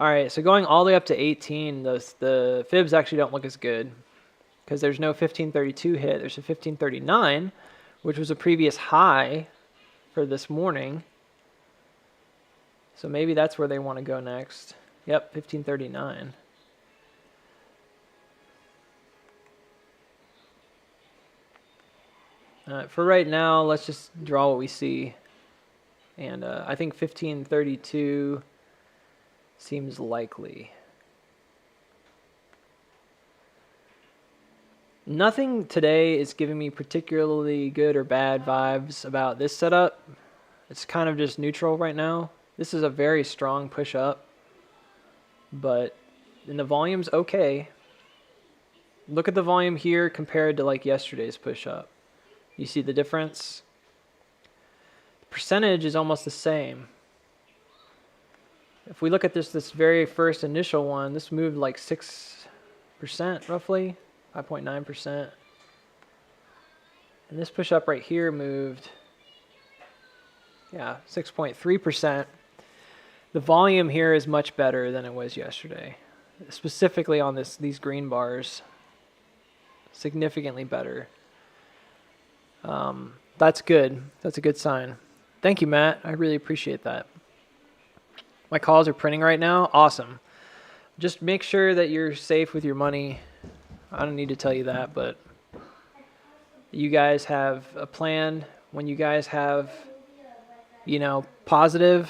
All right, so going all the way up to 18, the fibs actually don't look as good because there's no 1532 hit. There's a 1539, which was a previous high for this morning. So maybe that's where they want to go next. Yep, 1539. For right now, let's just draw what we see. And I think 1532 seems likely. Nothing today is giving me particularly good or bad vibes about this setup. It's kind of just neutral right now. This is a very strong push up, but and the volume's okay. Look at the volume here compared to like yesterday's push up. You see the difference? The percentage is almost the same. If we look at this very first initial one, this moved like 6% roughly, 5.9%. And this push up right here moved, 6.3%. The volume here is much better than it was yesterday. Specifically on these green bars, significantly better. That's good. That's a good sign. Thank you, Matt. I really appreciate that. My calls are printing right now. Awesome. Just make sure that you're safe with your money. I don't need to tell you that, but you guys have a plan. When you guys have, you know, positive,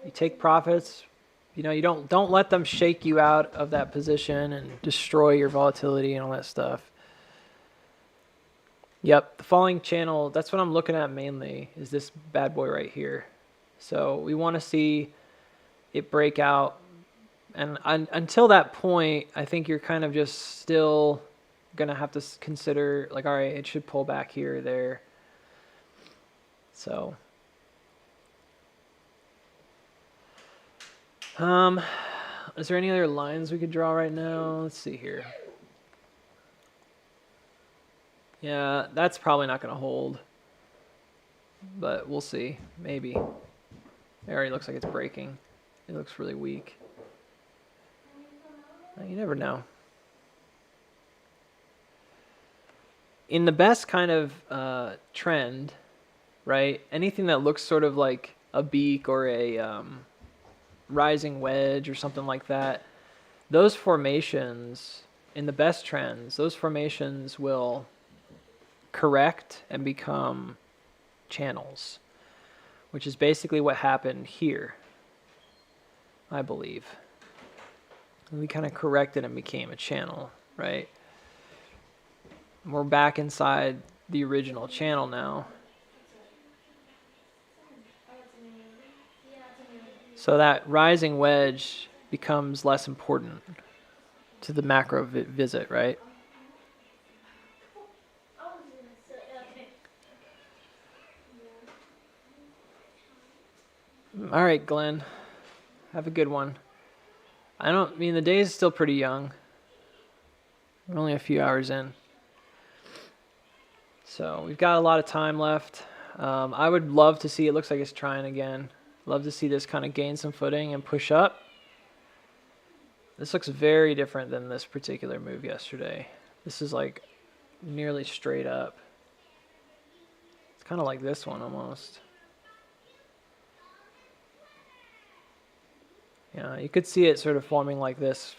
you take profits. You know, you don't let them shake you out of that position and destroy your volatility and all that stuff. Yep, the falling channel, that's what I'm looking at mainly, is this bad boy right here. So we want to see it break out. And until that point, I think you're kind of just still going to have to consider, like, all right, it should pull back here or there. So, is there any other lines we could draw right now? Let's see here. Yeah, that's probably not going to hold. But we'll see. Maybe. It already looks like it's breaking. It looks really weak. You never know. In the best kind of trend, right? Anything that looks sort of like a beak or a rising wedge or something like that, those formations, in the best trends, those formations will correct and become channels, which is basically what happened here, I believe. We kind of corrected and became a channel, right? We're back inside the original channel now. So that rising wedge becomes less important to the macro visit, right? All right, Glenn. Have a good one. I mean, the day is still pretty young. We're only a few hours in. So we've got a lot of time left. I would love to see, it looks like it's trying again. Love to see this kind of gain some footing and push up. This looks very different than this particular move yesterday. This is like nearly straight up. It's kind of like this one almost. Yeah, you could see it sort of forming like this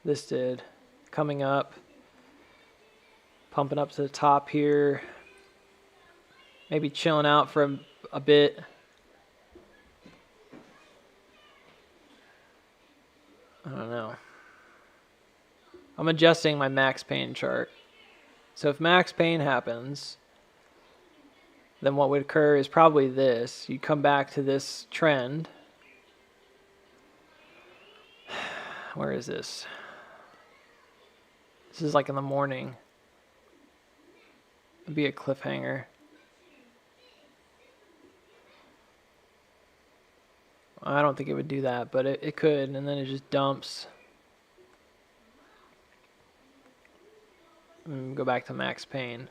did, coming up, pumping up to the top here, maybe chilling out for a bit. I don't know. I'm adjusting my max pain chart. So if max pain happens, then what would occur is probably this. You come back to this trend. Where is this? This is like in the morning. It'd be a cliffhanger. I don't think it would do that, but it could, and then it just dumps. And go back to max pain.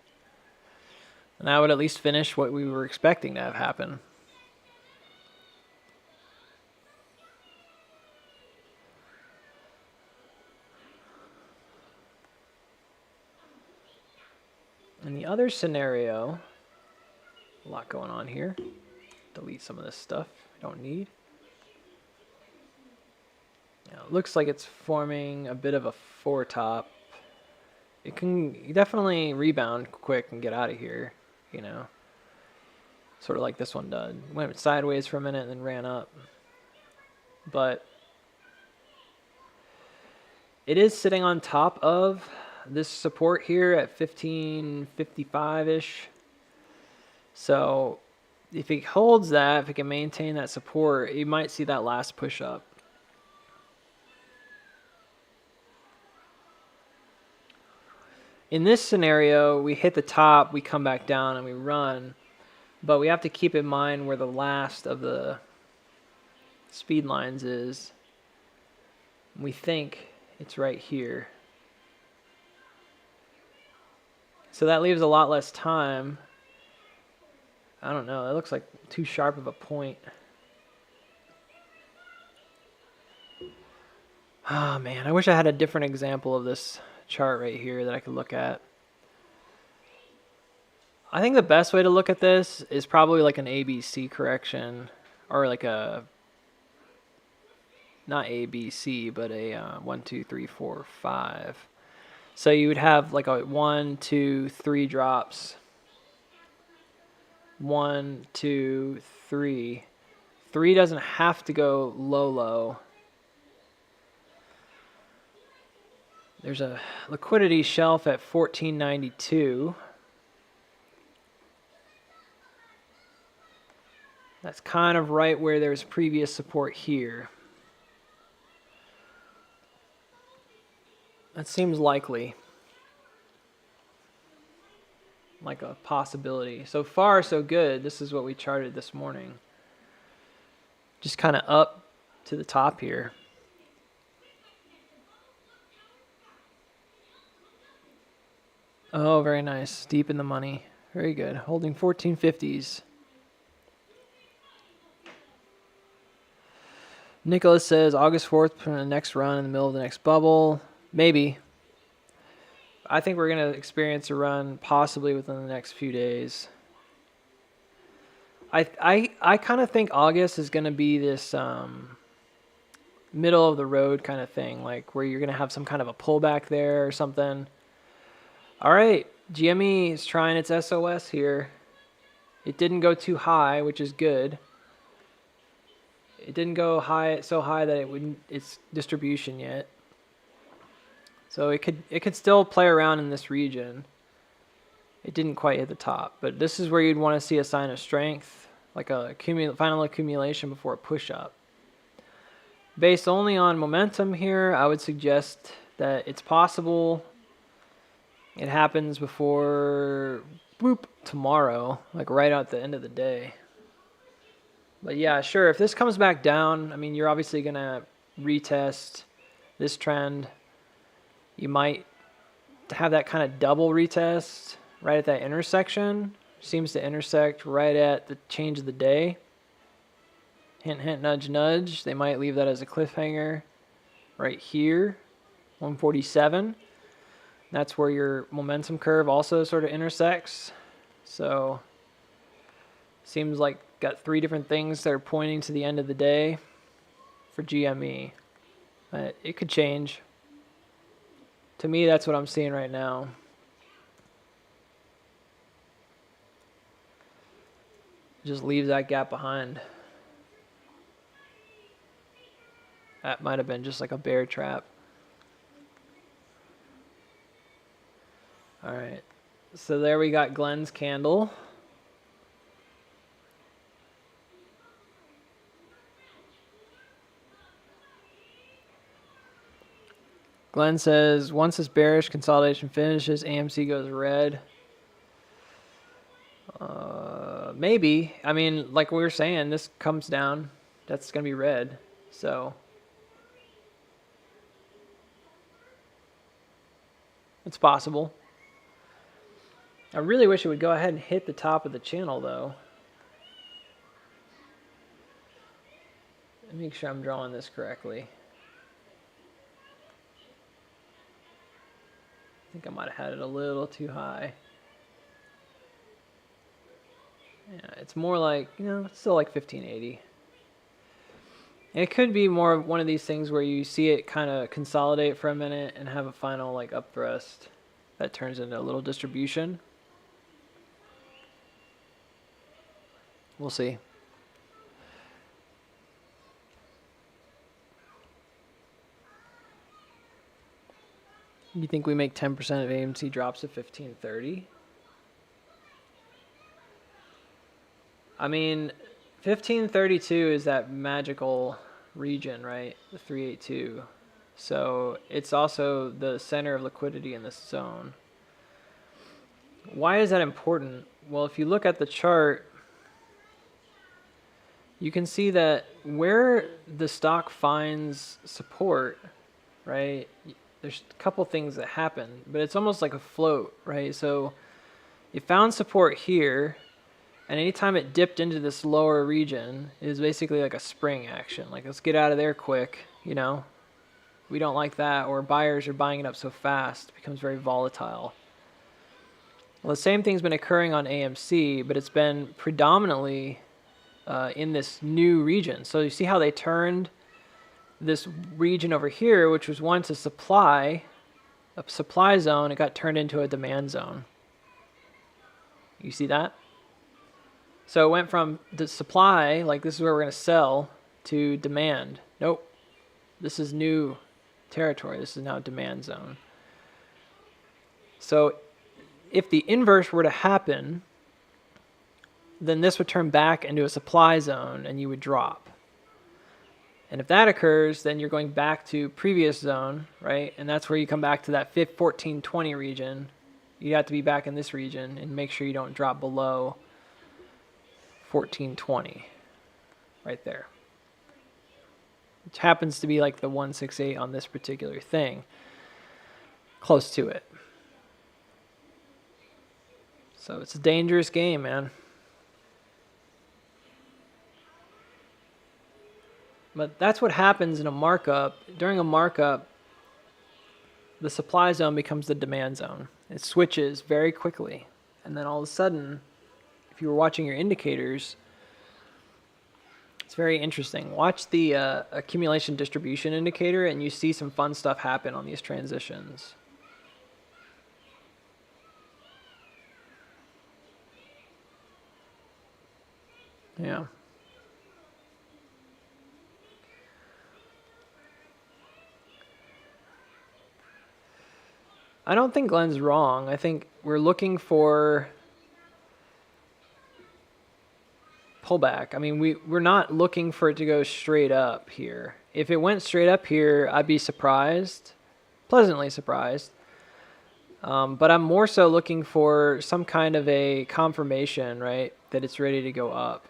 And that would at least finish what we were expecting to have happen. In the other scenario, a lot going on here. Delete some of this stuff I don't need. Yeah, it looks like it's forming a bit of a foretop. It can definitely rebound quick and get out of here, you know. Sort of like this one did. Went sideways for a minute and then ran up. But it is sitting on top of this support here at 1555-ish. So if it holds that, if it can maintain that support, you might see that last push up. In this scenario, we hit the top, we come back down, and we run. But we have to keep in mind where the last of the speed lines is. We think it's right here. So that leaves a lot less time. I don't know, it looks like too sharp of a point. Oh man, I wish I had a different example of this chart right here that I could look at. I think the best way to look at this is probably like an ABC correction or like a not A, B, C, but a 1, 2, 3, 4, 5. So you would have like a 1, 2, 3 drops. 1, 2, 3. 3 doesn't have to go low, low. There's a liquidity shelf at 1492. That's kind of right where there's previous support here. That seems likely. Like a possibility. So far, so good. This is what we charted this morning. Just kind of up to the top here. Oh, very nice. Deep in the money. Very good. Holding 1450s. Nicholas says August 4th for the next run in the middle of the next bubble. Maybe. I think we're going to experience a run possibly within the next few days. I kind of think August is going to be this middle of the road kind of thing, like where you're going to have some kind of a pullback there or something. All right, GME is trying its SOS here. It didn't go too high, which is good. It didn't go high so high that it wouldn't its distribution yet. So it could still play around in this region. It didn't quite hit the top, but this is where you'd want to see a sign of strength, like a final accumulation before a push up. Based only on momentum here, I would suggest that it's possible it happens before tomorrow, like right at the end of the day. But yeah, sure, if this comes back down, I mean, you're obviously going to retest this trend. You might have that kind of double retest right at that intersection. Seems to intersect right at the change of the day. Hint, hint, nudge, nudge. They might leave that as a cliffhanger right here, 147. That's where your momentum curve also sort of intersects. So seems like got 3 different things that are pointing to the end of the day for GME. But it could change. To me, that's what I'm seeing right now. Just leave that gap behind. That might have been just like a bear trap. All right, so there we got Glenn's candle. Glenn says, once this bearish consolidation finishes, AMC goes red. Maybe. I mean, like we were saying, this comes down. That's going to be red. So it's possible. I really wish it would go ahead and hit the top of the channel, though. Let me make sure I'm drawing this correctly. I think I might have had it a little too high. Yeah, it's more like, it's still like 1580. It could be more of one of these things where you see it kind of consolidate for a minute and have a final like up thrust that turns into a little distribution. We'll see. You think we make 10% of AMC drops at 1530? I mean, 1532 is that magical region, right? The 382. So it's also the center of liquidity in this zone. Why is that important? Well, if you look at the chart, you can see that where the stock finds support, right? There's a couple things that happen, but it's almost like a float, right? So it found support here, and anytime it dipped into this lower region, it was basically like a spring action. Like, let's get out of there quick, We don't like that, or buyers are buying it up so fast, it becomes very volatile. Well, the same thing's been occurring on AMC, but it's been predominantly in this new region. So you see how they turned this region over here, which was once a supply zone, it got turned into a demand zone. You see that? So it went from the supply, like this is where we're going to sell, to demand. Nope. This is new territory. This is now demand zone. So if the inverse were to happen, then this would turn back into a supply zone and you would drop. And if that occurs, then you're going back to previous zone, right? And that's where you come back to that 1420 region. You have to be back in this region and make sure you don't drop below 1420 right there. Which happens to be like the 168 on this particular thing. Close to it. So it's a dangerous game, man. But that's what happens in a markup. During a markup, the supply zone becomes the demand zone. It switches very quickly. And then all of a sudden, if you were watching your indicators, it's very interesting. Watch the accumulation distribution indicator and you see some fun stuff happen on these transitions. Yeah. I don't think Glenn's wrong. I think we're looking for pullback. I mean, we're not looking for it to go straight up here. If it went straight up here, I'd be surprised, pleasantly surprised. But I'm more so looking for some kind of a confirmation, right, that it's ready to go up.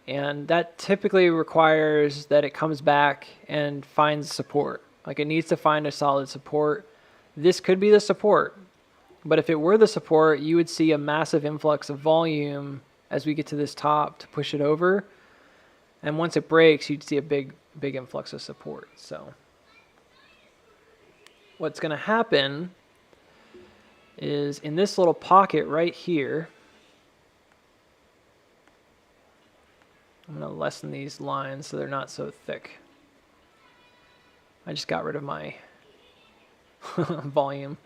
And that typically requires that it comes back and finds support. Like it needs to find a solid support. This could be the support. But if it were the support, you would see a massive influx of volume as we get to this top to push it over. And once it breaks, you'd see a big influx of support. So what's going to happen is in this little pocket right here, I'm going to lessen these lines so they're not so thick. I just got rid of my volume.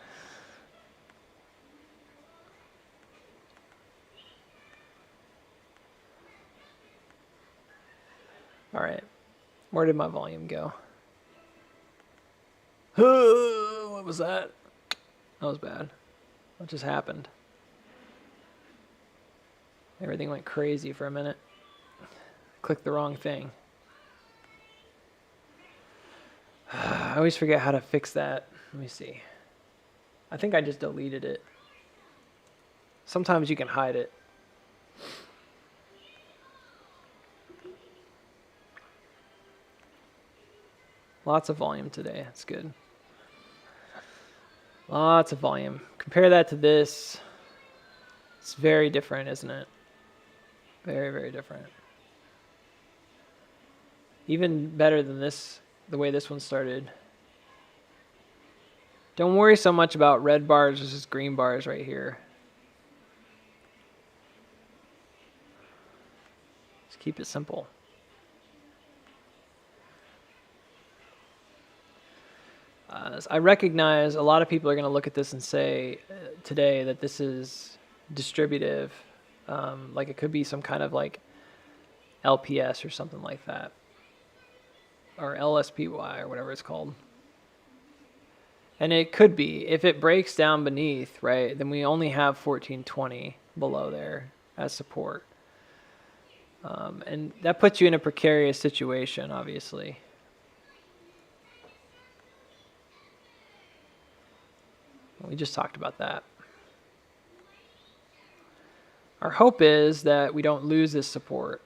All right, where did my volume go? What was that? That was bad. What just happened? Everything went crazy for a minute. Clicked the wrong thing. I always forget how to fix that. Let me see. I think I just deleted it. Sometimes you can hide it. Lots of volume today. That's good. Lots of volume. Compare that to this. It's very different, isn't it? Very, very different. Even better than this, the way this one started. Don't worry so much about red bars versus green bars right here. Just keep it simple. I recognize a lot of people are going to look at this and say today that this is distributive. Like it could be some kind of like LPS or something like that. Or LSPY or whatever it's called. And it could be. If it breaks down beneath, right, then we only have 1420 below there as support. And that puts you in a precarious situation, obviously. We just talked about that. Our hope is that we don't lose this support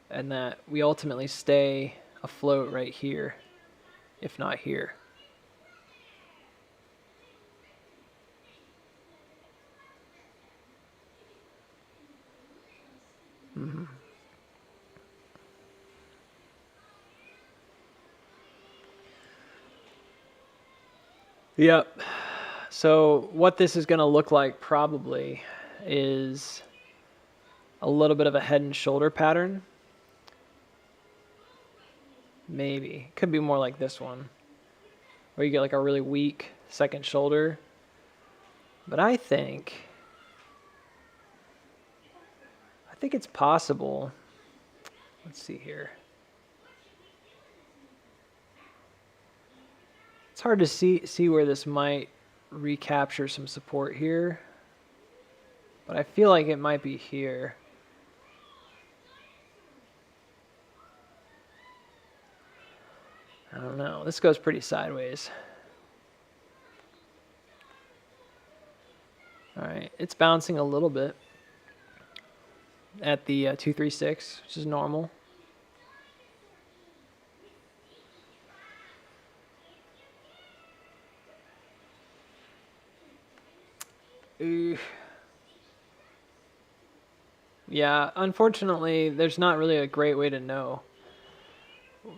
and that we ultimately stay afloat right here, if not here. Mm-hmm. Yep. So what this is going to look like probably is a little bit of a head and shoulder pattern. Maybe. Could be more like this one, where you get like a really weak second shoulder. But I think it's possible. Let's see here. It's hard to see where this might recapture some support here, but I feel like it might be here. I don't know. This goes pretty sideways. All right, it's bouncing a little bit at the 236, which is normal. Yeah, unfortunately, there's not really a great way to know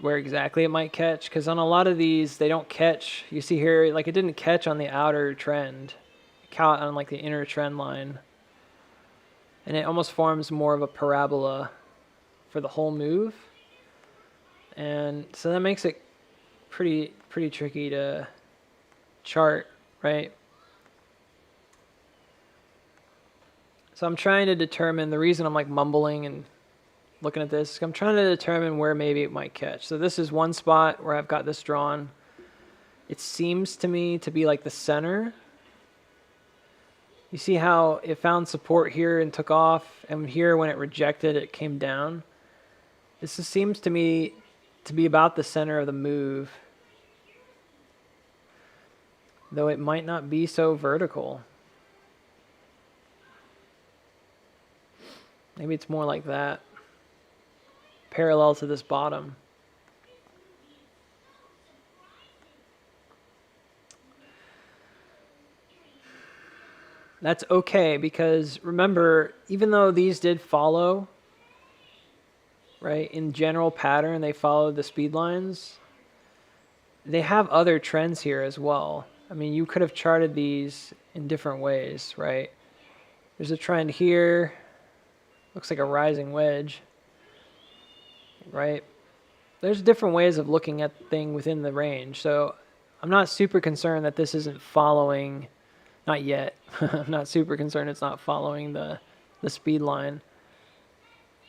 where exactly it might catch, because on a lot of these, they don't catch. You see here, like it didn't catch on the outer trend, it caught on like the inner trend line. And it almost forms more of a parabola for the whole move. And so that makes it pretty tricky to chart, right? So I'm trying to determine, the reason I'm like mumbling and looking at this, I'm trying to determine where maybe it might catch. So this is one spot where I've got this drawn. It seems to me to be like the center. You see how it found support here and took off, and here when it rejected, it came down. This seems to me to be about the center of the move, though it might not be so vertical. Maybe it's more like that, parallel to this bottom. That's okay, because remember, even though these did follow, right, in general pattern, they followed the speed lines, they have other trends here as well. I mean, you could have charted these in different ways, right? There's a trend here, looks like a rising wedge, right? There's different ways of looking at the thing within the range. So I'm not super concerned that this isn't following, not yet. I'm not super concerned it's not following the speed line,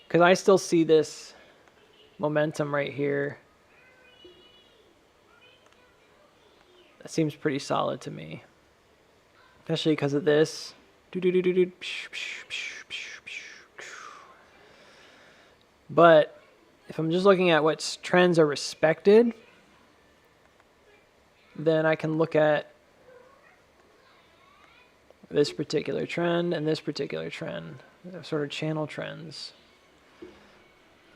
because I still see this momentum right here. That seems pretty solid to me, especially because of this. But if I'm just looking at what trends are respected, then I can look at this particular trend and this particular trend, sort of channel trends.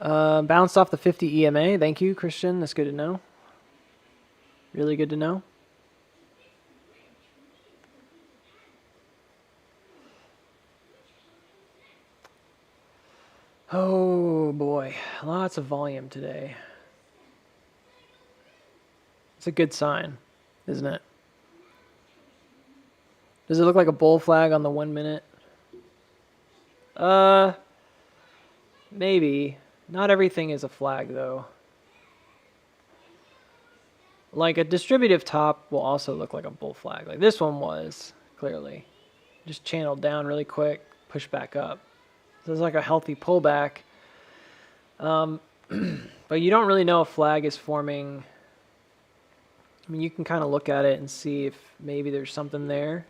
Bounced off the 50 EMA. Thank you, Christian. That's good to know. Really good to know. Oh boy, lots of volume today. It's a good sign, isn't it? Does it look like a bull flag on the 1 minute? Maybe. Not everything is a flag though. Like a distributive top will also look like a bull flag. Like this one was, clearly. Just channeled down really quick, push back up. So it's like a healthy pullback. But you don't really know if flag is forming. I mean, you can kind of look at it and see if maybe there's something there.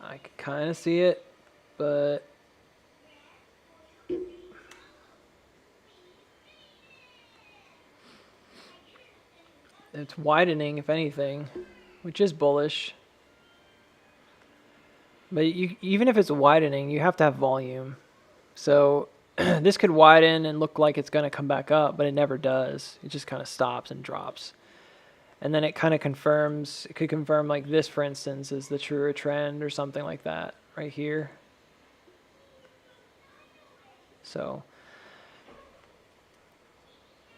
I can kind of see it, but it's widening, if anything, which is bullish. But even if it's widening, you have to have volume. So this could widen and look like it's going to come back up, but it never does. It just kind of stops and drops. And then it kind of confirms, it could confirm like this, for instance, is the truer trend or something like that right here. So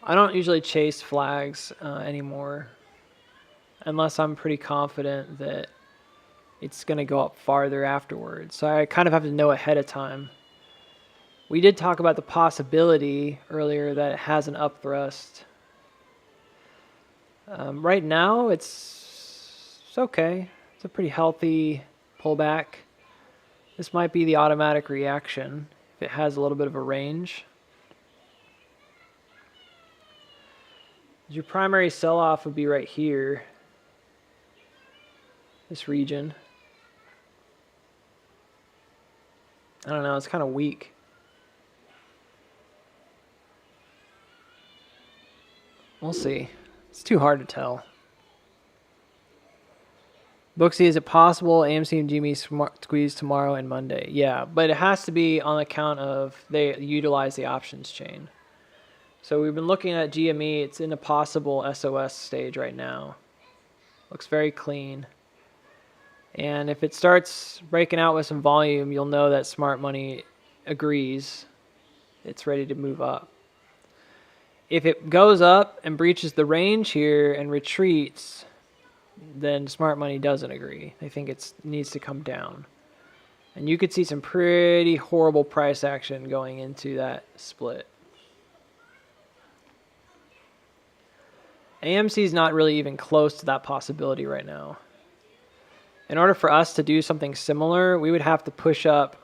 I don't usually chase flags anymore unless I'm pretty confident that it's going to go up farther afterwards. So I kind of have to know ahead of time. We did talk about the possibility earlier that it has an up thrust. Right now, it's okay. It's a pretty healthy pullback. This might be the automatic reaction if it has a little bit of a range. Your primary sell-off would be right here, this region. I don't know, it's kind of weak. We'll see. It's too hard to tell. Booksy, is it possible AMC and GME squeeze tomorrow and Monday? Yeah, but it has to be on account of they utilize the options chain. So we've been looking at GME. It's in a possible SOS stage right now. Looks very clean. And if it starts breaking out with some volume, you'll know that smart money agrees. It's ready to move up. If it goes up and breaches the range here and retreats, then smart money doesn't agree. They think it needs to come down. And you could see some pretty horrible price action going into that split. AMC is not really even close to that possibility right now. In order for us to do something similar, we would have to push up.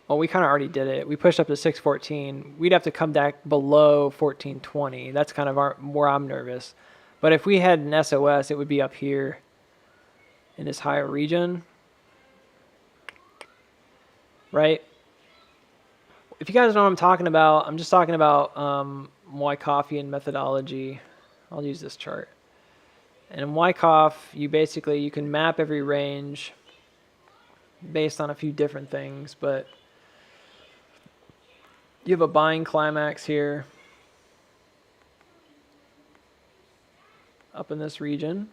Well, we kind of already did it. We pushed up to 614. We'd have to come back below 1420. That's kind of where I'm nervous. But if we had an SOS, it would be up here in this higher region. Right? If you guys know what I'm talking about, I'm just talking about Wyckoff and methodology. I'll use this chart. And in Wyckoff, you can map every range based on a few different things, but you have a buying climax here up in this region.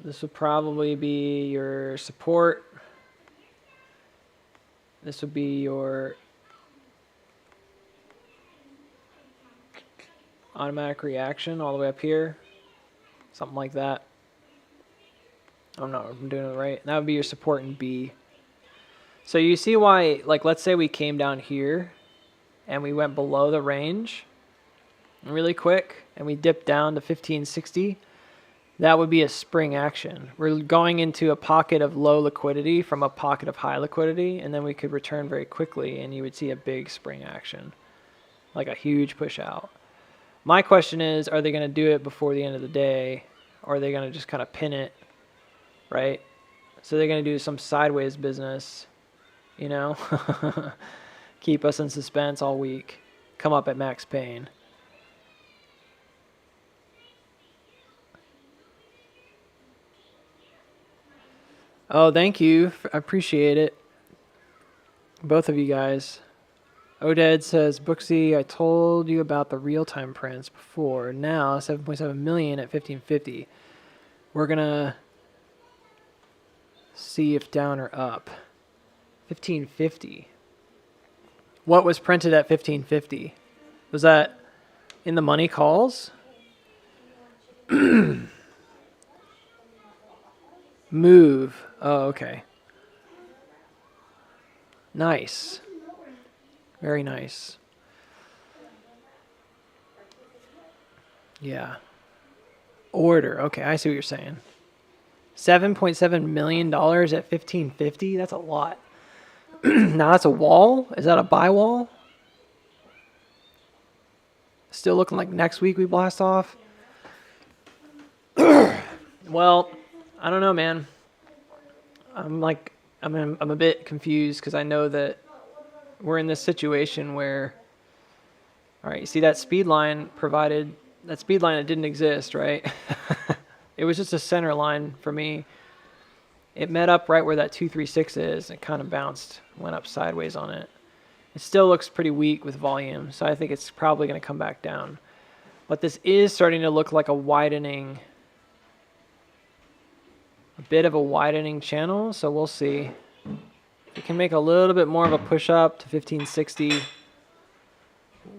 This would probably be your support. This would be your automatic reaction all the way up here. Something like that. I don't know if I'm doing it right. That would be your support in B. So you see why, like, let's say we came down here and we went below the range really quick and we dipped down to 1560. That would be a spring action. We're going into a pocket of low liquidity from a pocket of high liquidity, and then we could return very quickly and you would see a big spring action, like a huge push out. My question is, are they going to do it before the end of the day, or are they going to just kind of pin it, right? So they're going to do some sideways business, you know, keep us in suspense all week, come up at max pain. Oh, thank you. I appreciate it. Both of you guys. Oded says, Booksy, I told you about the real-time prints before. Now, 7.7 million at 1550. We're going to see if down or up. 1550. What was printed at 1550? Was that in the money calls? Move. Oh, okay. Nice. Very nice. Yeah. Order. Okay, I see what you're saying. $7.7 million at 1550? That's a lot. Now that's a wall? Is that a buy wall? Still looking like next week we blast off? Well, I don't know, man. I'm a bit confused because I know that we're in this situation where, all right, you see that speed line provided, that speed line that didn't exist, right? It was just a center line for me. It met up right where that 236 is. It kind of bounced, went up sideways on it. It still looks pretty weak with volume, so I think it's probably going to come back down. But this is starting to look like a widening, a bit of a widening channel, so we'll see. We can make a little bit more of a push up to 1560.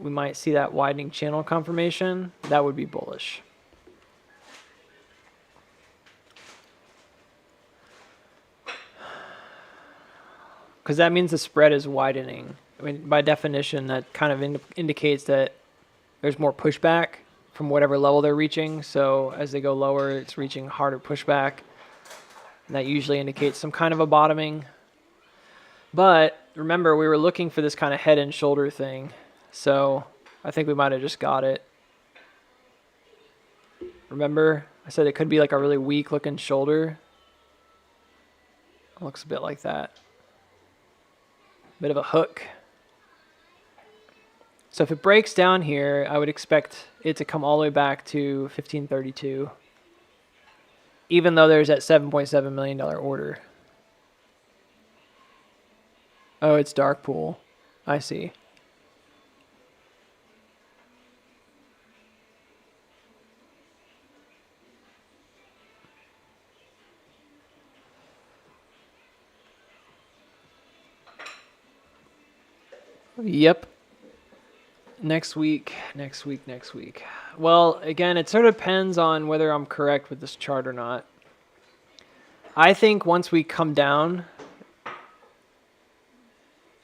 We might see that widening channel confirmation. That would be bullish. because that means the spread is widening. I mean, by definition, that kind of indicates that there's more pushback from whatever level they're reaching. So as they go lower, it's reaching harder pushback. And that usually indicates some kind of a bottoming. But remember, we were looking for this kind of head and shoulder thing. So I think we might have just got it. Remember, I said it could be like a really weak looking shoulder. It looks a bit like that. Bit of a hook. So if it breaks down here, I would expect it to come all the way back to 1532. Even though there's that $7.7 million order. Oh, it's dark pool. I see. Yep. Next week. Well, again, it sort of depends on whether I'm correct with this chart or not. I think once we come down,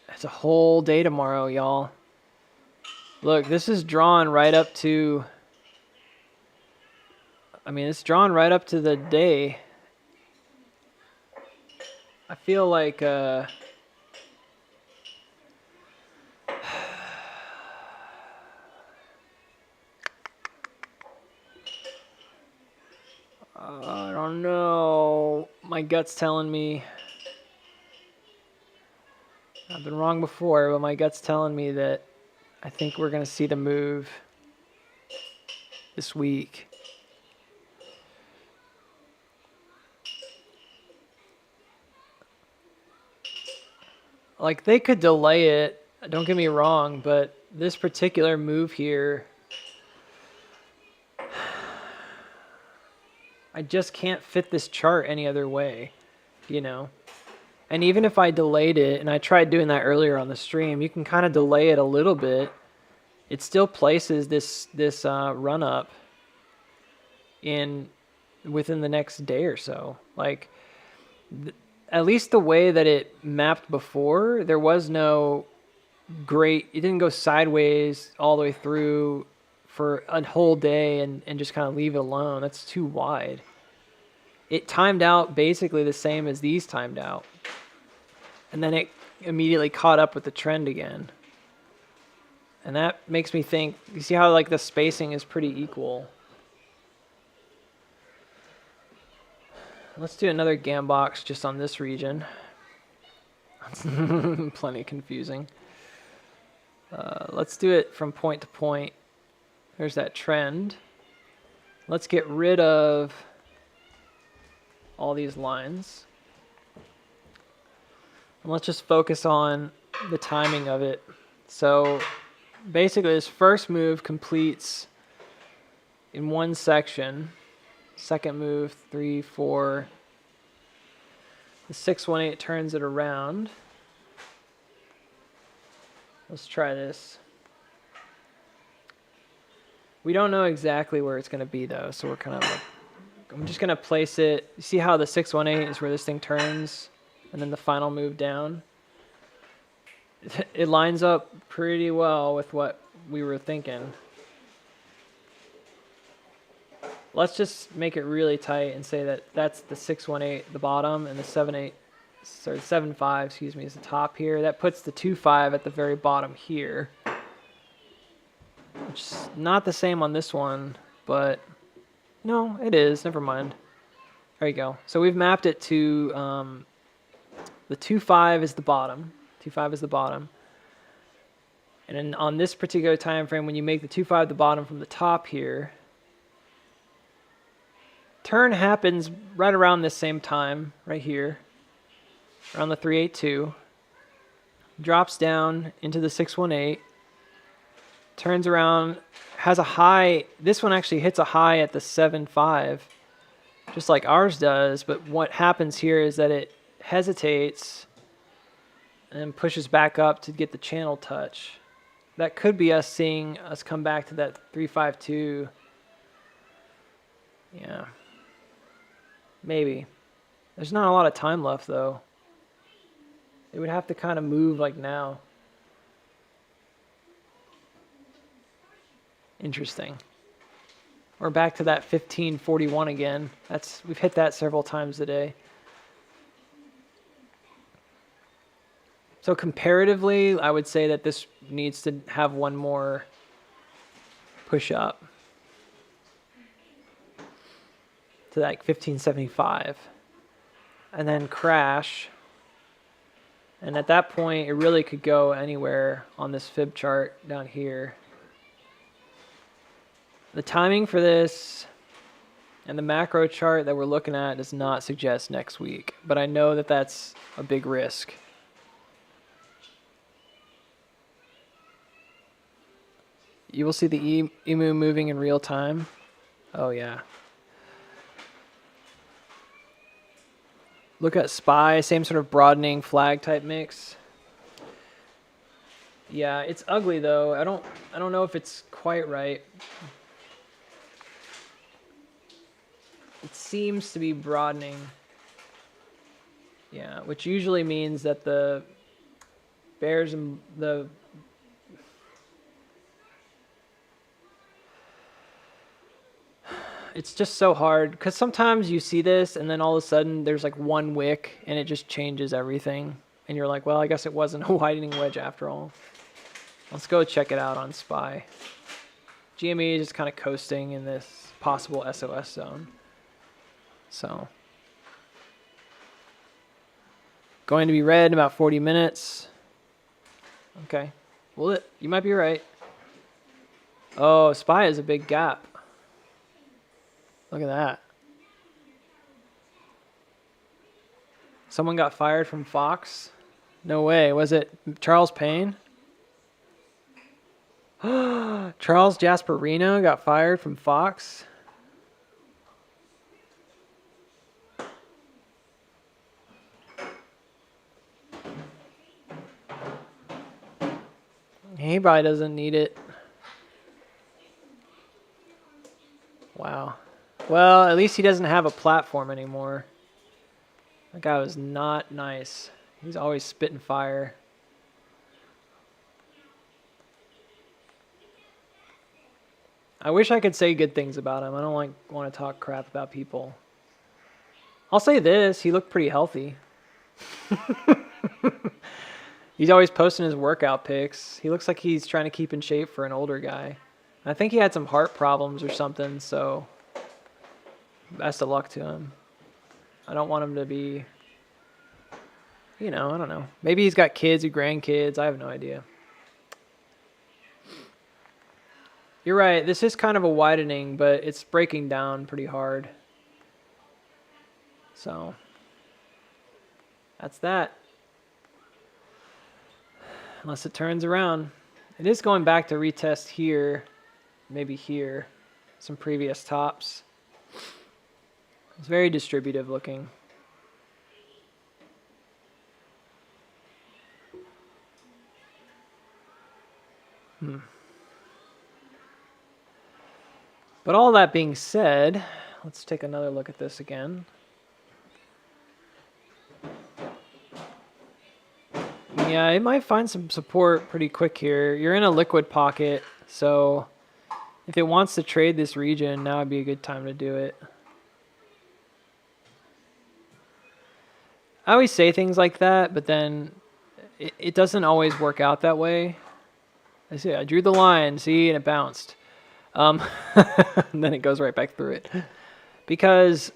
it's a whole day tomorrow, y'all. Look, this is drawn right up to, I mean, it's drawn right up to the day. I feel like, I don't know. My gut's telling me, I've been wrong before, but my gut's telling me that I think we're going to see the move this week. Like, they could delay it, don't get me wrong, but this particular move here, I just can't fit this chart any other way, you know? And even if I delayed it, and I tried doing that earlier on the stream, you can kind of delay it a little bit. It still places this run up within the next day or so. Like, at least the way that it mapped before, there was no great, it didn't go sideways all the way through for a whole day and just kind of leave it alone. That's too wide. It timed out basically the same as these timed out. And then it immediately caught up with the trend again. And that makes me think, you see how like the spacing is pretty equal. Let's do another gam box just on this region. Plenty confusing. Let's do it from point to point. There's that trend. Let's get rid of all these lines. And let's just focus on the timing of it. So basically this first move completes in one section. Second move, 3, 4. The 618 turns it around. Let's try this. We don't know exactly where it's going to be though, so we're kind of like, I'm just going to place it. You see how the 618 is where this thing turns, and then the final move down? It lines up pretty well with what we were thinking. Let's just make it really tight and say that that's the 618, the bottom, and the 75, excuse me, is the top here. That puts the 25 at the very bottom here. Which is not the same on this one, but no, it is. Never mind. There you go. So we've mapped it to the 25 is the bottom. 25 is the bottom. And then on this particular time frame, when you make the 25 the bottom from the top here, turn happens right around this same time, right here, around the 382. Drops down into the 618. Turns around, has a high. This one actually hits a high at the 7.5, just like ours does. But what happens here is that it hesitates and pushes back up to get the channel touch. That could be us seeing us come back to that 352. Yeah. Maybe. There's not a lot of time left though. It would have to kind of move like now. Interesting. We're back to that 1541 again. We've hit that several times today. So comparatively, I would say that this needs to have one more push up to like 1575 and then crash. And at that point, it really could go anywhere on this fib chart down here. The timing for this and the macro chart that we're looking at does not suggest next week, but I know that that's a big risk. You will see the EMU moving in real time. Oh yeah. Look at SPY, same sort of broadening flag type mix. Yeah, it's ugly though. I don't know if it's quite right. It seems to be broadening. Yeah, which usually means that the bears and the it's just so hard because sometimes you see this and then all of a sudden there's like one wick and it just changes everything and you're like, well, I guess it wasn't a widening wedge after all. Let's go check it out on SPY. GME is just kind of coasting in this possible SOS zone. So going to be red in about 40 minutes. Okay. Well, you might be right. Oh, SPY is a big gap. Look at that. Someone got fired from Fox? No way. Was it Charles Payne? Charles Jasperino got fired from Fox? He probably doesn't need it. Wow. Well, at least he doesn't have a platform anymore. That guy was not nice. He's always spitting fire. I wish I could say good things about him. I don't want to talk crap about people. I'll say this. He looked pretty healthy. He's always posting his workout pics. He looks like he's trying to keep in shape for an older guy. I think he had some heart problems or something, so best of luck to him. I don't want him to be, I don't know. Maybe he's got kids or grandkids. I have no idea. You're right. This is kind of a widening, but it's breaking down pretty hard. So that's that. Unless it turns around. It is going back to retest here, maybe here, some previous tops. It's very distributive looking. But all that being said, let's take another look at this again. Yeah, it might find some support pretty quick here. You're in a liquid pocket, so if it wants to trade this region, now would be a good time to do it. I always say things like that, but then it doesn't always work out that way. I drew the line, see, and it bounced. And then it goes right back through it. Because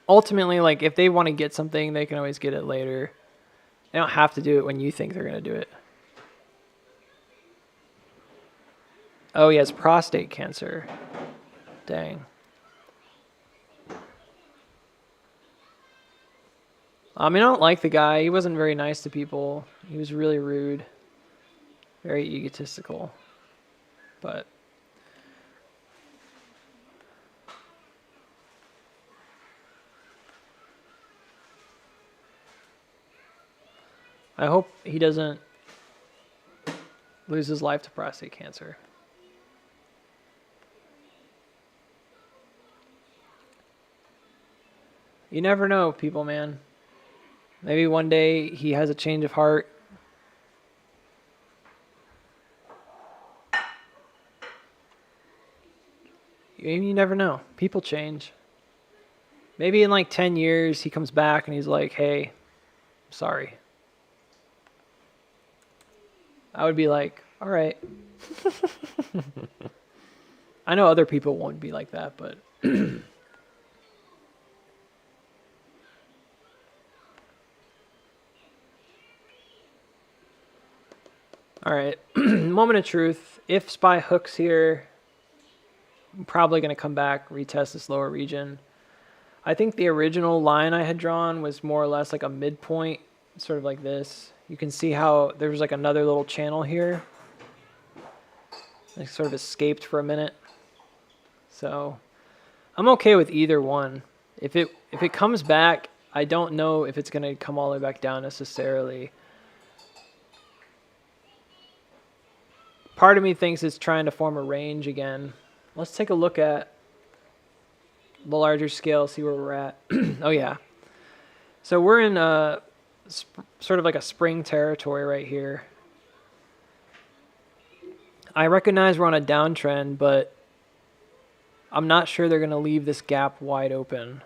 ultimately, like, if they want to get something, they can always get it later. They don't have to do it when you think they're going to do it. Oh, he has prostate cancer. Dang. I don't like the guy. He wasn't very nice to people. He was really rude. Very egotistical. But I hope he doesn't lose his life to prostate cancer. You never know, people, man. Maybe one day he has a change of heart. You never know. People change. Maybe in like 10 years he comes back and he's like, hey, sorry. I would be like, all right. I know other people won't be like that, but all right. Moment of truth. If Spy hooks here, I'm probably going to come back, retest this lower region. I think the original line I had drawn was more or less like a midpoint, sort of like this. You can see how there's like another little channel here. It sort of escaped for a minute. So I'm okay with either one. If it comes back, I don't know if it's going to come all the way back down necessarily. Part of me thinks it's trying to form a range again. Let's take a look at the larger scale, see where we're at. Oh yeah. So we're in sort of like a spring territory right here. I recognize we're on a downtrend, but I'm not sure they're going to leave this gap wide open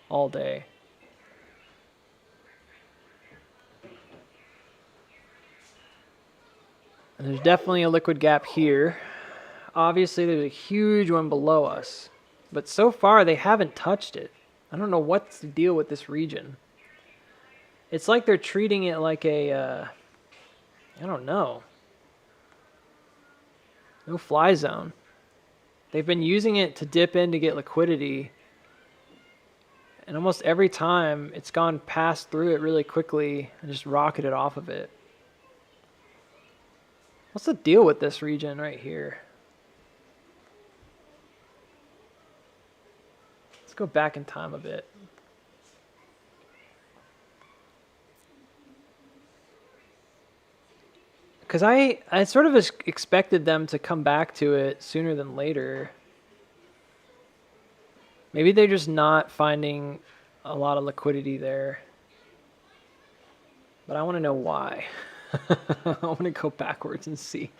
all day. And there's definitely a liquid gap here. Obviously, there's a huge one below us. But so far, they haven't touched it. I don't know what's the deal with this region. It's like they're treating it like a, I don't know. No fly zone. They've been using it to dip in to get liquidity. And almost every time, it's gone past through it really quickly and just rocketed off of it. What's the deal with this region right here? Let's go back in time a bit. Because I sort of expected them to come back to it sooner than later. Maybe they're just not finding a lot of liquidity there. But I want to know why. I want to go backwards and see.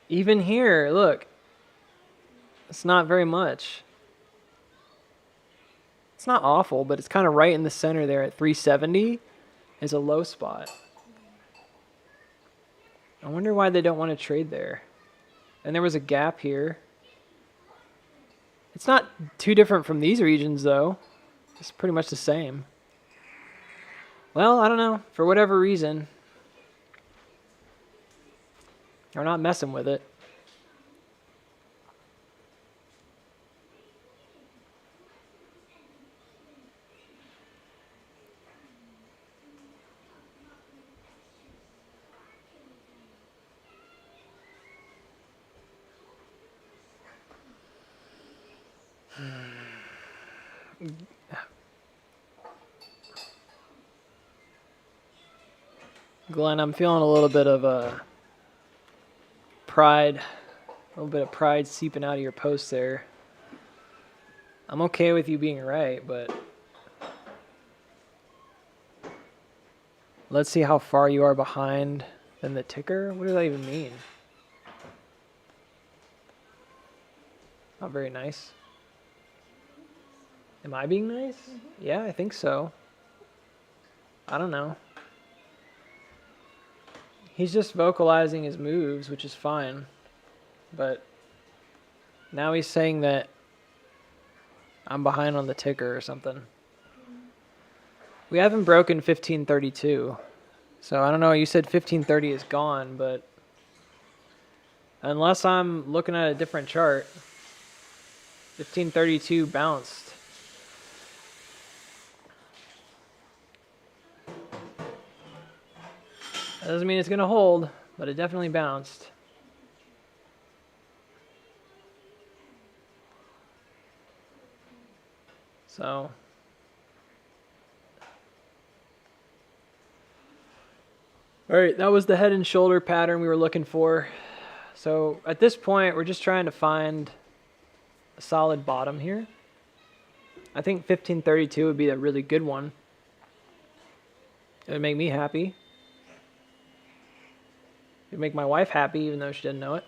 Even here, look. It's not very much. It's not awful, but it's kind of right in the center there at 370 is a low spot. I wonder why they don't want to trade there. And there was a gap here. It's not too different from these regions, though. It's pretty much the same. Well, I don't know. For whatever reason, they're not messing with it. Glenn, I'm feeling a little bit of pride, a little bit of pride seeping out of your post there. I'm okay with you being right, but let's see how far you are behind than the ticker. What does that even mean? Not very nice. Am I being nice? Mm-hmm. Yeah, I think so. I don't know. He's just vocalizing his moves, which is fine. But now he's saying that I'm behind on the ticker or something. We haven't broken 1532. So I don't know, you said 1530 is gone, but unless I'm looking at a different chart, 1532 bounced. That doesn't mean it's going to hold, but it definitely bounced. So all right, that was the head and shoulder pattern we were looking for. So at this point, we're just trying to find a solid bottom here. I think 1532 would be a really good one. It would make me happy. It would make my wife happy, even though she didn't know it.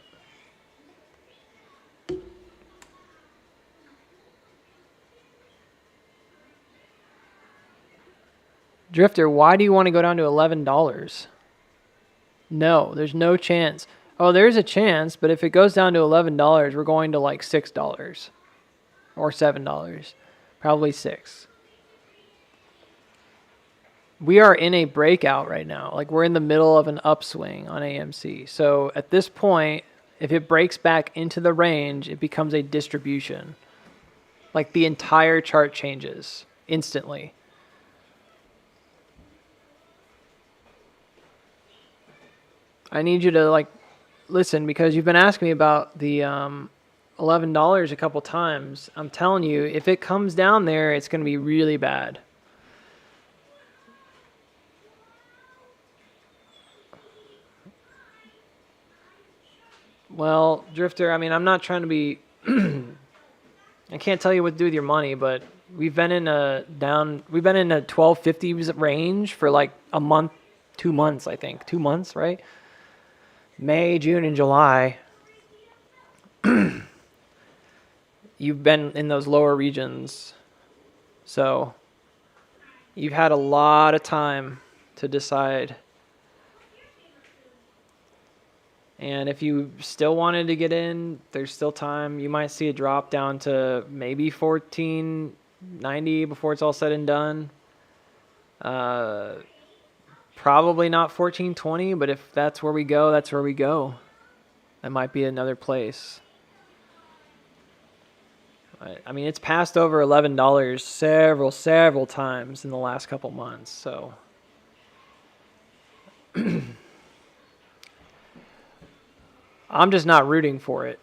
Drifter, why do you want to go down to $11? No, there's no chance. Oh, there's a chance, but if it goes down to $11, we're going to like $6 or $7. Probably $6. We are in a breakout right now. Like we're in the middle of an upswing on AMC. So at this point, if it breaks back into the range, it becomes a distribution. Like the entire chart changes instantly. I need you to like listen, because you've been asking me about the $11 a couple times. I'm telling you, if it comes down there, it's going to be really bad. Well, Drifter, I mean, I'm not trying to be I can't tell you what to do with your money, but we've been in a 1250s range for like a month, 2 months, I think. 2 months, right? May, June, and July. You've been in those lower regions. So you've had a lot of time to decide. And if you still wanted to get in, there's still time. You might see a drop down to maybe 1490 before it's all said and done. Probably not 1420, but if that's where we go, that's where we go. That might be another place. I mean, it's passed over $11 several times in the last couple months, so. I'm just not rooting for it.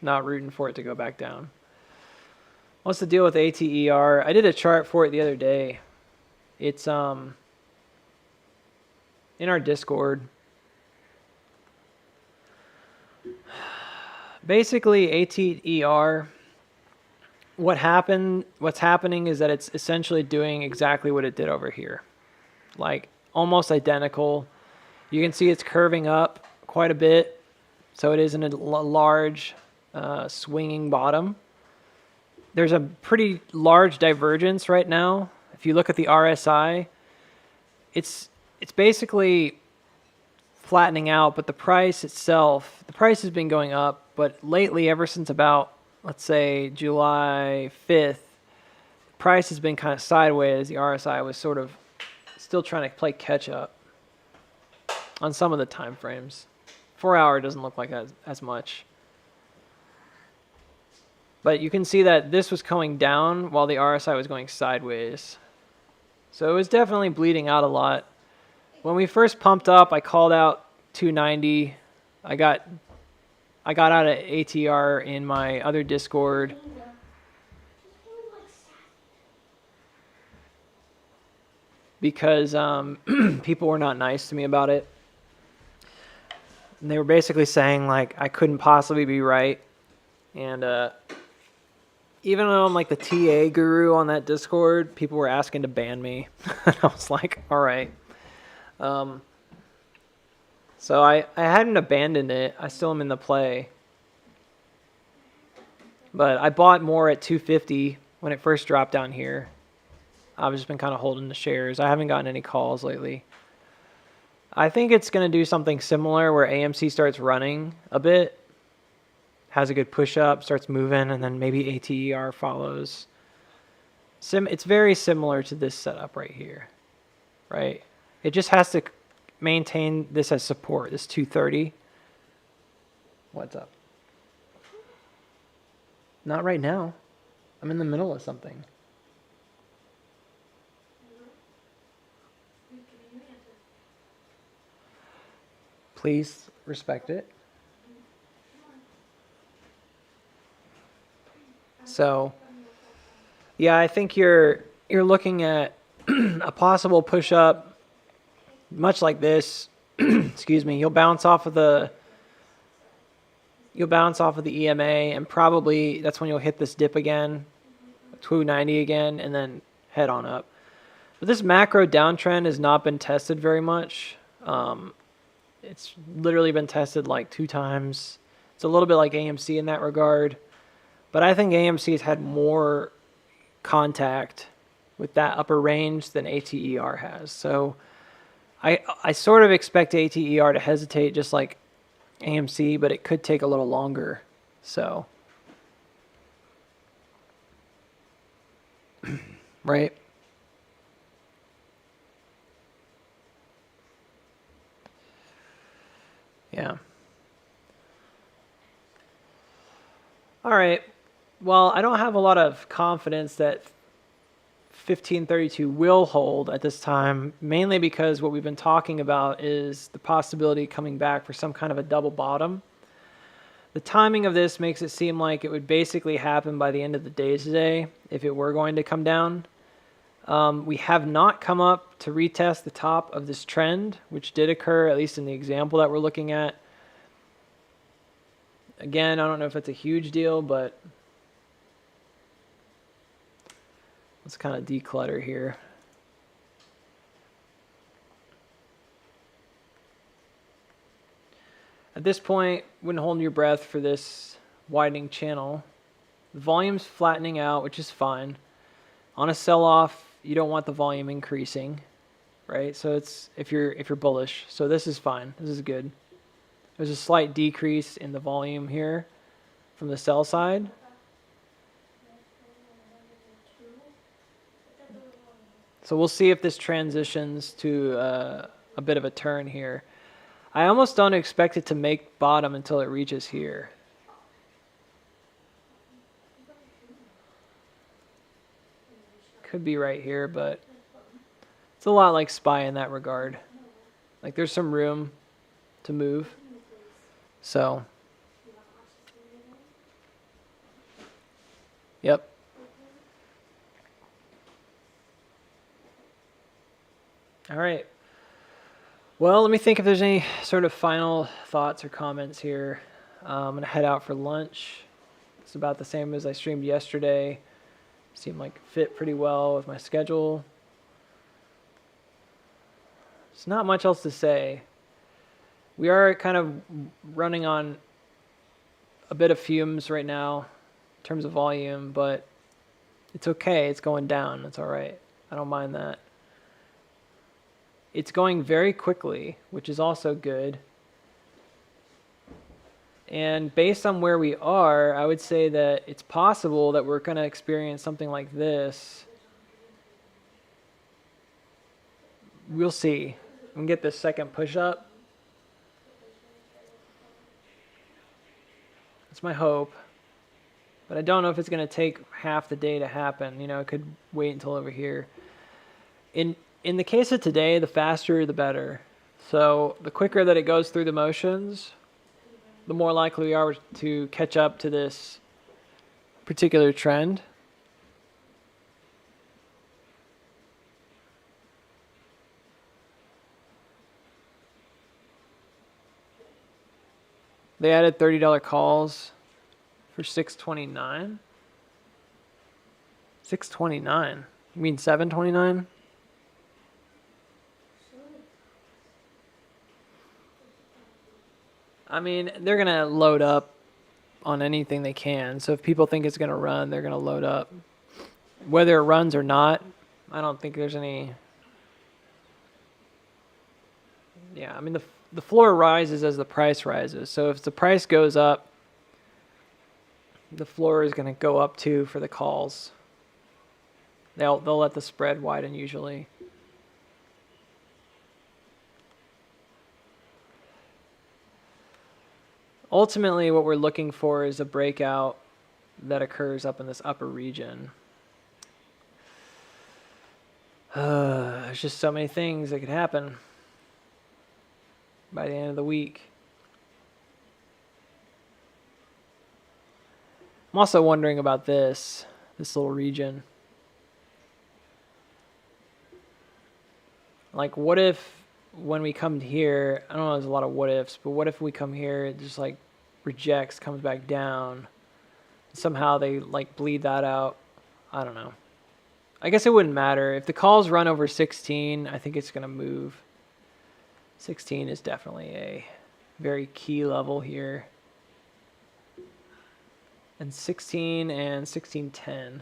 Not rooting for it to go back down. What's the deal with ATER? I did a chart for it the other day. It's in our Discord. Basically, ATER, what's happening is that it's essentially doing exactly what it did over here. Like almost identical. You can see it's curving up quite a bit. So it is in a large swinging bottom. There's a pretty large divergence right now. If you look at the RSI, it's basically flattening out, but the price itself, the price has been going up, but lately, ever since about, let's say, July 5th, the price has been kind of sideways. The RSI was sort of still trying to play catch up on some of the time frames. 4 hour doesn't look like as much. But you can see that this was coming down while the RSI was going sideways. So it was definitely bleeding out a lot. When we first pumped up, I called out 290. I got out of ATR in my other Discord. Because people were not nice to me about it. And they were basically saying like I couldn't possibly be right. And even though I'm like the TA guru on that Discord, people were asking to ban me. And I was like, all right. So I hadn't abandoned it. I still am in the play. But I bought more at 250 when it first dropped down here. I've just been kind of holding the shares. I haven't gotten any calls lately. I think it's going to do something similar where AMC starts running a bit, has a good push up, starts moving, and then maybe ATER follows. It's very similar to this setup right here, right? It just has to maintain this as support, this 230. What's up? Not right now. I'm in the middle of something. Please respect it. So, yeah, I think you're looking at a possible push-up, much like this. Excuse me. You'll bounce off of the you'll bounce off of the EMA, and probably that's when you'll hit this dip again, 290 again, and then head on up. But this macro downtrend has not been tested very much. It's literally been tested like 2 times. It's a little bit like AMC in that regard. But I think AMC has had more contact with that upper range than ATER has. So I sort of expect ATER to hesitate just like AMC, but it could take a little longer. So, right? Yeah. All right. Well, I don't have a lot of confidence that 1532 will hold at this time, mainly because what we've been talking about is the possibility coming back for some kind of a double bottom. The timing of this makes it seem like it would basically happen by the end of the day today if it were going to come down. We have not come up to retest the top of this trend, which did occur, at least in the example that we're looking at. Again, I don't know if it's a huge deal, but let's kind of declutter here. At this point, wouldn't hold your breath for this widening channel. The volume's flattening out, which is fine. On a sell-off, you don't want the volume increasing, right? So it's if you're bullish. So this is fine. This is good. There's a slight decrease in the volume here from the sell side. So we'll see if this transitions to a bit of a turn here. I almost don't expect it to make bottom until it reaches here. Could be right here, but it's a lot like SPY in that regard. Like there's some room to move. So, yep. All right. Well, let me think if there's any sort of final thoughts or comments here. I'm going to head out for lunch. It's about the same as I streamed yesterday. Seemed like it fit pretty well with my schedule. There's not much else to say. We are kind of running on a bit of fumes right now in terms of volume, but it's okay. It's going down. It's all right. I don't mind that. It's going very quickly, which is also good. And based on where we are, I would say that it's possible that we're going to experience something like this. We'll see. We can get this second push up. That's my hope. But I don't know if it's going to take half the day to happen. You know, it could wait until over here. In the case of today, the faster the better. So the quicker that it goes through the motions, the more likely we are to catch up to this particular trend. They added $30 calls for 629. 629. You mean 729? I mean, they're going to load up on anything they can. So if people think it's going to run, they're going to load up. Whether it runs or not, I don't think there's any... Yeah, I mean, the floor rises as the price rises. So if the price goes up, the floor is going to go up too for the calls. They'll let the spread widen usually. Ultimately, what we're looking for is a breakout that occurs up in this upper region. There's just so many things that could happen by the end of the week. I'm also wondering about this little region. Like, what if when we come here, I don't know, there's a lot of what ifs, but what if we come here, it just like rejects, comes back down. Somehow they like bleed that out. I don't know. I guess it wouldn't matter. If the calls run over 16, I think it's going to move. 16 is definitely a very key level here. And 16 and 1610.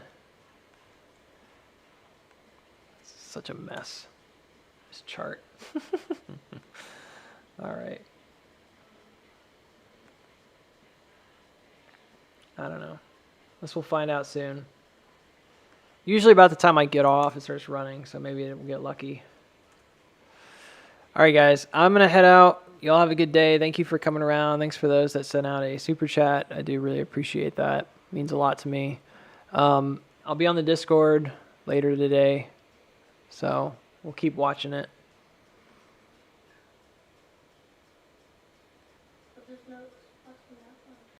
It's such a mess, this chart. All right. I don't know. This we'll find out soon. Usually about the time I get off, it starts running, so maybe we'll get lucky. All right, guys, I'm going to head out. Y'all have a good day. Thank you for coming around. Thanks for those that sent out a super chat. I do really appreciate that. It means a lot to me. I'll be on the Discord later today, so we'll keep watching it.